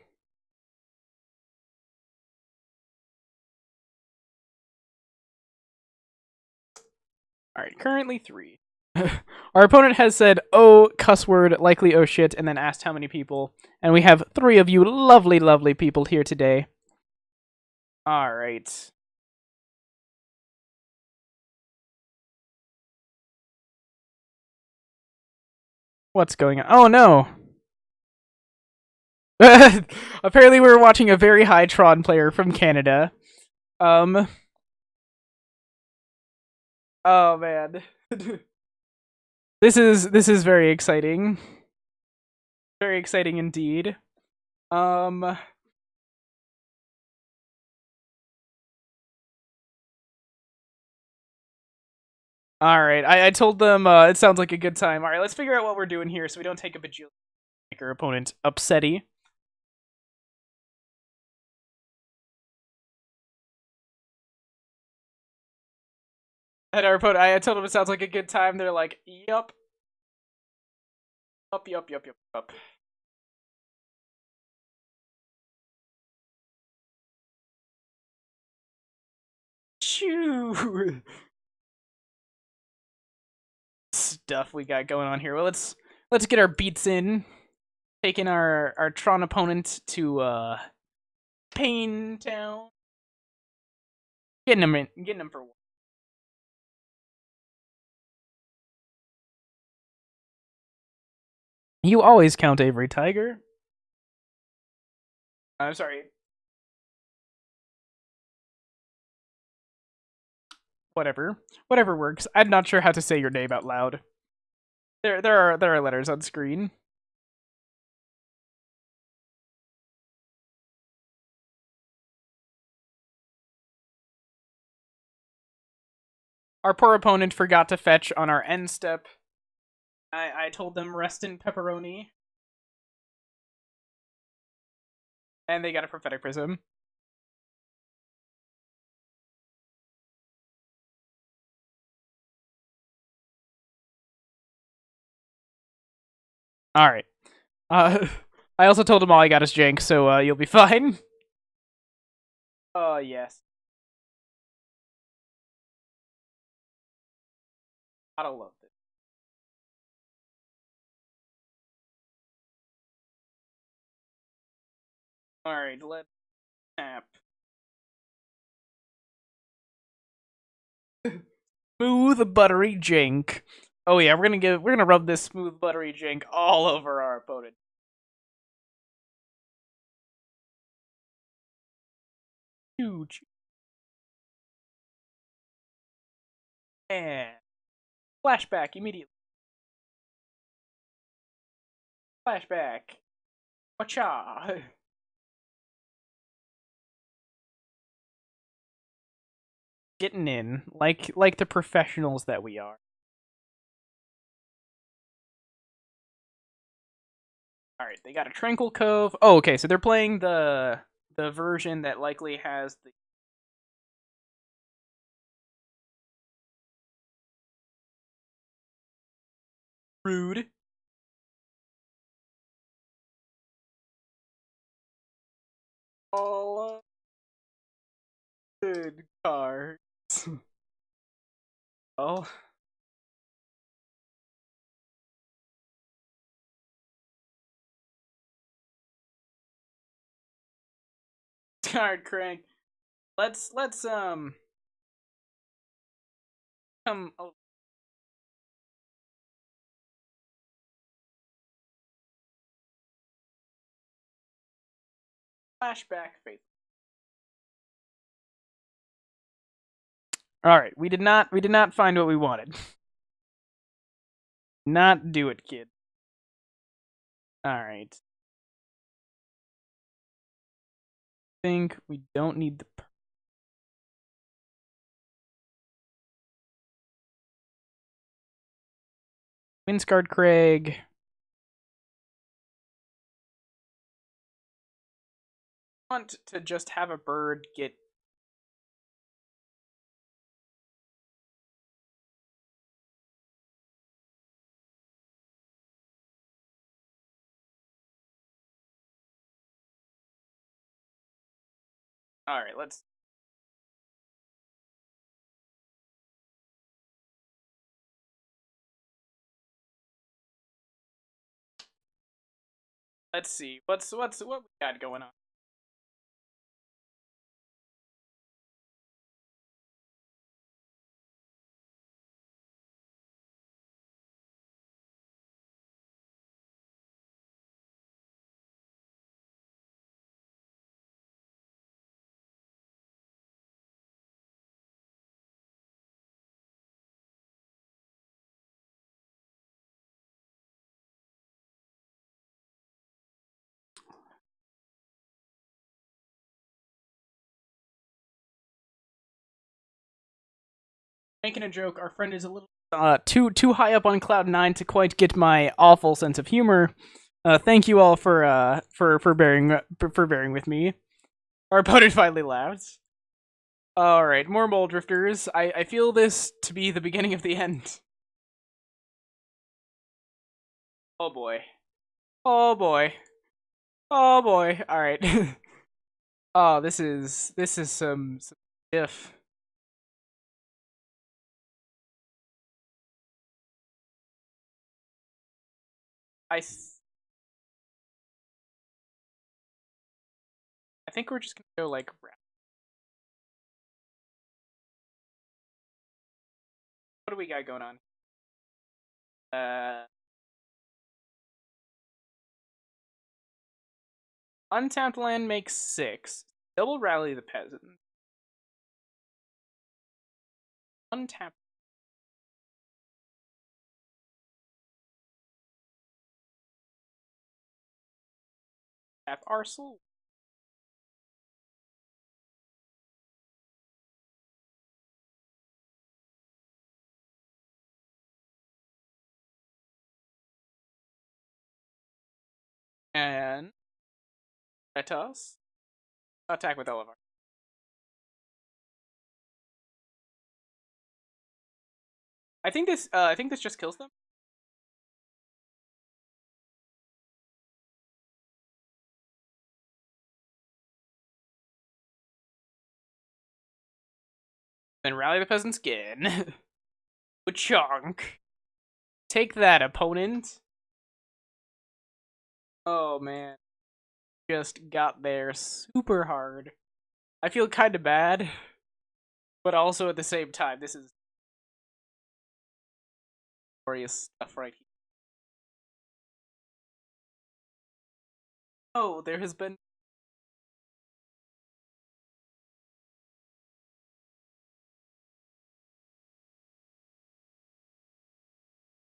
A: right, currently 3. Our opponent has said, "Oh, cuss word, likely oh shit," and then asked how many people, and we have 3 of you lovely, lovely people here today. All right. What's going on? Oh no! Apparently, we were watching a very high Tron player from Canada. Oh man, this is very exciting. Very exciting indeed. All right, I told them it sounds like a good time. All right, let's figure out what we're doing here so we don't take a bajillion, make our opponent upsetty. And our opponent, I told them it sounds like a good time. They're like, yup. Yup. Shoo! Stuff we got going on here. Well, let's get our beats in. Taking our Tron opponent to Pain Town. Getting him for one. You always count Avery Tiger. I'm sorry. Whatever works. I'm not sure how to say your name out loud. There are letters on screen. Our poor opponent forgot to fetch on our end step. I told them rest in pepperoni. And they got a prophetic prism. Alright. I also told them all I got is jank, so you'll be fine. Oh, yes. Gotta love this. Alright, let's tap. Smooth buttery jink. Oh yeah, we're gonna rub this smooth buttery jink all over our opponent. Huge. And flashback immediately. Flashback. Wacha. Getting in like the professionals that we are. All right, they got a tranquil cove. Oh, okay, so they're playing the version that likely has the rude. All good cards. Oh, card crank. Let's come flashback faith. All right, we did not find what we wanted. Not do it, kid. All right. Think we don't need the Windscarred Craig. Want to just have a bird get. All right, let's. Let's see. What we got going on? Making a joke. Our friend is a little too high up on cloud nine to quite get my awful sense of humor. Thank you all for bearing with me. Our opponent finally laughs. All right, more mole drifters. I feel this to be the beginning of the end. Oh boy. Oh boy. Oh boy. All right. Oh, this is some diff. I think we're just gonna go like what do we got going on? Untapped land makes 6. Double rally the peasant. Untapped. Tap Arsenal. And Retos. Attack with Elevar. I think this just kills them. Then rally the peasant again. Chunk. Take that, opponent. Oh man. just got there super hard. I feel kind of bad, but also at the same time, this is glorious stuff right here. Oh, there has been.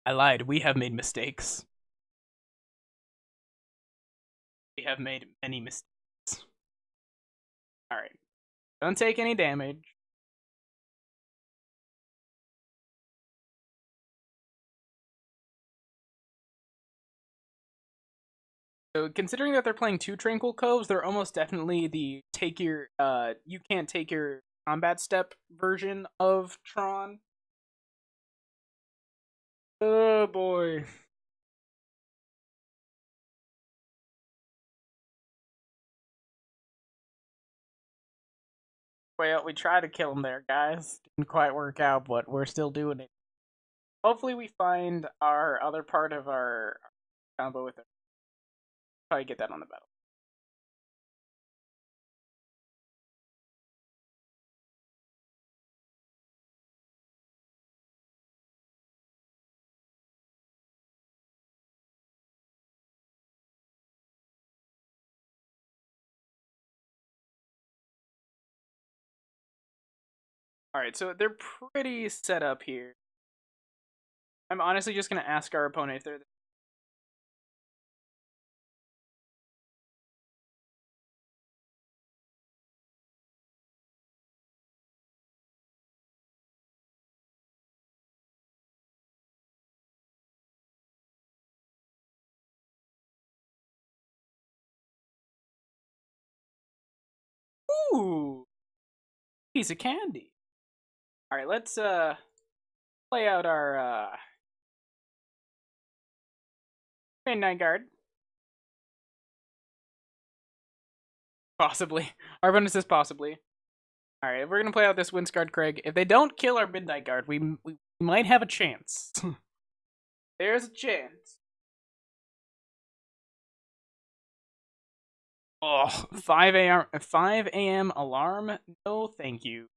A: I lied. We have made mistakes. We have made many mistakes. Alright. Don't take any damage. So considering that they're playing two Tranquil Coves, they're almost definitely the you can't take your combat step version of Tron. Oh boy. Well, we tried to kill him there, guys. Didn't quite work out, but we're still doing it. Hopefully we find our other part of our combo with it. Probably get that on the battle. Alright, so they're pretty set up here. I'm honestly just gonna ask our opponent if they're. Ooh, piece of candy. All right, let's play out our Midnight Guard. Possibly. Our bonus is possibly. All right, we're gonna play out this Windscarred Craig. If they don't kill our Midnight Guard, we might have a chance. There's a chance. Oh, 5 a.m. alarm? No, thank you.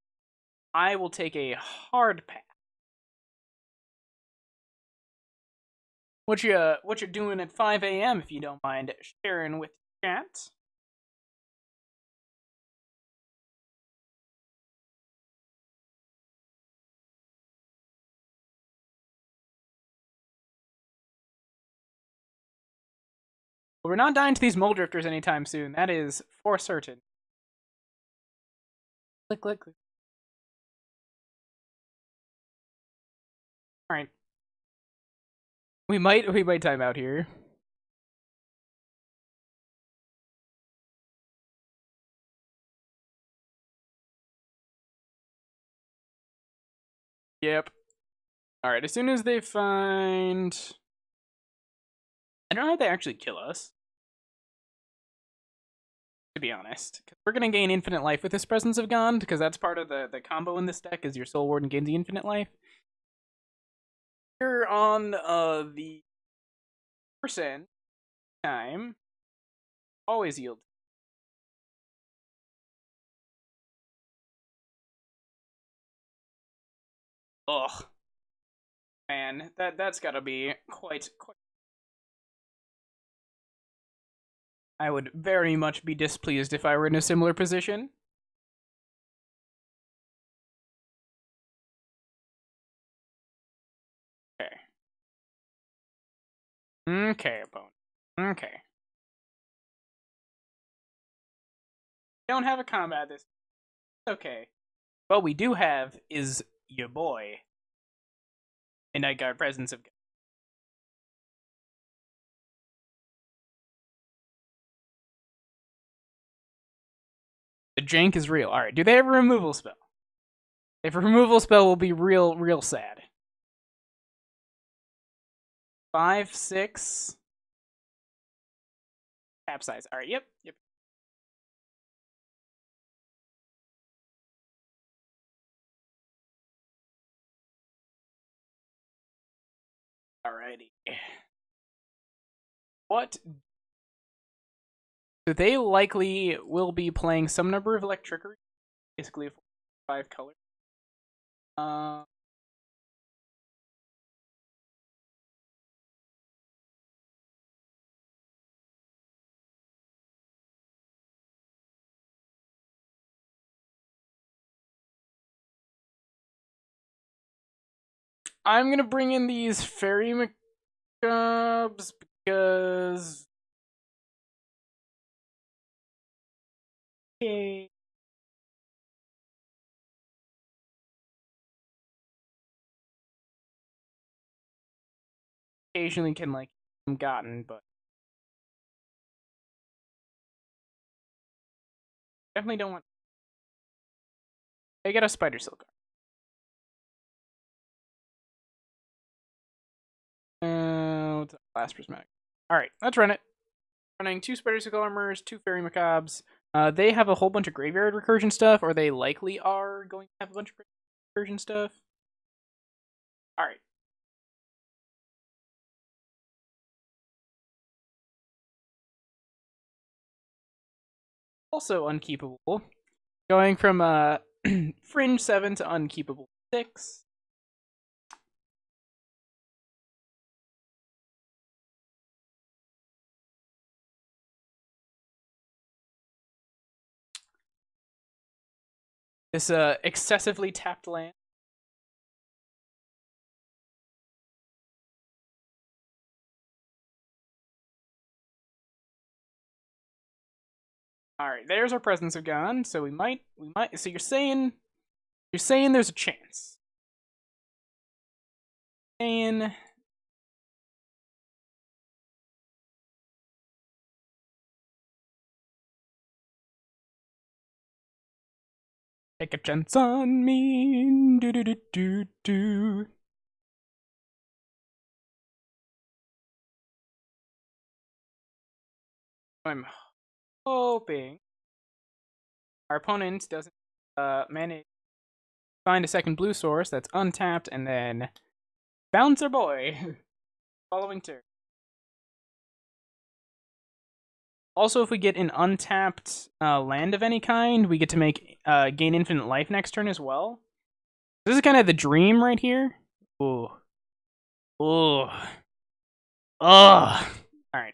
A: I will take a hard pass. What you doing at 5 a.m. if you don't mind sharing with the chat? Well, we're not dying to these mole drifters anytime soon. That is for certain. Click, click, click. All right. We might time out here. Yep. All right. As soon as they find, I don't know how they actually kill us. To be honest, we're gonna gain infinite life with this Presence of God because that's part of the combo in this deck. Is your Soul Warden gains the infinite life. Here on the percent time, always yield. Ugh, man, that's gotta be quite. I would very much be displeased if I were in a similar position. Okay. Okay, opponent. Okay. Don't have a combat this. Okay. What we do have is your boy, Midnight Guard Presence of God. The jank is real. Alright, do they have a removal spell? If a removal spell will be real sad. 5, 6. Capsize. Alright, yep. Alrighty. What So they likely will be playing some number of electricity, basically 5 colors. Uh, I'm gonna bring in these fairy macabres because okay. Occasionally can like be gotten, but definitely don't want. They get a spider silk. Last prismatic. All right, let's run it. Running 2 spider silk armors, 2 fairy macabres. They have a whole bunch of graveyard recursion stuff, or they likely are going to have a bunch of recursion stuff. All right. Also unkeepable. Going from fringe 7 to unkeepable 6. This excessively tapped land. All right, there's our presence of gone. So we might. So you're saying there's a chance. Saying take a chance on me. Do do do do do. I'm hoping our opponent doesn't manage to find a second blue source that's untapped and then bounce our boy following turn. Also, if we get an untapped land of any kind, we get to make gain infinite life next turn as well. This is kind of the dream right here. Ooh. Ooh. Ugh. Alright.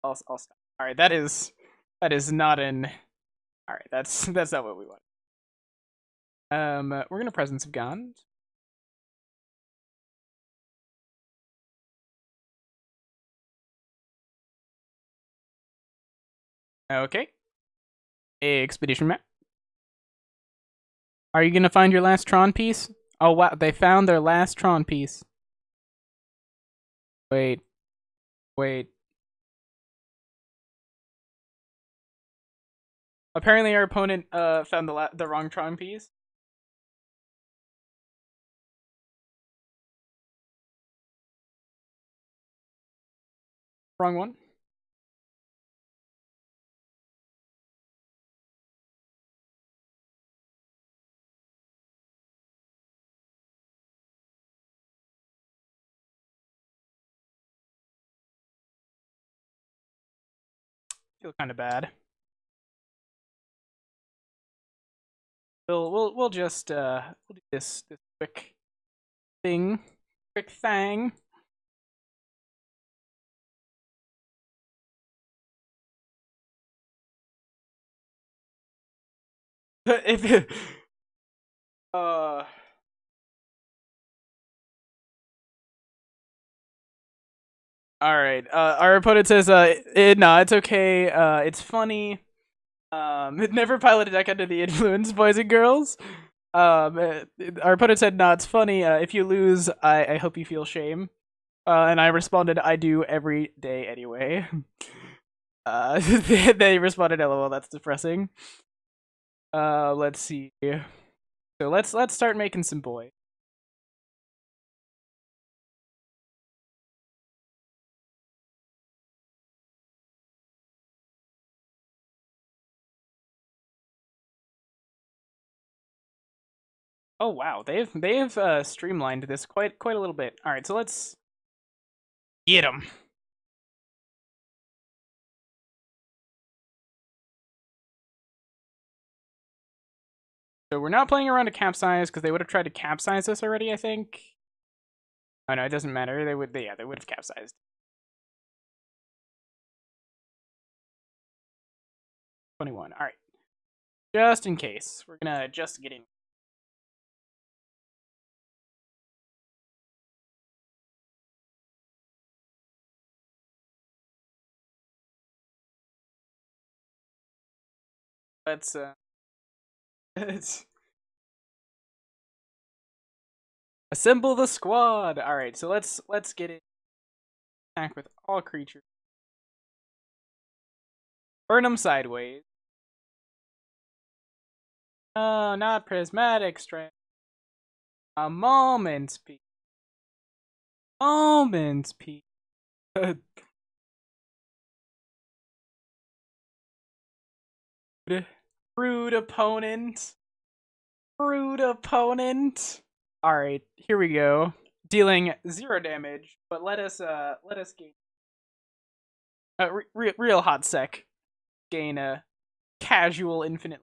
A: I'll stop. Alright, that is not an... Alright, that's not what we want. We're gonna Presence of Gone. Okay. Expedition map. Are you gonna find your last Tron piece? Oh wow, they found their last Tron piece. Wait. Wait. Apparently our opponent found the wrong Tron piece. Wrong one. Feel kind of bad. We'll just we'll do this quick thing, quick thing. If all right. Our opponent says, no, it's okay. It's funny. Never pilot a deck under the influence, boys and girls. Our opponent said, no, it's funny. If you lose, I hope you feel shame. And I responded, I do every day anyway. They responded, LOL, that's depressing. Let's see. So let's start making some boys. Oh wow, they've streamlined this quite a little bit. All right, so let's get them. So we're not playing around to capsize because they would have tried to capsize us already, I think. Oh no, it doesn't matter. They would have capsized. 21. All right. Just in case, we're gonna just get in. Let's let's assemble the squad. All right, so let's get in. Attack with all creatures. Burn them sideways. Oh, not prismatic strength. A moment's peace. Moment's peace. Rude opponent. Rude opponent. All right, here we go. Dealing 0 damage, but let us gain real hot sec. Gain a casual infinite.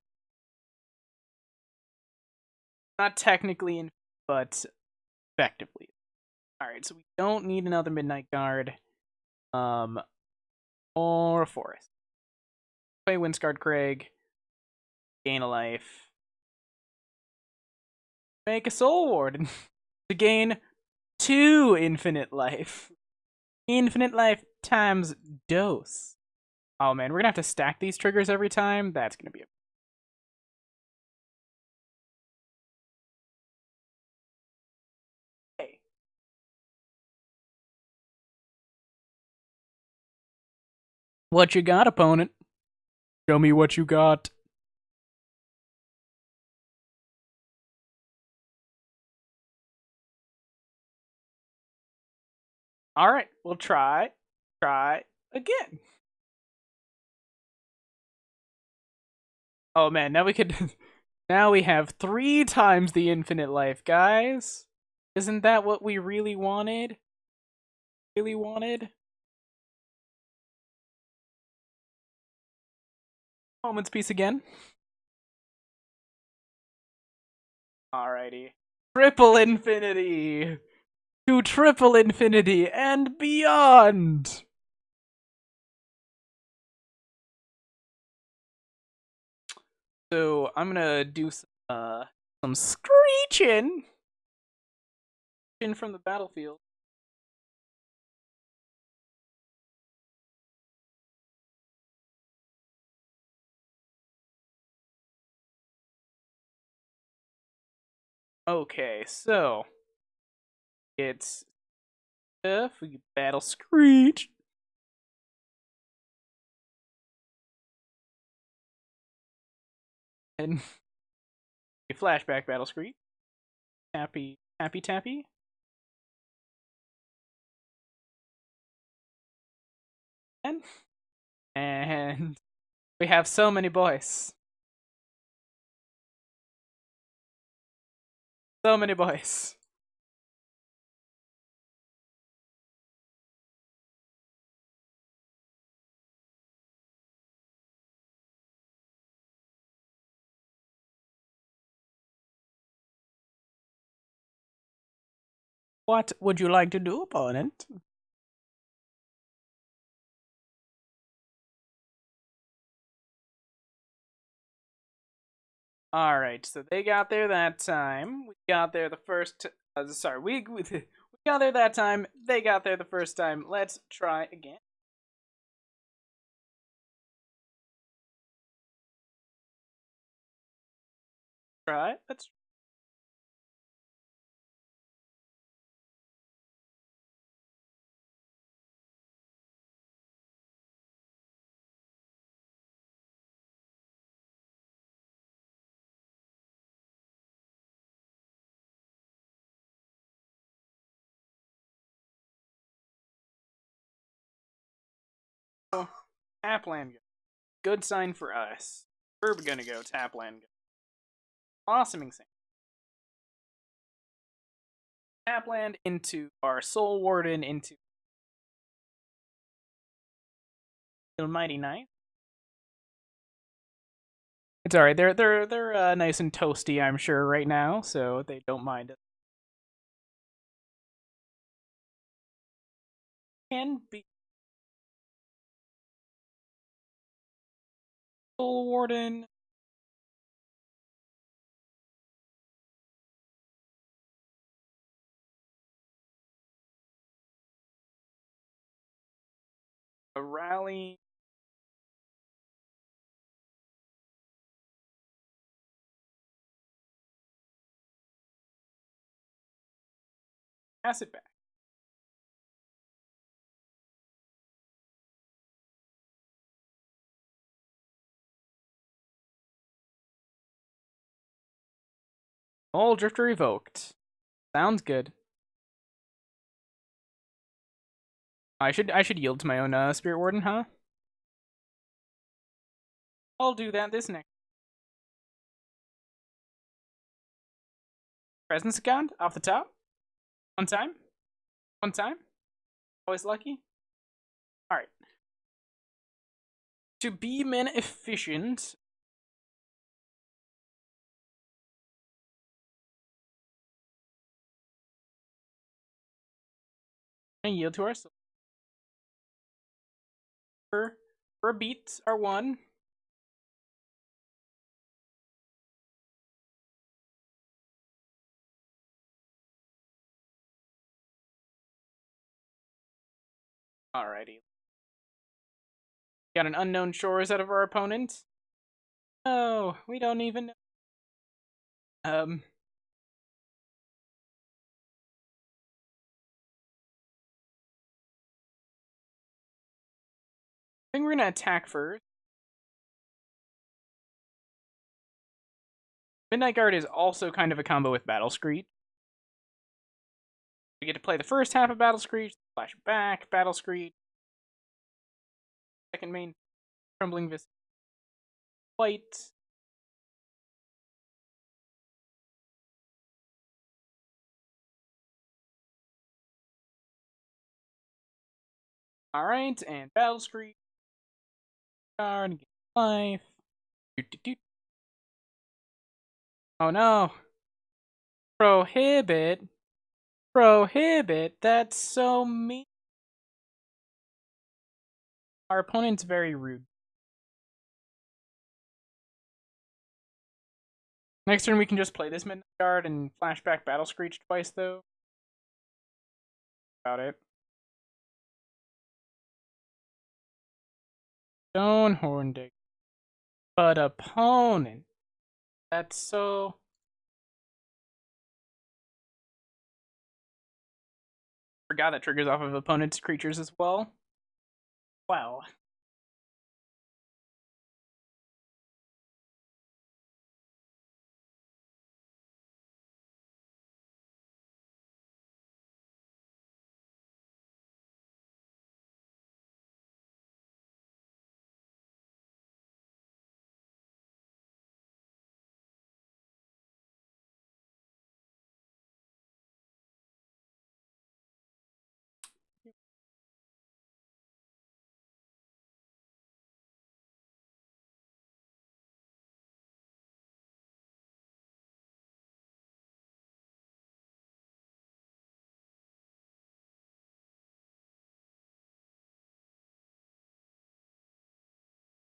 A: Not technically infinite, but effectively. All right, so we don't need another Midnight Guard. Or a Forest. Play Windscarred Craig. Gain a life. Make a Soul Warden to gain 2 infinite life. Infinite life times dose. Oh man, we're gonna have to stack these triggers every time. That's gonna be a What you got, opponent? Show me what you got. Alright, we'll try again. Oh man, now we could now we have 3 times the infinite life, guys. Isn't that what we really wanted? Really wanted? Moment's Peace again. Alrighty. Triple infinity! To triple infinity and beyond! So I'm gonna do some screeching from the battlefield. Okay, so it's if we battle Screech. And a flashback battle Screech. Tappy, tappy, tappy. And we have so many boys. So many boys. What would you like to do, opponent? Alright, so they got there that time. We got there the first... sorry, we got there that time. They got there the first time. Let's try again. Try. Let's Tapland. Good sign for us. We're gonna go Tapland. Blossoming Sand. Tapland into our Soul Warden into Mighty Knight. It's alright. They're nice and toasty, I'm sure, right now, so they don't mind it. Can be Soul Warden. A rally. Pass it back. All Drifter revoked. Sounds good. I should yield to my own Spirit Warden, huh? I'll do that this next. Presence account off the top. One time. One time. Always lucky. Alright. To be mana efficient, and yield to our soul. For a beat, our one. Alrighty. Got an unknown shores out of our opponent. Oh, we don't even know. I think we're gonna attack first. Midnight Guard is also kind of a combo with Battle Screech. We get to play the first half of Battle Screech, flash back, Battle Screech, second main, Trembling Vis, White. Alright, and Battle Screech. Card, get life. Oh no. Prohibit. Prohibit. That's so mean. Our opponent's very rude. Next turn we can just play this Midnight Guard and flashback Battle Screech twice though. About it. Stonehorn Dig. But opponent. That's so... Forgot that triggers off of opponent's creatures as well. Wow.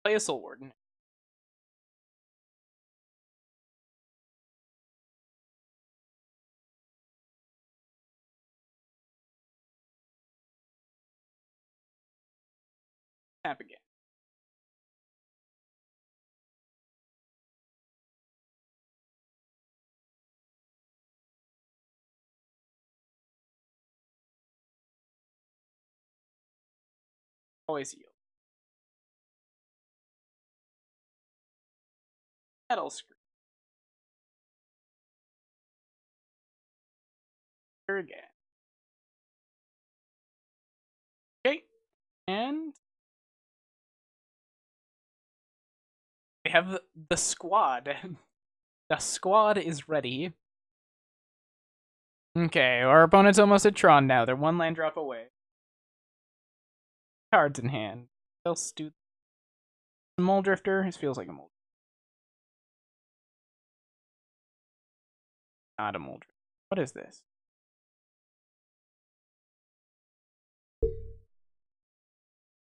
A: Play a Soul Warden. Tap again. Always yield. Battle Screech. Again. Okay. And we have the squad. The squad is ready. Okay, our opponent's almost at Tron now. They're one land drop away. Cards in hand. They'll do Mole Drifter. This feels like a Mole. Not a Moldra. What is this?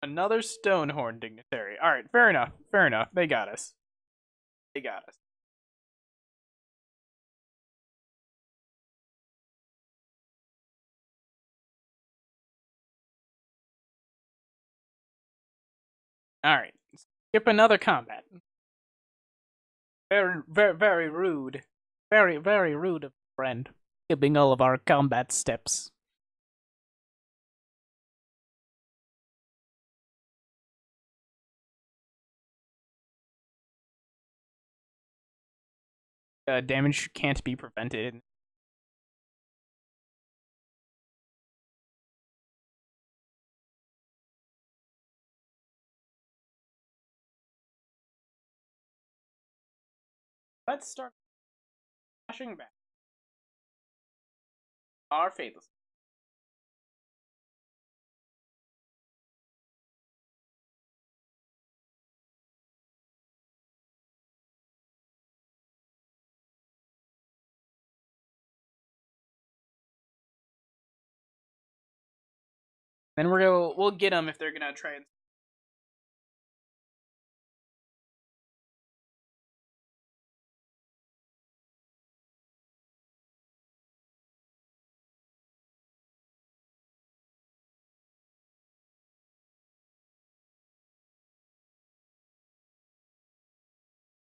A: Another Stonehorn dignitary. Alright, fair enough. Fair enough. They got us. They got us. Alright. Skip another combat. Very, very, very rude. Very, very rude of friend. Skipping all of our combat steps. Damage can't be prevented. Let's start flashing back. Our faithless. Then we'll get them if they're gonna try and.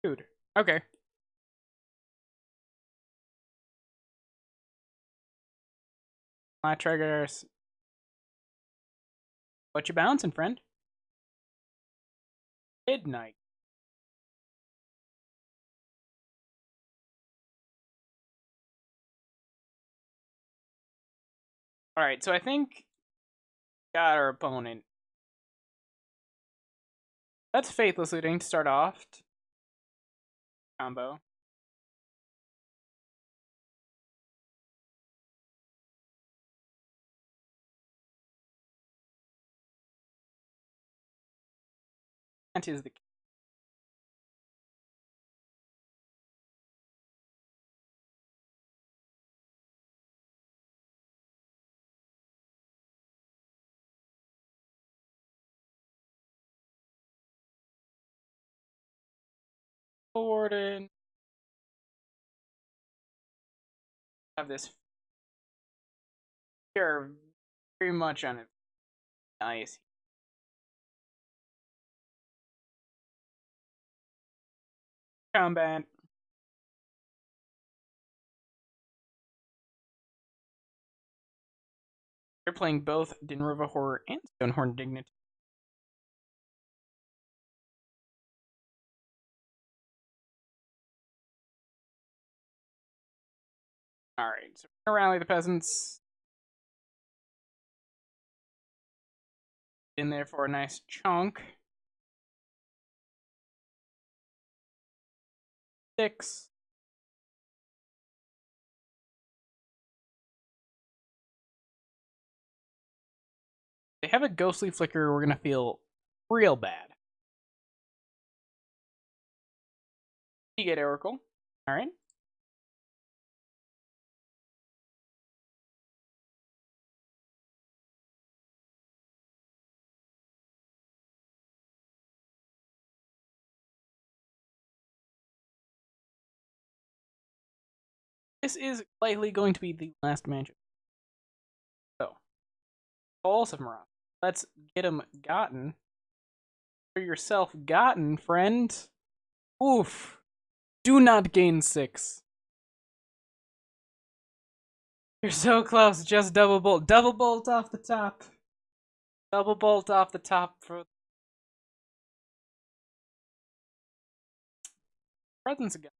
A: Dude. Okay. My triggers. What you bouncing, friend? Midnight. Alright, so I think got our opponent. That's Faithless Looting to start off. Combo. That is the board and have this here very much on it. Nice. Combat. They're playing both Dinrova Horror and Stonehorn Dignity. Alright, so we're gonna rally the peasants. In there for a nice chunk. 6. They have a ghostly flicker, we're gonna feel real bad. You get Oracle. Alright. This is likely going to be the last matchup. So, Pulse of Mirage. Let's get him gotten. For yourself gotten, friend. Oof. Do not gain 6. You're so close. Just double bolt. Double bolt off the top. Double bolt off the top for presence again.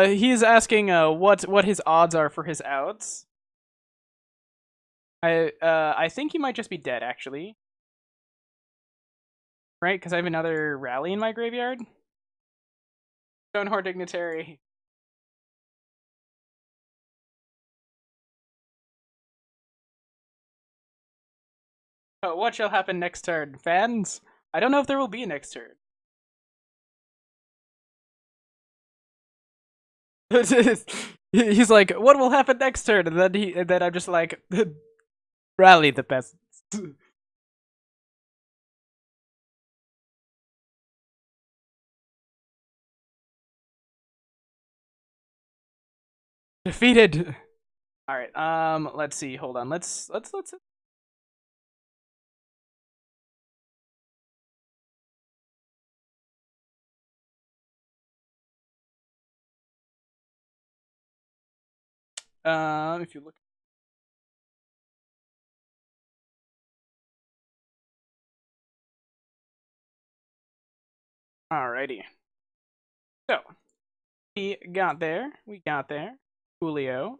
A: He's asking what his odds are for his outs. I think you might just be dead, actually. Right? Because I have another rally in my graveyard. Stonehor Dignitary. What shall happen next turn? Fans? I don't know if there will be a next turn. He's like, what will happen next turn? And then I'm just like, rally the peasants. Defeated. All right. Let's see. Hold on. Let's. If you look. Alrighty. So we got there. We got there. Julio.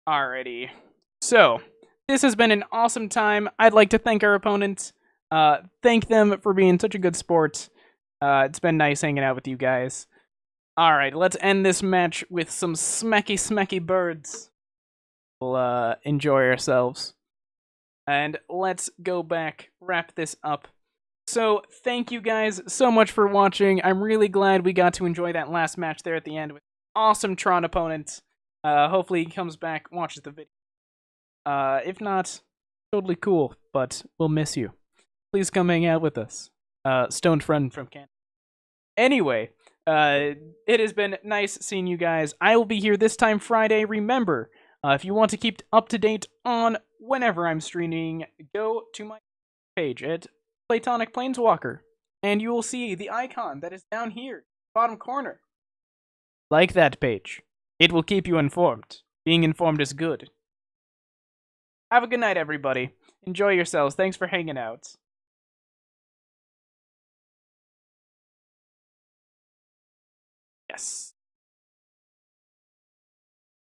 A: Alrighty. So, this has been an awesome time. I'd like to thank our opponents. Thank them for being such a good sport. It's been nice hanging out with you guys. Alright, let's end this match with some smacky birds. We'll enjoy ourselves. And let's go back, wrap this up. So, thank you guys so much for watching. I'm really glad we got to enjoy that last match there at the end with awesome Tron opponents. Hopefully he comes back, watches the video. If not, totally cool, but we'll miss you. Please come hang out with us. Stone friend from Canada. Anyway, it has been nice seeing you guys. I will be here this time Friday. Remember, if you want to keep up to date on whenever I'm streaming, go to my page at Platonic Planeswalker, and you will see the icon that is down here, bottom corner. Like that page. It will keep you informed. Being informed is good. Have a good night, everybody. Enjoy yourselves. Thanks for hanging out. Yes.